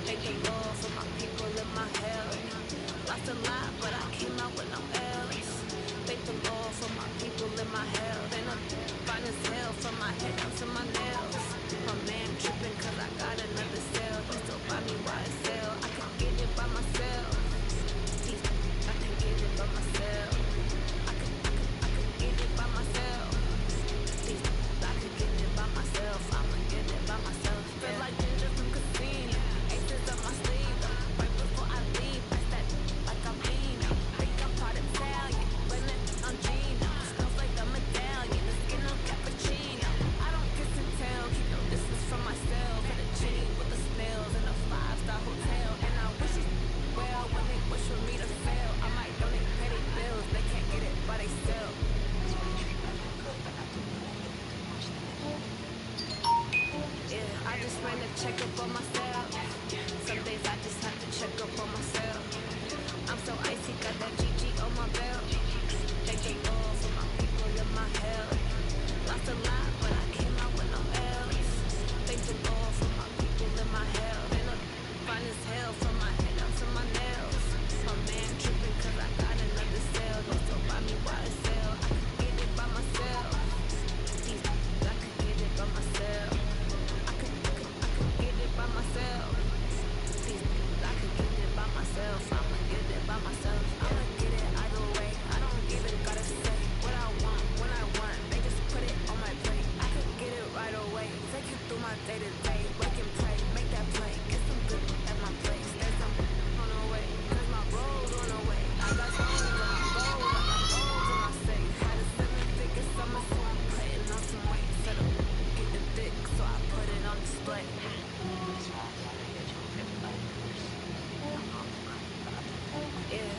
Thank the Lord for my people in my health. Lost a lot, but I came out with no L's. Thank the Lord for my people in my health. And I'm fine as hell from my head down to my nails. My man tripping cause I got another cell. He still buy me YSL. I can get it by myself. I can get it by myself. Check up on myself. Some days I just have to check up on myself. I'm so icy, got that GG on my belt. Thank the Lord for my people in my health. Lost a lot, but I came out with no L's. Thank the Lord for my people in my health. And I'm fine as hell from my head down to my nails. My man tripping cause I got another cell. Don't so buy me YSL. I can get it by myself. I can get it by myself. By myself. I could get it by myself. I'ma get it by myself. I'ma get it either way. I don't even gotta say what I want when I want. They just put it on my plate. I could get it right away. Take you through my day to day. Wake and pray, make that play. Get some good at my place. There's some on the way. Cause my road's on the way. I got stones on my gold. I got goals on my safe. Had a 7-figure summer, so I'm putting on some weight. Set up, get the dick, so I put it on display.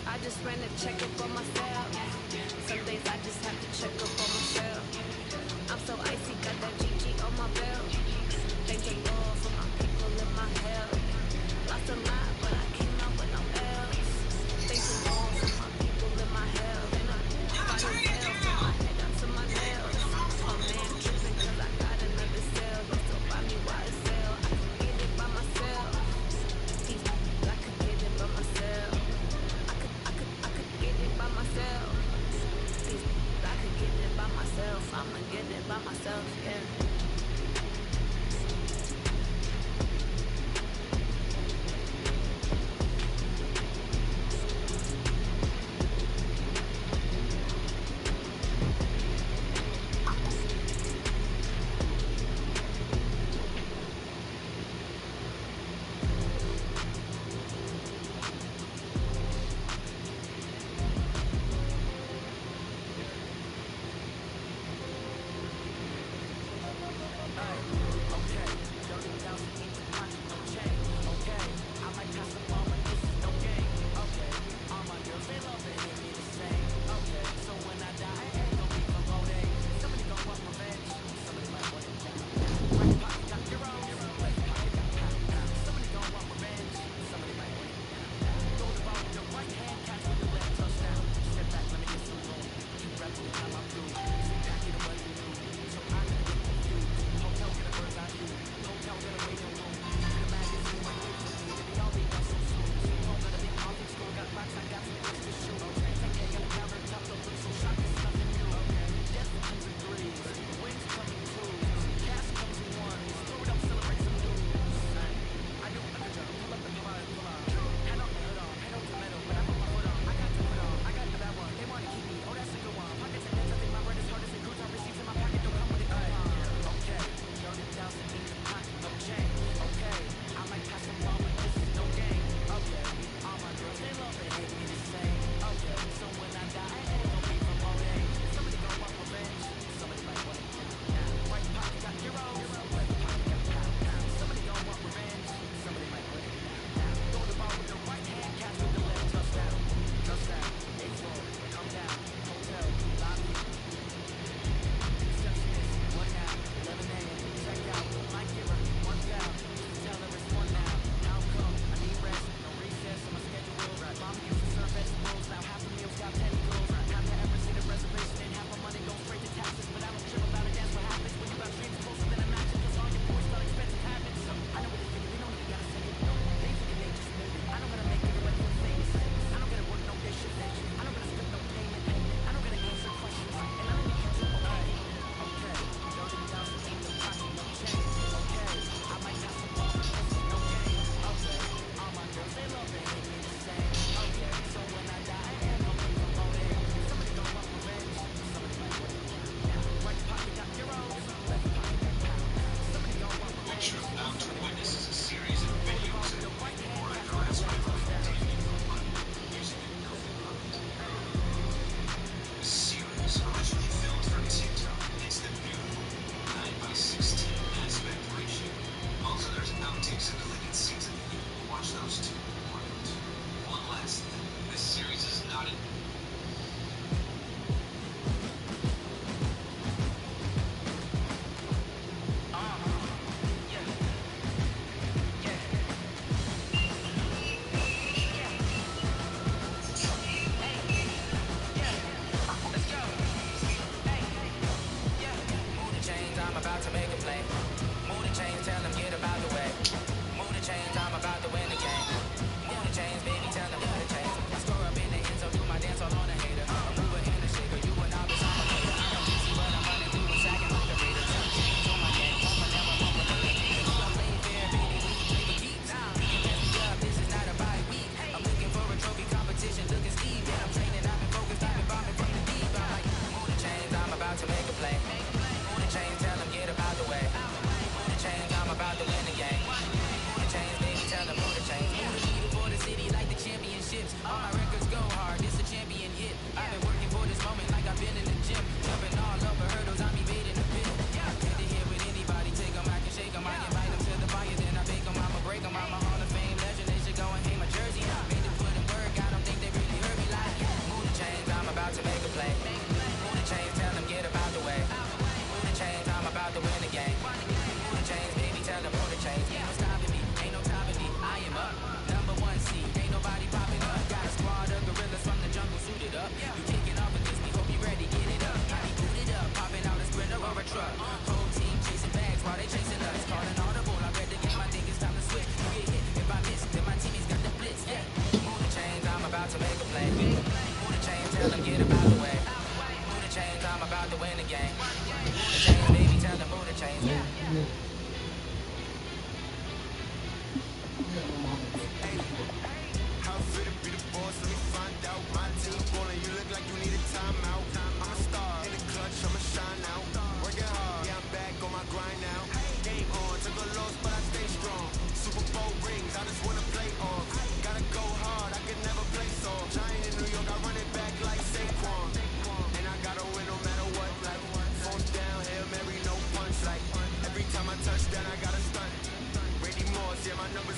I just ran a check up on myself. Some days I just have to check up on myself. I'm so icy, got that GG on my belt. Thank the Lord for my people in my health. Lost a lot, but I came out with no L's. Thank the Lord for my people in my health. And I'm fine as hell from my head down to my nails. My man tripping cause I got another cell. He still buy me YSL. I can get it by myself. I could get it by myself. I could get it by myself.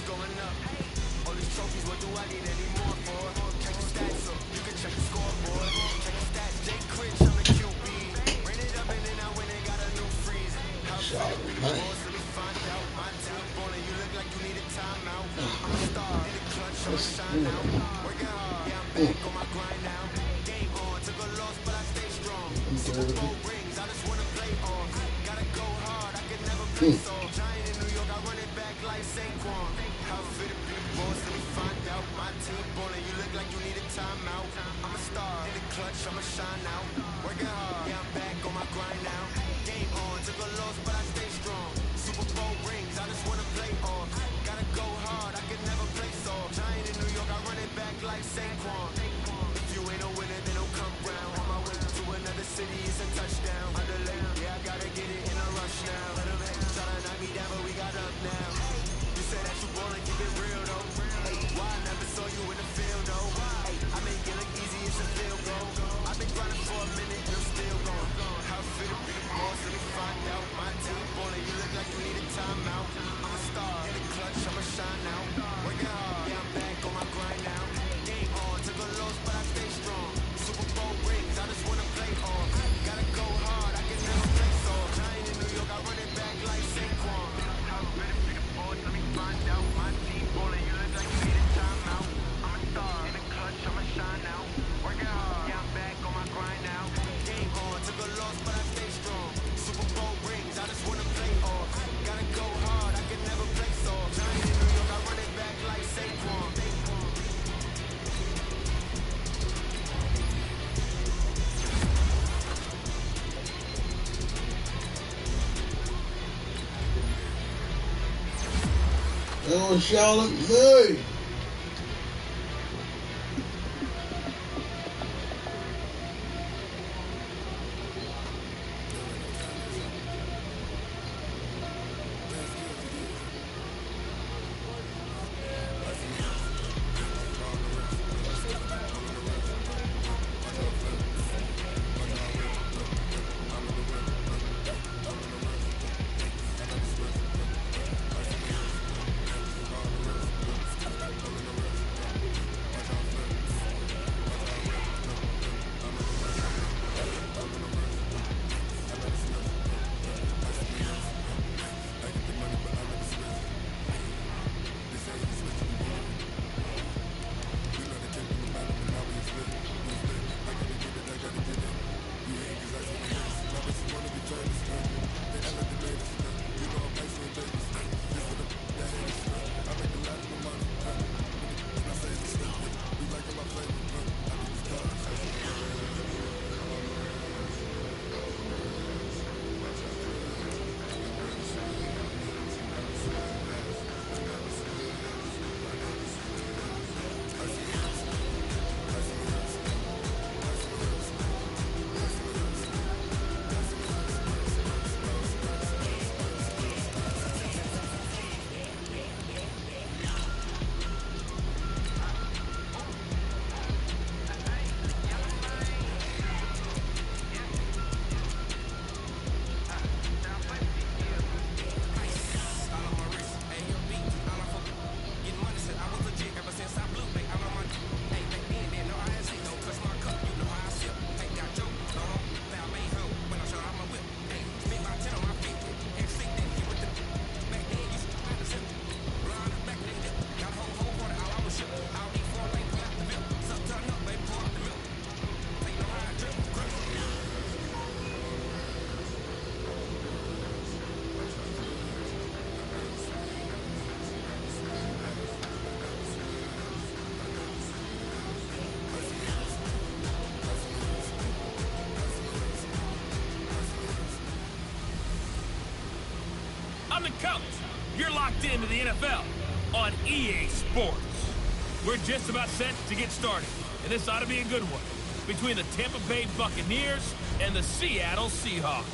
going up. All these trophies, what do I need any more for? Check the stats, so you can check the scoreboard. Check the stats, Jay Critch, I'm the QB. Ran it up and then I went and got a new freeze. How Shot fit him, it man. was, let me find out. My team ballin', you look like you need a timeout. I'm a star in the clutch, I'ma shine out. Working hard, yeah, I'm back on my grind now. Game on, took a loss, but I stay strong. Super Bowl rings, I just wanna play off. Gotta go hard, I can never play soft. Giant in New York, I run it back like Saquon. How fit it be, boss, let me find out. My team ballin', you look like you need a timeout. I'm a star in the clutch, I'ma shine out. Working hard, yeah, I'm back on my grind now. Game on, took a loss, but I stay strong. Super Bowl rings, I just wanna play off. Gotta go hard, I can never play soft. Giant in New York, I run it back like Saquon. If you ain't a winner, then don't come round. On my way to another city, it's a touchdown. Underlay, yeah, I gotta get it in a rush now. Let them hate, try to knock me down, but we got up now. You say that you ballin', keep it real though. Hey, why I never saw you in the field though? Hey, I make it look easy, it's a field goal. I've been grinding for a minute, and I'm still going. How fit it be, boss, let me find out. My team ballin', you look like you need a timeout. I'm a star in the clutch, I'ma shine out. Working hard, yeah, I'm back on my grind now. Game on, took a loss, but I stay strong. Super Bowl rings, I just wanna play off. Gotta go hard, I can never play soft. Giant in New York, I run it back like Saquon. How fit it be, boss, let me find out. My team ballin', you look like you need a timeout. I'm a star in the clutch, I'ma shine out. Working hard, yeah, I'm back on my grind now. Game on, took a loss, but I stay strong. Super Bowl rings, I just wanna play off. Gotta go hard, I can never play soft. Giant in New York, I run it back like Saquon. Oh, Charlotte, hey! I'm the coach. You're locked into the NFL on EA Sports. We're just about set to get started, and this ought to be a good one between the Tampa Bay Buccaneers and the Seattle Seahawks.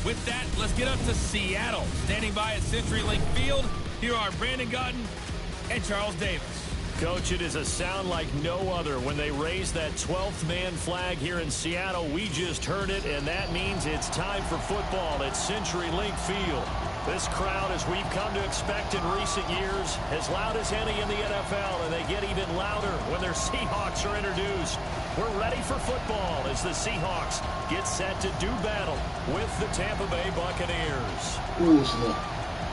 With that, let's get up to Seattle. Standing by at CenturyLink Field, here are Brandon Gaudin and Charles Davis. Coach, it is a sound like no other when they raise that 12th man flag here in Seattle. We just heard it, and that means it's time for football at CenturyLink Field. This crowd, as we've come to expect in recent years, as loud as any in the NFL, and they get even louder when their Seahawks are introduced. We're ready for football as the Seahawks get set to do battle with the Tampa Bay Buccaneers. Ooh, snap.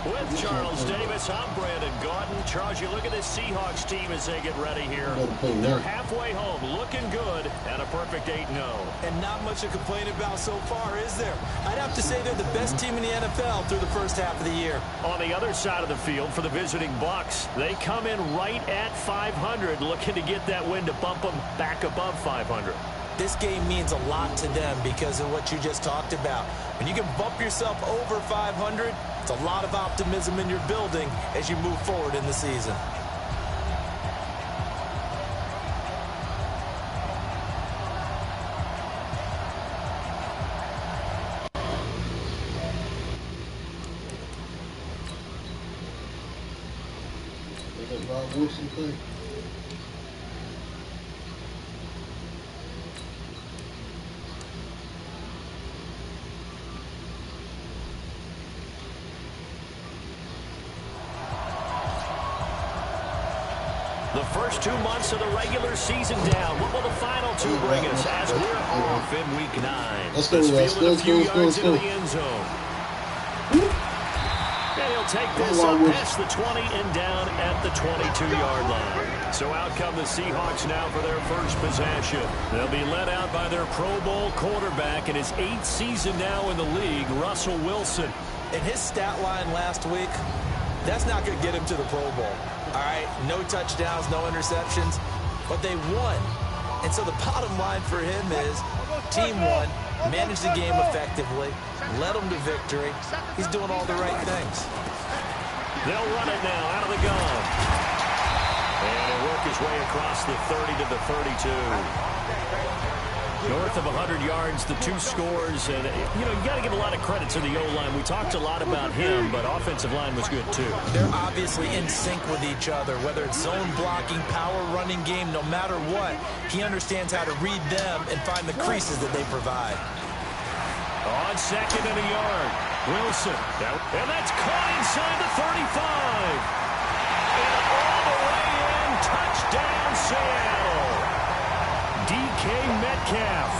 With Charles Davis, I'm Brandon Gaudin. Charles, you look at this Seahawks team as they get ready here. They're halfway home, looking good, and a perfect 8-0. And not much to complain about so far, is there? I'd have to say they're the best team in the NFL through the first half of the year. On the other side of the field for the visiting Bucs, they come in right at 500, looking to get that win to bump them back above 500. This game means a lot to them because of what you just talked about. When you can bump yourself over 500, it's a lot of optimism in your building as you move forward in the season. Rob Wilson thing. The first 2 months of the regular season down. What will the final two bring us as we're off in week 9? Let's go, fielded a few yards into the end zone. And he'll take this up past the 20 and down at the 22-yard line. So out come the Seahawks now for their first possession. They'll be led out by their Pro Bowl quarterback in his 8th season now in the league, Russell Wilson. And his stat line last week, that's not going to get him to the Pro Bowl. All right, no touchdowns, no interceptions, but they won. And so the bottom line for him is team won, managed the game effectively, led them to victory. He's doing all the right things. They'll run it now out of the gun. And he'll work his way across the 30 to the 32. North of 100 yards, the 2 scores. And, you know, you got to give a lot of credit to the O-line. We talked a lot about him, but offensive line was good, too. They're obviously in sync with each other, whether it's zone blocking, power running game, no matter what. He understands how to read them and find the creases that they provide. On 2nd and a yard, Wilson. And that's caught inside the 35. And all the way in, touchdown, Seattle. DK Metcalf,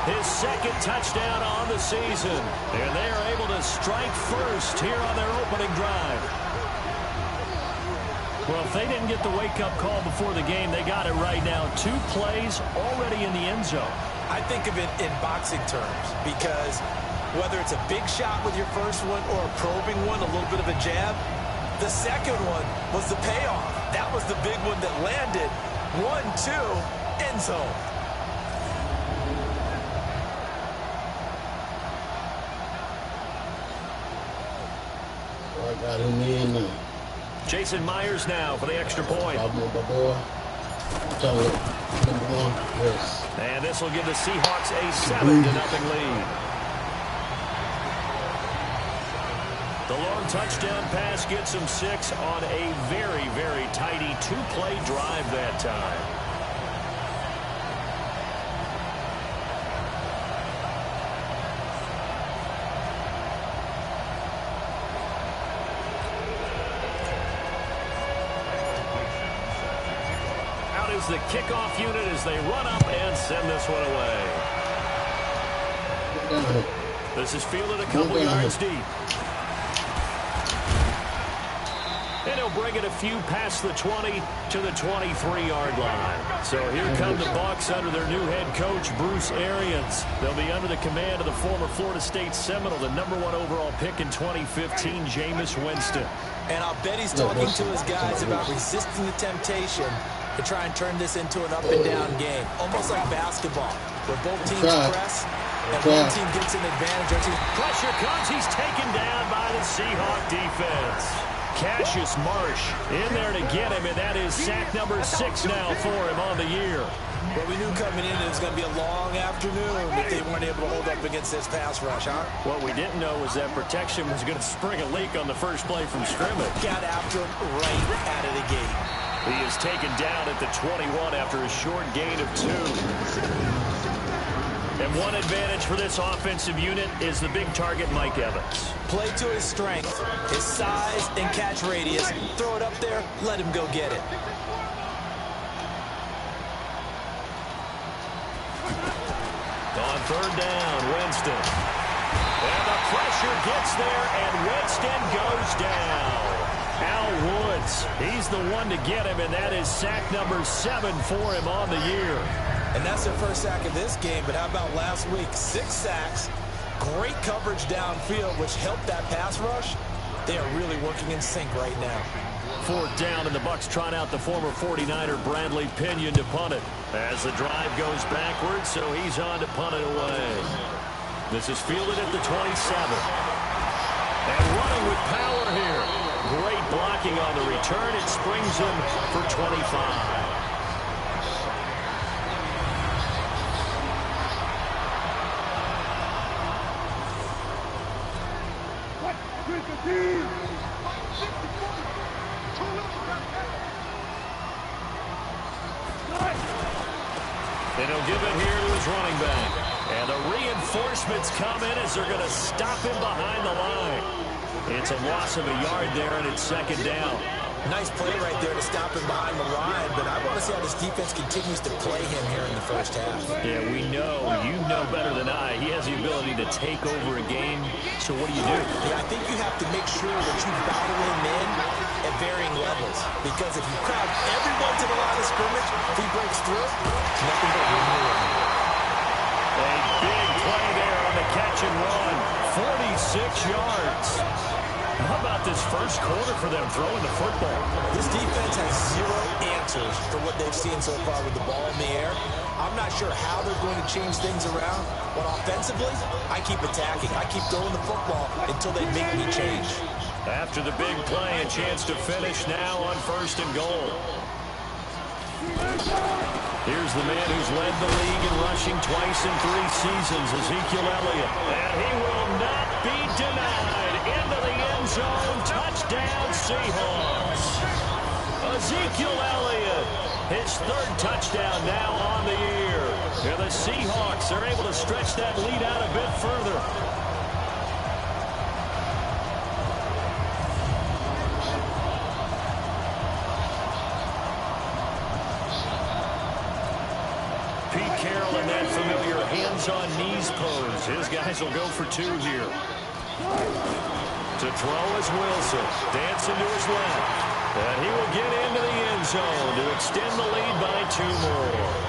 his 2nd touchdown on the season. And they are able to strike first here on their opening drive. Well, if they didn't get the wake-up call before the game, they got it right now. 2 plays already in the end zone. I think of it in boxing terms because whether it's a big shot with your first one or a probing one, a little bit of a jab, the second one was the payoff. That was the big one that landed. 1-2, end zone. I got him in now. Jason Myers now for the extra point. Yes. And this will give the Seahawks a 7-0 lead. The long touchdown pass gets them 6 on a very, very tidy 2-play drive that time. The kickoff unit as they run up and send this one away. This is fielded a couple yards deep. And he'll bring it a few past the 20 to the 23-yard line. So here come the Bucs under their new head coach, Bruce Arians. They'll be under the command of the former Florida State Seminole, the #1 overall pick in 2015, Jameis Winston. And I'll bet he's talking to his guys about resisting the temptation to try and turn this into an up-and-down game, almost like basketball, where both teams press and one team gets an advantage. Pressure comes. He's taken down by the Seahawk defense. Cassius Marsh in there to get him, and that is sack number 6 now for him on the year. Well, we knew coming in it was going to be a long afternoon if they weren't able to hold up against this pass rush, huh? What we didn't know was that protection was going to spring a leak on the first play from scrimmage. Got after him right out of the gate. He is taken down at the 21 after a short gain of 2. And one advantage for this offensive unit is the big target, Mike Evans. Play to his strength, his size and catch radius. Throw it up there, let him go get it. On third down, Winston. And the pressure gets there, and Winston goes down. Al Woods, he's the one to get him, and that is sack number 7 for him on the year. And that's their first sack of this game, but how about last week? 6 sacks, great coverage downfield, which helped that pass rush. They are really working in sync right now. Fourth down, and the Bucs trot out the former 49er Bradley Pinion to punt it. As the drive goes backwards, so he's on to punt it away. This is fielded at the 27. And running with power here. Great blocking on the return. It springs him for 25. And he'll give it here to his running back. And the reinforcements come in as they're going to stop him behind the line. It's a loss of a yard there, and it's second down. Nice play right there to stop him behind the line, but I want to see how this defense continues to play him here in the first half. Yeah, we know. You know better than I. He has the ability to take over a game. So what do you do? Yeah, I think you have to make sure that you battle him in at varying levels. Because if you crowd everyone to the line of scrimmage, if he breaks through, nothing but room to run. A big play there on the catch and run. 46 yards. How about this first quarter for them throwing the football? This defense has zero answers for what they've seen so far with the ball in the air. I'm not sure how they're going to change things around, but offensively, I keep attacking. I keep throwing the football until they make me change. After the big play, a chance to finish now on first and goal. Here's the man who's led the league in rushing twice in 3 seasons, Ezekiel Elliott. And he will not be denied. Into the end zone. Touchdown, Seahawks. Ezekiel Elliott, his 3rd touchdown now on the year. And the Seahawks are able to stretch that lead out a bit further. Pete Carroll in that familiar hands-on knees pose. His guys will go for 2 here. To throw is Wilson. Dancing to his left. And he will get into the end zone to extend the lead by 2 more.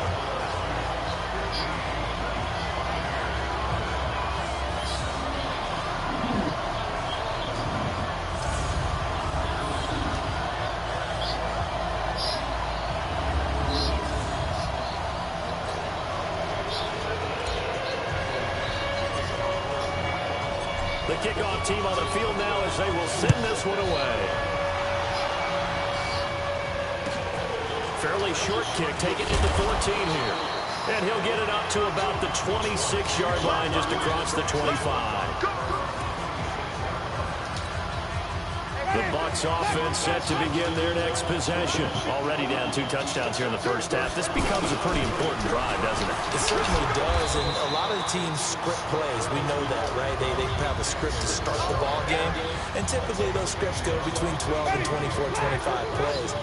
The kickoff team on the field now as they will send this one away. Fairly short kick, taking it to 14 here. And he'll get it up to about the 26-yard line, just across the 25. The Bucs offense set to begin their next possession. Already down 2 touchdowns here in the first half. This becomes a pretty important drive, doesn't it? It certainly does, and a lot of the teams script plays. We know that, right? They have a script to start the ball game, and typically those scripts go between 12 and 24, 25 plays.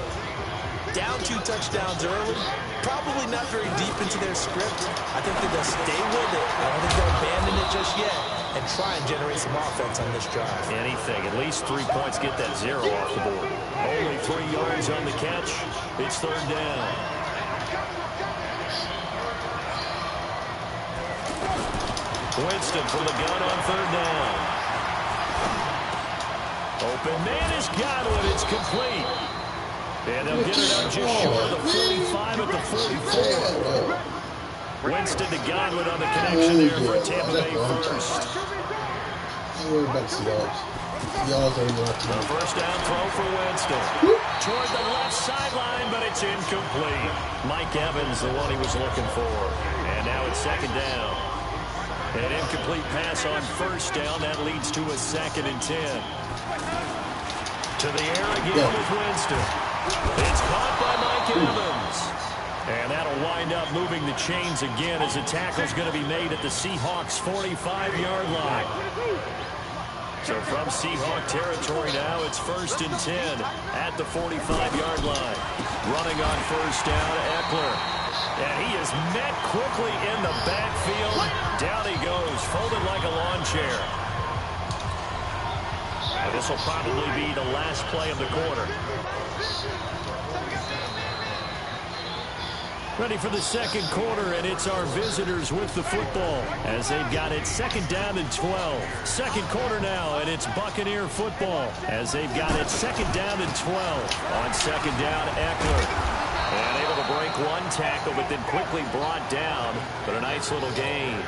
Down 2 touchdowns early, probably not very deep into their script. I think that they'll stay with it. I don't think they'll abandon it just yet and try and generate some offense on this drive. Anything. At least 3 points, get that 0 off the board. Only 3 yards on the catch. It's 3rd down. Winston from the gun on 3rd down. Open man is Godwin. It's complete. And they'll get it up just short of the 45 at the 44. Winston to Godwin on the connection there for Tampa Bay first. Don't worry about the Seahawks. Seahawks are The first down throw for Winston. Toward the left sideline, but it's incomplete. Mike Evans, the one he was looking for. And now it's 2nd down. An incomplete pass on 1st down. That leads to a 2nd and 10. To the air again with Winston. It's caught by Mike Evans. And that'll wind up moving the chains again as a tackle's going to be made at the Seahawks' 45-yard line. So from Seahawk territory now, it's 1st and 10 at the 45-yard line. Running on first down, Eckler. And he is met quickly in the backfield. Down he goes, folded like a lawn chair. And this will probably be the last play of the quarter. Ready for the second quarter, and it's our visitors with the football as they've got it 2nd down and 12. Second quarter now, and it's Buccaneer football as they've got it 2nd down and 12. On 2nd down, Eckler. And able to break one tackle, but then quickly brought down. But a nice little gain.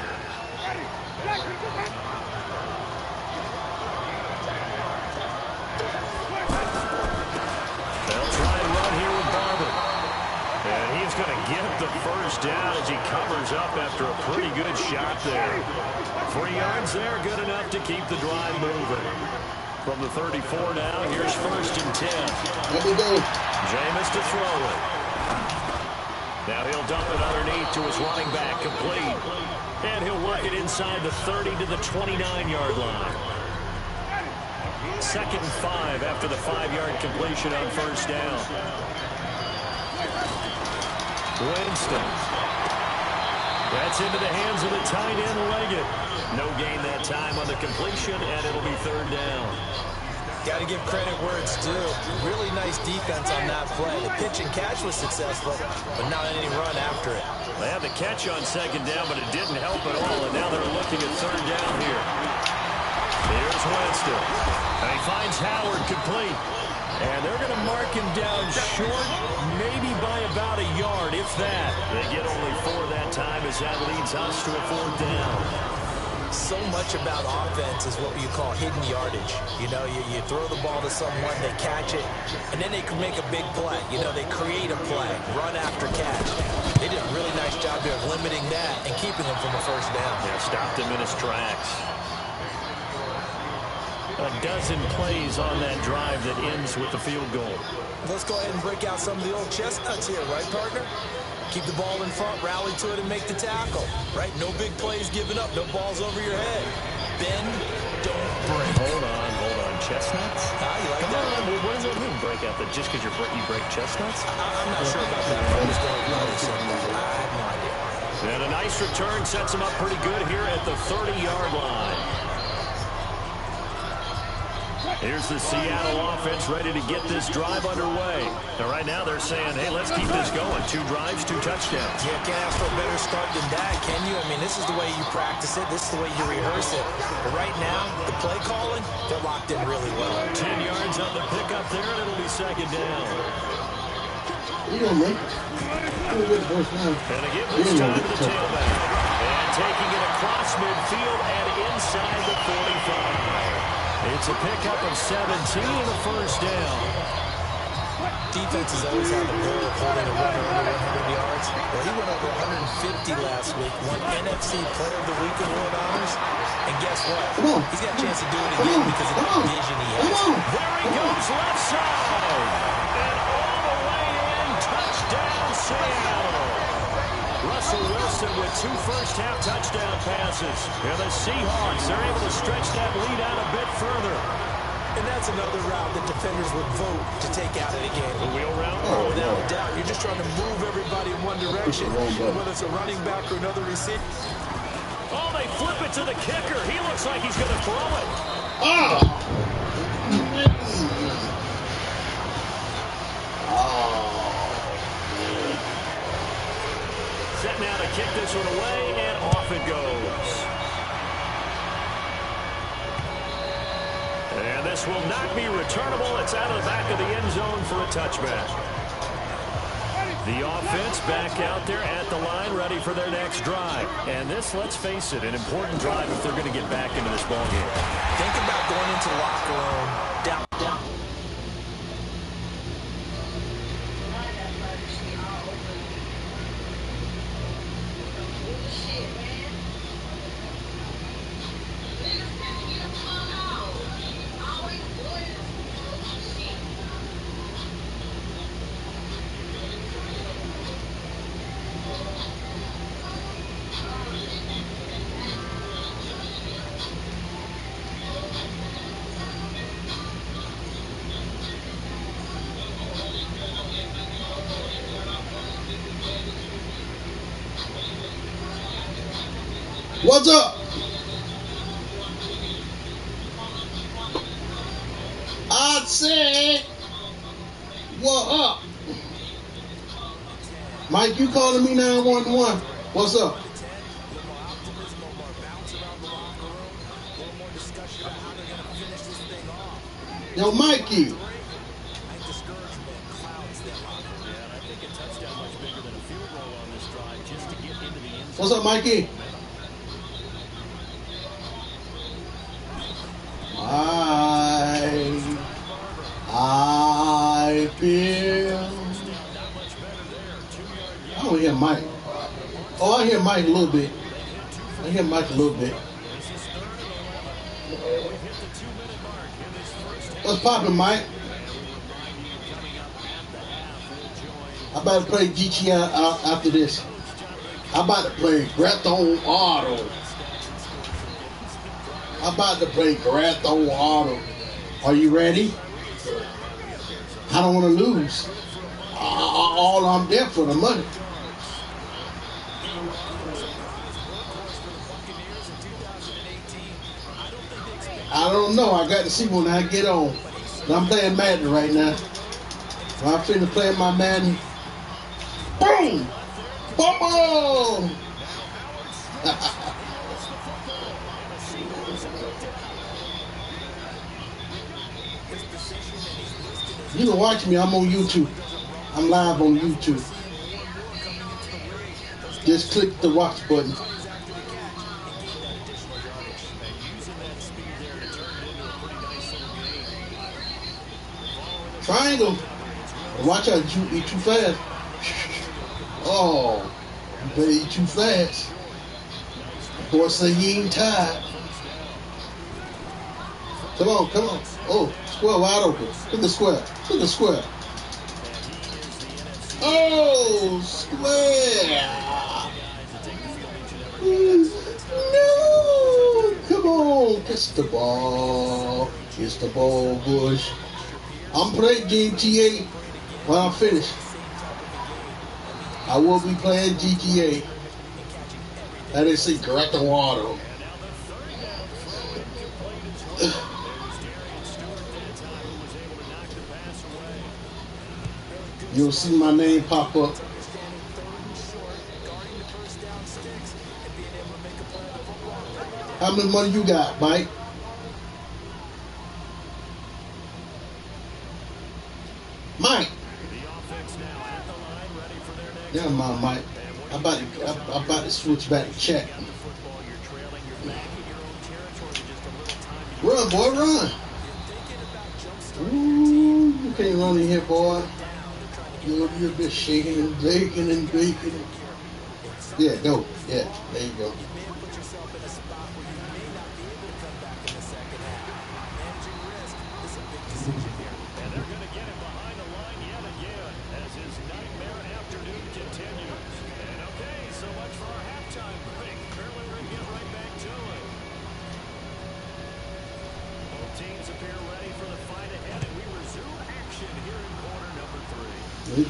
They'll try and run here with Barber. And he's going to get the first down as he covers up after a pretty good shot there. 3 yards there, good enough to keep the drive moving. From the 34 now, here's 1st and 10. Jameis to throw it. Now he'll dump it underneath to his running back, complete. And he'll work it inside the 30 to the 29-yard line. 2nd and 5 after the 5-yard completion on first down. Winston. That's into the hands of the tight end, Leggett. No gain that time on the completion, and it'll be 3rd down. Got to give credit where it's due. Really nice defense on that play. The pitch and catch was successful, but not any run after it. They had the catch on 2nd down, but it didn't help at all, and now they're looking at 3rd down here. Here's Winston. And he finds Howard complete. And they're going to mark him down short, maybe by about a yard, if that. They get only 4 that time as that leads us to a 4th down. So much about offense is what you call hidden yardage. You know, you throw the ball to someone, they catch it, and then they can make a big play. You know, they create a play, run after catch. They did a really nice job here of limiting that and keeping him from a first down. Yeah, stopped him in his tracks. A dozen plays on that drive that ends with the field goal. Let's go ahead and break out some of the old chestnuts here, right, partner? Keep the ball in front, rally to it, and make the tackle, right? No big plays given up, no balls over your head. Bend, don't break. Hold on. Chestnuts? You like Come that? on, what does it mean, break out? That just because you break chestnuts? I'm not sure about that. I'm just going to know something. I have no idea. And a nice return sets him up pretty good here at the 30-yard line. Here's the Seattle offense ready to get this drive underway. And right now they're saying, hey, let's keep this going. 2 drives, 2 touchdowns. Yeah, can't ask for a better start than that, can you? I mean, this is the way you practice it. This is the way you rehearse it. But right now, the play calling, they're locked in really well. 10 yards on the pickup there, and it'll be 2nd down. Yeah, man. And again, this time to the tailback. And taking it across midfield and inside the 45. It's a pickup of 17 and a first down. Defense has always had the goal of holding a runner under 100 yards. Well, he went over 150 last week, won NFC Player of the Week award honors. And guess what? He's got a chance to do it again because of the vision he has. There he goes, left side. And all the way in, touchdown Seattle. Russell Wilson with 2 first-half touchdown passes. And the Seahawks, they're able to stretch that lead out a bit further. And that's another route that defenders would vote to take out of the game. The wheel route? Oh, without a doubt. You're just trying to move everybody in one direction, whether it's a running back or another receiver. Oh, they flip it to the kicker. He looks like he's going to throw it. Set now to kick this one away, and off it goes. And this will not be returnable. It's out of the back of the end zone for a touchback. The offense back out there at the line, ready for their next drive. And this, let's face it, an important drive if they're going to get back into this ballgame. Think about going into the locker room down. What's up? I said, what up? Mike, you calling me 911? What's up? Yo, Mikey. What's up, Mikey? I feel. I don't hear Mike. Oh, I hear Mike a little bit. I hear Mike a little bit. What's poppin', Mike? I about to play GTA after this. I'm about to play Grand Theft Auto. I'm about to play Grand Theft Auto. Are you ready? I don't want to lose. All I'm there for the money. I don't know. I got to see when I get on. I'm playing Madden right now. When I'm finna play my Madden. Boom! Boom! You can watch me. I'm on YouTube. I'm live on YouTube. Just click the watch button. Triangle. Watch out, you eat too fast. Oh, you better eat too fast. The boy say he ain't tired. Come on, come on. Oh, square wide open. Look at the square. Look at the square. Oh, square. No. Come on. Kiss the ball. Kiss the ball, Bush. I'm playing GTA when I'm finished. I will be playing GTA. And they say Grand Theft Auto. You'll see my name pop up. How much money you got, Mike? Mike. Never mind, Mike. I'm about to switch back to check. Run, boy, run. Ooh, you can't run in here, boy. You're just shaking and baking and baking. Yeah, go. Yeah, there you go.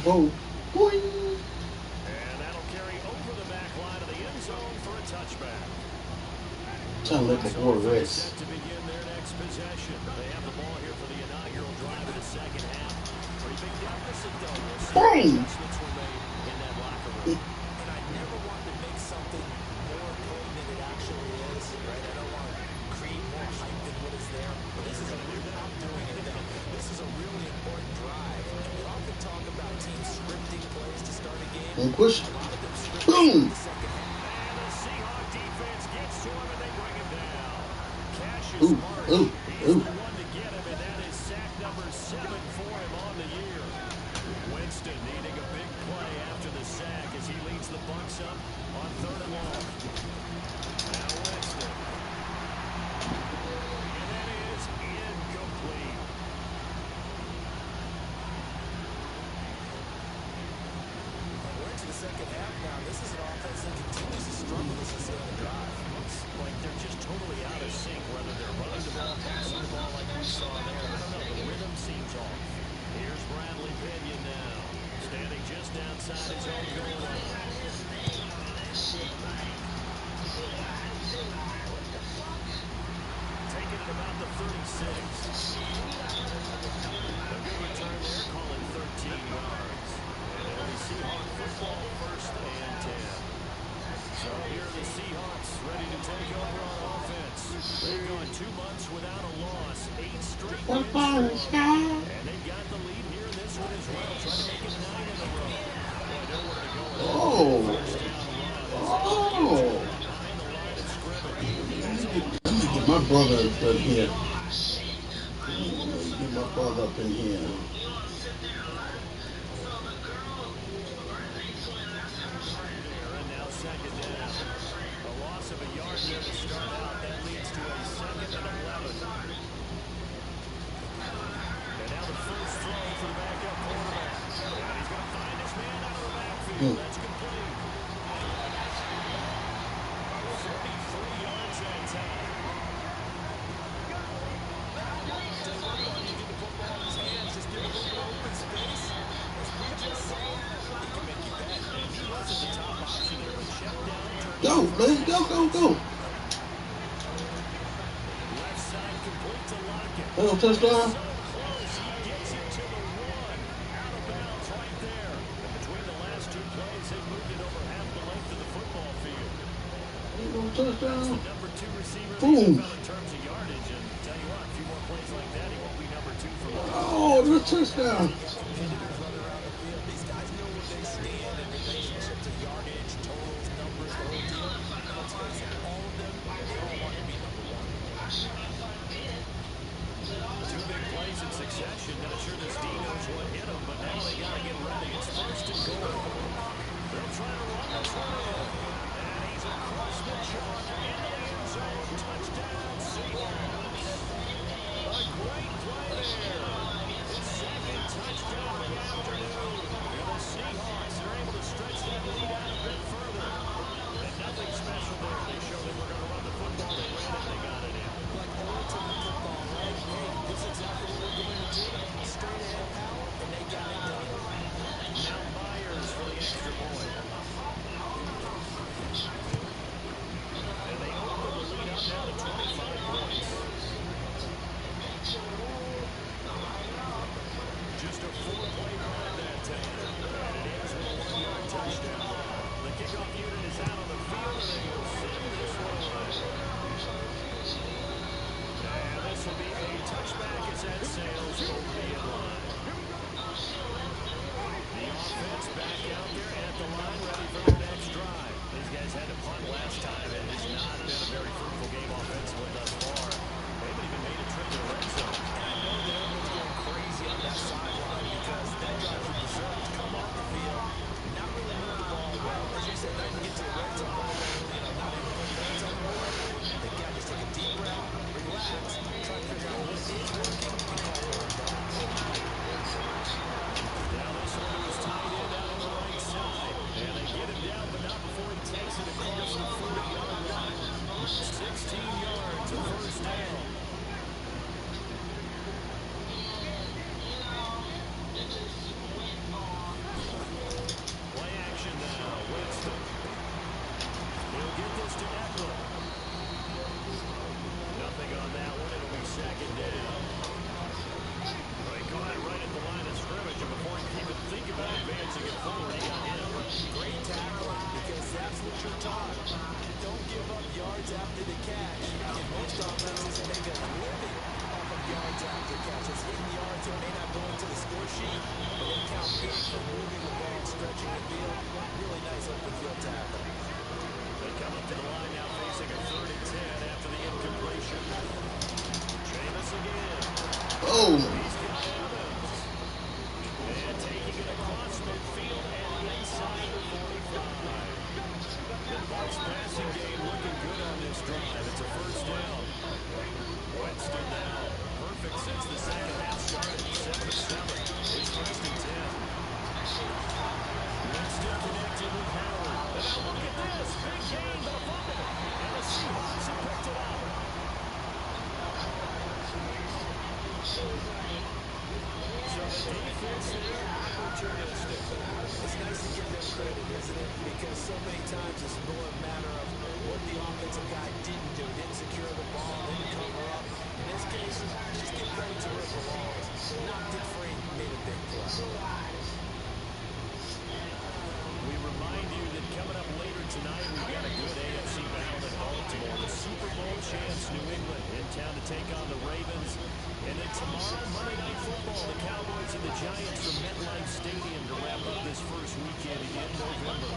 Boom. Boing. And that'll carry over the back line of the end zone for a touchback. Trying to let the boy rest. To begin their next possession. They have the ball here for the inaugural drive of the second half. Pretty big deficit though. Boom. In that locker room. And I never want to make something more important than it actually is, right? I don't want to create more hype than what is there. But this is a real, I'm doing it now. This is a really important drive. We often talk about teams scripting plays to start a game. And push. Boom. And the Seahawk defense gets to him and they bring him down. Cash is smart. Ooh. He's the one to get him, and that is sack number 7 for him on the year. Winston needing a big play after the sack as he leads the Bucs up on 3rd and long. Now Winston. And that is incomplete. We're into the second half now. This is an offense that continues to struggle as they stay on the drive. Looks like they're just totally out of sync, whether they're running the ball, passing the ball like we saw there. I don't know. The rhythm seems off. Here's Bradley Pinion now, standing just outside his own goal line. fire sky. And they've got the lead here in this one as well, trying to make it 9 in a row. Boy, nowhere to go with that. First down run as they get behind the line of scrimmage. Let me get my brother up in here. Get my brother up in here. And now second down. A loss of a yard there to start out. That leads to a 2nd and 11. And now the first throw for the backup quarterback. And he's going to find his man out of the backfield. That's complete. 43 yards that time. You get the football in his hands, just give a little bit of open space. As we just saw, he can make you pay. And he wasn't the top option there, but check down. Go, man. Go. Left side complete to Lockett. Little touchdown. So close, he gets it to the 1. Out of bounds right there. And between the last 2 plays, they moved it over half the length of the football field. Little touchdown. Number 2 receiver in Boom. the NFL in terms of yardage. And tell you what, a few more plays like that, he won't be number 2 for long. Oh, little touchdown. These guys know where they stand in relationship to yardage, totals, numbers, the whole deal. Let's face it, all of them, they all want to be number 1. 2 big plays in succession. Not sure this D knows what hit him, but now they got to get ready. It's 1st and goal. They'll try to run this one in. And he's across the chalk into the end zone. Touchdown, Seahawks. A great play there. His 2nd touchdown of the afternoon. And the Seahawks are able to stretch that lead out a bit further. And nothing special there. They showed they were going to run the football. They ran it. They got it in. Like ultimate football, right? Hey, this is exactly what we're going to do. Straight ahead power, and they got it done. Now Myers for the extra point. And they open the lead up now to 25 points. Just a 4-play drive that time. And it ends with a 1-yard touchdown. The kickoff unit is out on the field, and they will send this one away. And this will be a touchback as that sails over the end line. The offense back out there at the line, ready for their next drive. These guys had to punt last time. It has not been a very fruitful game offensively thus far. They haven't even made a trip to the red zone. And I know that everyone's going crazy on that sideline because that drive for deserves come off the field, not really move the ball well. As you said, not even get to the red zone, not even put the red zone away. They got to just take a deep breath, relax, try to figure out what is working, and call it done. Now this one was tied in out on the right side. And they get him down, but not before he takes it across the 40-yard line. 16 yards, a first down. Play action now, Winston. He'll get this to Eckler. Nothing on that one, it'll be 2nd down. They caught it right at the line of scrimmage, and before he could even think about advancing it forward, he got hit. Great tackle, because that's what you're taught. Don't give up yards after the catch. In most offenses, they make a living off of yards after catches. Hitting yards that may not go into the score sheet, but they count big for moving the ball, stretching the field. Really nice open field tackle. They come up to the line now facing a 3rd and 10 after the incompletion. Jameis again. Oh. He's got Evans. And taking it across midfield and inside the 45. The Bucs passing game looking good on this drive. It's a first down. Winston now perfect since the second half started. 7 of 7. It's 1st and 10. Winston connected with Howard. And now look at this. Big gain, but a fumble. And the Seahawks have picked it up. So the defense there, opportunistic. It's nice to give them credit, isn't it? Because so many times it's more a matter of what the offensive guy didn't do. Didn't secure the ball, didn't cover up. In this case, just give credit to where it belongs. Knocked it free, made a big play. We remind you that coming up later tonight, we've got a good AFC battle in Baltimore. The Super Bowl champs, New England, in town to take on the Ravens. And then tomorrow, Monday Night Football, the Cowboys and the Giants from MetLife Stadium to wrap up this first weekend in November.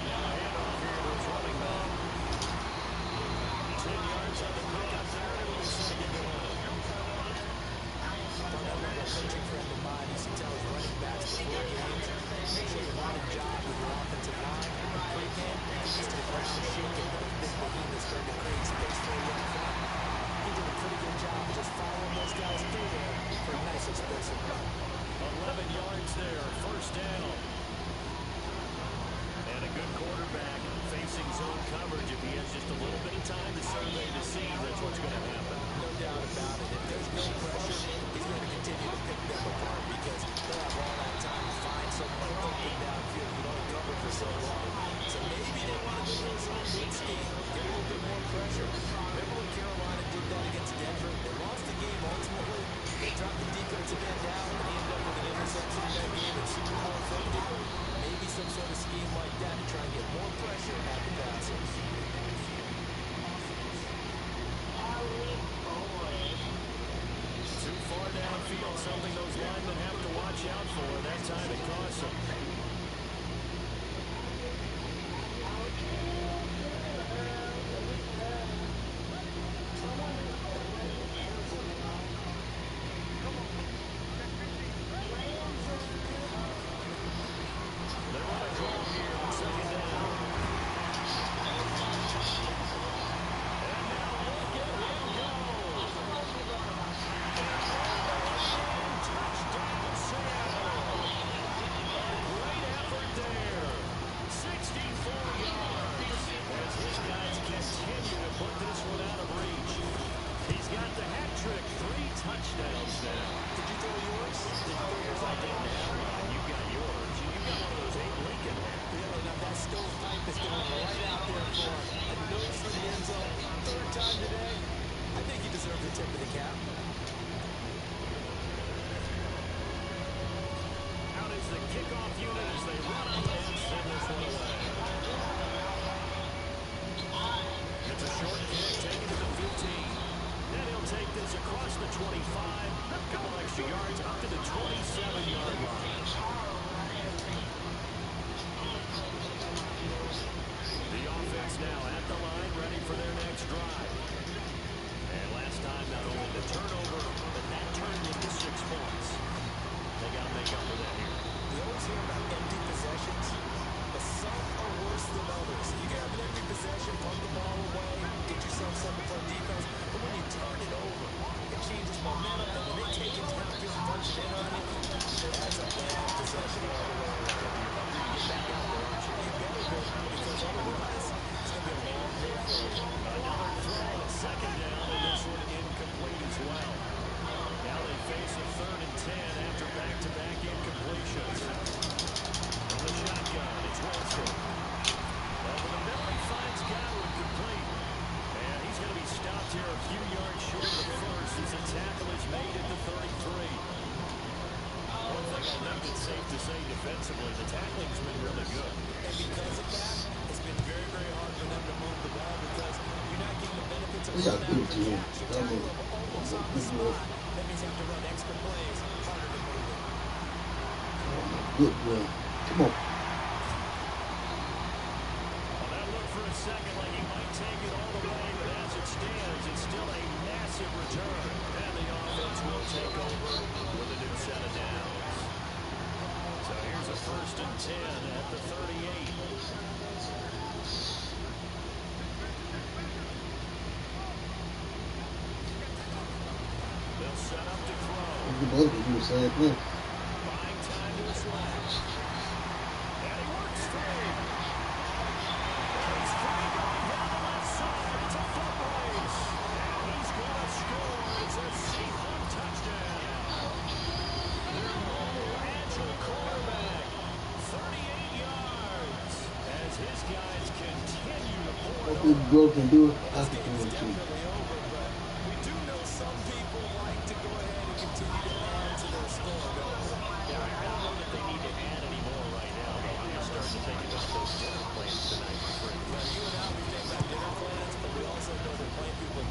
Now a handoff here to his running back. 10 yards on the pickup there, and it'll be second down. I've got a little coaching friend of mine used to tell his running backs before games, make sure you're running job with your offensive line. And pre-game, get used to the ground shaking when those big behemoths start to create space for you up front. He did a pretty good job of just following those guys through there for a nice explosive run. 11 yards there, first down. And a good quarterback facing zone coverage. If he has just a little bit of time to survey the scene, that's what's going to happen. No doubt about it. If there's no pressure, he's going to continue to pick them apart because they'll have all that time to find someone open downfield you don't cover for so long. So maybe they want to go to a zone blitz scheme, get a little bit more pressure. Remember when Carolina did that against Denver? They lost the game ultimately. They dropped the defensive end out and ended up with an interception in that game at Super Bowl 50. Maybe some sort of scheme like that to try and get more pressure at the passer. Too far downfield, something those linemen have to watch out for. That time it costs them. They run a draw here on second down. And now look at him go. Touchdown, Seattle. Great effort there. 64 yards. As his guys continue to put this one out of reach. He's got the hat trick, 3 touchdowns now. Did you throw yours? Did you throw yours? I didn't have mine. You got yours. You got one of those Abe Lincoln hats. Really, now that stovepipe is going right out there for him. A nose for the end zone. 3rd time today. I think he deserves the tip of the cap. Out is the kickoff unit as they run up and send this one away. It's a short kick taken to the 15. Then he'll take this across the 25. A couple extra yards up to the 27-yard line. The offense now at the line, ready for their next drive. And last time, not only the turnover, but that turned into 6 points. They got to make up for that here. We always hear about empty possessions, but some are worse than others. You can have an empty possession, punt the ball away, get yourself something for defense, but when you turn it over, it changes momentum, and when they take it downfield and punch it in on you, that's a bad possession all the way around. You're hungry to get back out there, aren't you? You better go, because otherwise, it's going to be a long day for you. Another throw on 2nd down, and this one incomplete as well. Now they face a 3rd and 10 after back-to-back incompletions. From the shotgun, it's Wilson. Over the middle, he finds Godwin complete. And he's going to be stopped here a few yards short of the first as a tackle is made at the 33. One thing I think it's safe to say defensively, the tackling's been really good. And because of that, it's been very, very hard for them to move the ball because you're not getting the benefits of run after catch. You tackle them almost on the spot. That means you have to run extra plays, harder to move it. Good run. Come on. Well, that looked for a second like he might take it all the way, but as it stands, it's still a massive return. And the offense will take over with a new set of downs. So here's a 1st and 10 at the 38. They'll set up to throw. You both do the same thing. Buying time to his left. And he works free. He's free going down the left side. It's a foot race. And he's going to score. It's a safe touchdown. Their mobile, agile quarterback. 38 yards. As his guys continue to pour it If on. bro can do it, I This can game do is it too. definitely over, but we do know some people like to go ahead and continue to add to their score, don't we? Yeah, I don't know that they need to add any more right now, though. I'm just starting to think about those dinner plans tonight, my friend. Well, you and I, we think about dinner plans, but we also know that playing people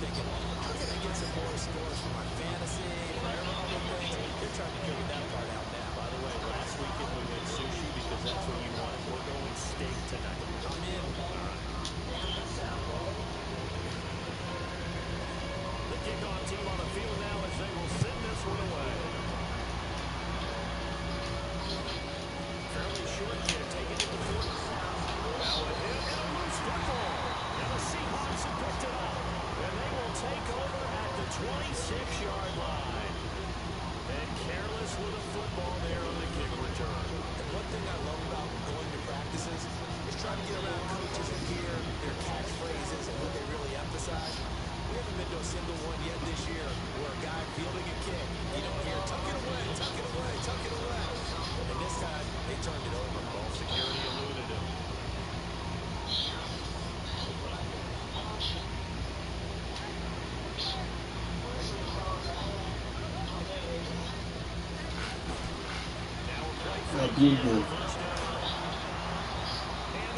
Good game. And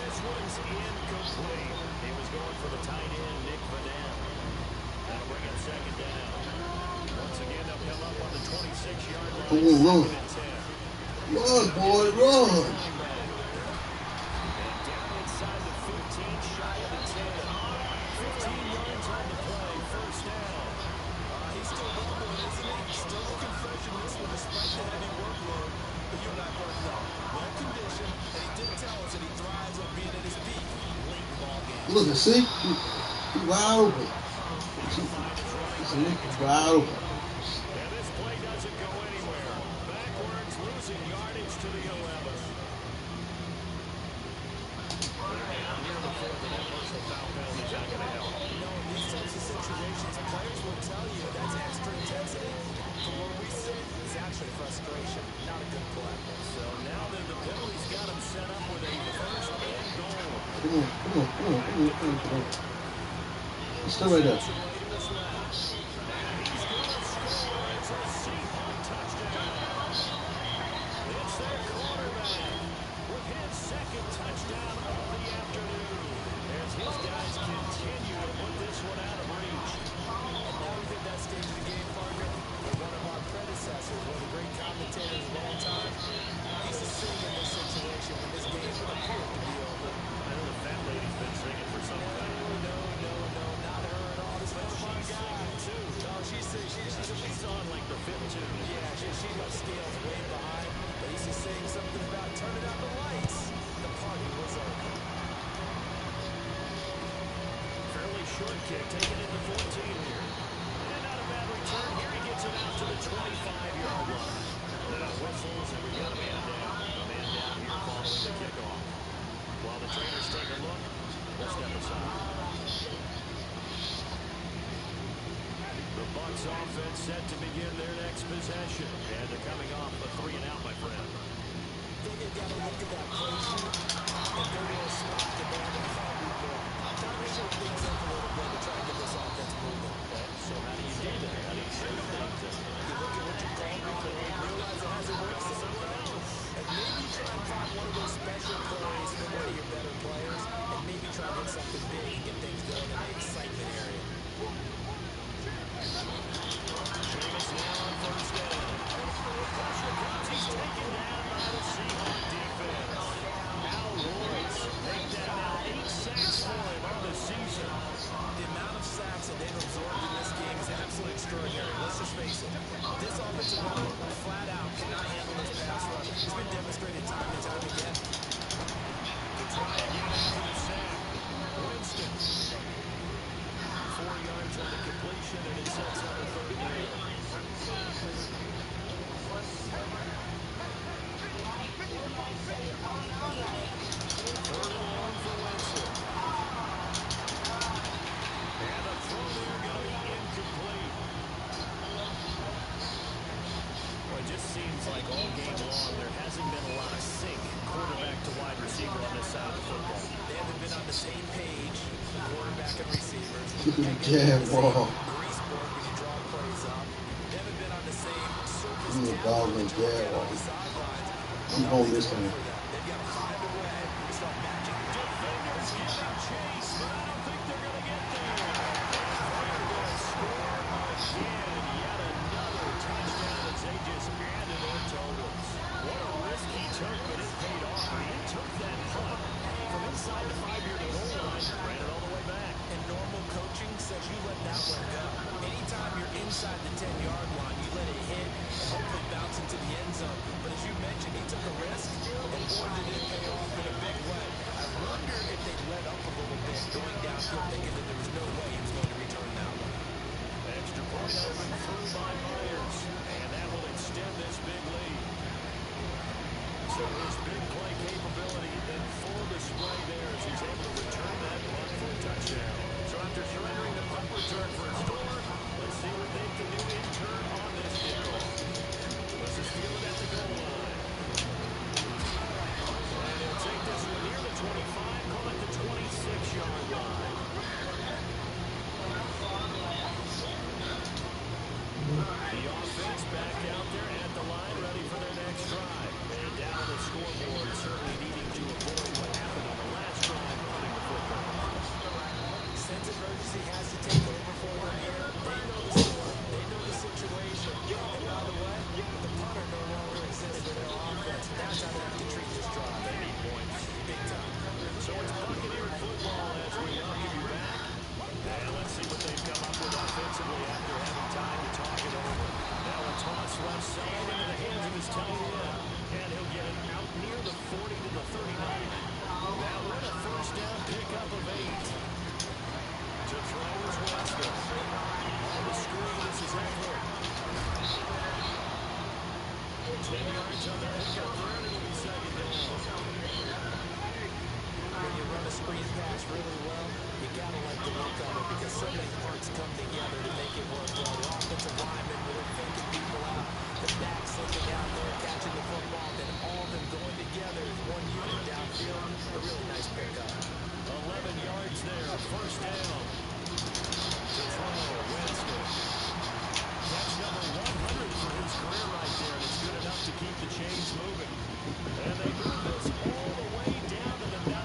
this one's incomplete. He was going for the tight end, Nick Vanette. That'll bring it second down. Once again, they'll come up on the 26-yard line. Come on, run. Second and 10. Run, boy, run. And down inside the 15, shy of the 10. 15 yards on the play, first down. He's still rumbling, isn't he? Still looking fresh in this one despite the heavy workload. But you're not going to know. Well conditioned, and he did tell us that he thrives on being at his peak late in ball games. Look at see, he wide open. He's wide open. And this play doesn't go anywhere. Backwards, losing yardage to the 11. Down here before the net personal foul penalty is not going to help. No, in these types of situations, players will tell you that's extra intensity. From where we sit, it's actually frustration. Not a good play. So now that the penalty's got him set up with a first and goal. Come on. Stay right there. It's their quarterback with his second touchdown of the afternoon as his guys continue to put this one out of reach. And now we've hit that stage of the game, partner, where one of our predecessors, one of the great commentators of all time, used to sing in this situation when this game appeared to be over. I know the fat lady's been singing for some time. No, not her at all. This is my guy. Too. No, she's on like the fifth tune. Yeah, she got scales way behind. They used to sing something about turning out the lights. The party was over. Fairly short kick, taken into 14 here. And not a bad return. Here he gets it out to the 25-yard line. Now whistles, and we got a man down. A man down here following the kickoff. While the trainers take a look, we'll step aside. The Bucs offense set to begin their next possession. And they're coming off a 3-and-out, my friend. Then you got to look at that play sheet and go to a spot demand and hand report. Time to shake things up a little bit to try to get this offense moving. So how do you do that? How do you shake things up? You look at what you call before and realize it hasn't worked somewhere else. And maybe try and find one of those special plays from one of your better players and maybe try to hit something big and get things going in the excitement area. Jameis now on first down. Pressure comes. He's taken down by the Seahawks defense. Al Royce picked that now 8 sacks for him on the season. The amount of sacks that they've absorbed in this game is absolutely extraordinary. Let's just face it. This offensive line, flat out, cannot handle this pass rush. It's been demonstrated time and time again. To try again after the sack. Winston. 4 yards on the completion, and it sets up a third down. Third and long for Winston. And the throw there going to be incomplete. Well, it just seems like all game long there hasn't been a lot of sync quarterback to wide receiver on this side of the football. They haven't been on the same page, quarterback and receivers. Yeah, ball. Grease board when you draw plays up. They haven't been on the same surface. I'm a dog and yeah, on the sidelines. I'm home this time. They've got to find a way to start matching. Defenders giving chase, but I don't think they're going to get there. They're going to score again. Yet another touchdown as they just added their totals. What a risk he took, but it paid off. He took that punt from inside the 5-yard goal line and ran it all the way back. And normal coaching says you let that one go. Anytime you're inside the 10-yard line, you let it hit and hopefully bounce into the end zone. But as you mentioned, he took a risk, and boy, did it pay off in a big way. I wonder if they let up a little bit going downfield, thinking that there was no way he was going to return that one. Extra point through by Myers, and that will extend this big lead. So his big play capability in full display there as he's able to return that punt for a touchdown. So after surrendering the punt return for a score, let's see what they can do in turn on this kickoff. This is fielded at the goal line. And he'll take this one near the 25, call it the 26-yard line. The offense back out there at the line, ready ready for their next drive. And down on the scoreboard, certainly needing to avoid what happened on the last drive, running the football. Sense of urgency has to take over for them here. They know the score. They know the situation. And by the way, the punter no longer exists for their offense. That's how they have to treat this drive. They need points. Big time. So it's Buccaneer football as we welcome you back. And let's see what they've come up with offensively after having time to talk it over. Now a toss left side into the hands of his tight end. And he'll get it out near the 40 to the 39. Now what a first down pickup of 8. To throw is Winston. On the screen, this is Eckler. 10 yards on the pickup there, and it'll be second down. When you run a screen pass really well, you got to like the look of it because so many parts come together to make it work well. The offensive linemen, they're faking people out. The back slipping out there, catching the football, then all of them going together as one unit downfield. A really nice pickup. 11 yards there, first down. To throw, Winston. Catch number 100 for his career right there, and it's good enough to keep the chains moving. And they move this all the way down to the 9.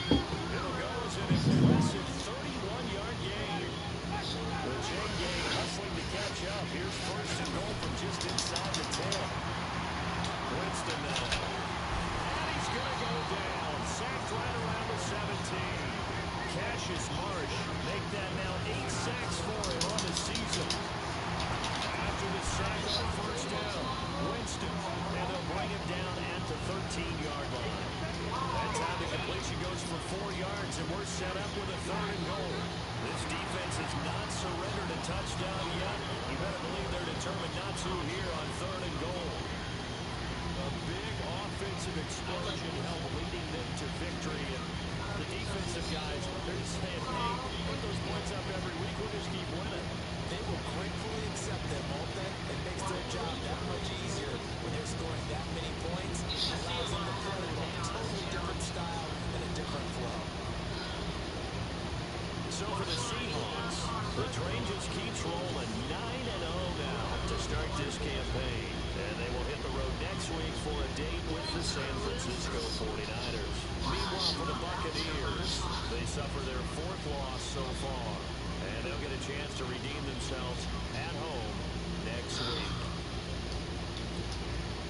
It'll go as an impressive 31-yard gain. The chain gang hustling to catch up. Here's first and goal from just inside the 10. Winston now. And he's going to go down. Sacked right around the 17. Cassius Marsh make that now 8 sacks for him on the season. After the sack on first down, Winston, and they'll bring him down at the 13-yard line. That time to completion goes for 4 yards, and we're set up with a 3rd and goal. This defense has not surrendered a touchdown yet. You better believe they're determined not to here on 3rd and goal. A big offensive explosion helped leading them to victory. And the defensive guys, they're just saying, hey, put those points up every week. We'll just keep winning. They will gratefully accept them, won't they? It makes their job that much easier when they're scoring that many points. It allows them to play with a totally different style and a different flow. So for the Seahawks, the train just keeps rolling 9-0 now to start this campaign. And they will hit the road next week for a date with the San Francisco 49ers. Meanwhile, for the Buccaneers, they suffer their 4th loss so far. And they'll get a chance to redeem themselves at home next week.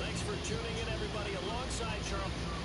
Thanks for tuning in, everybody. Alongside Charles.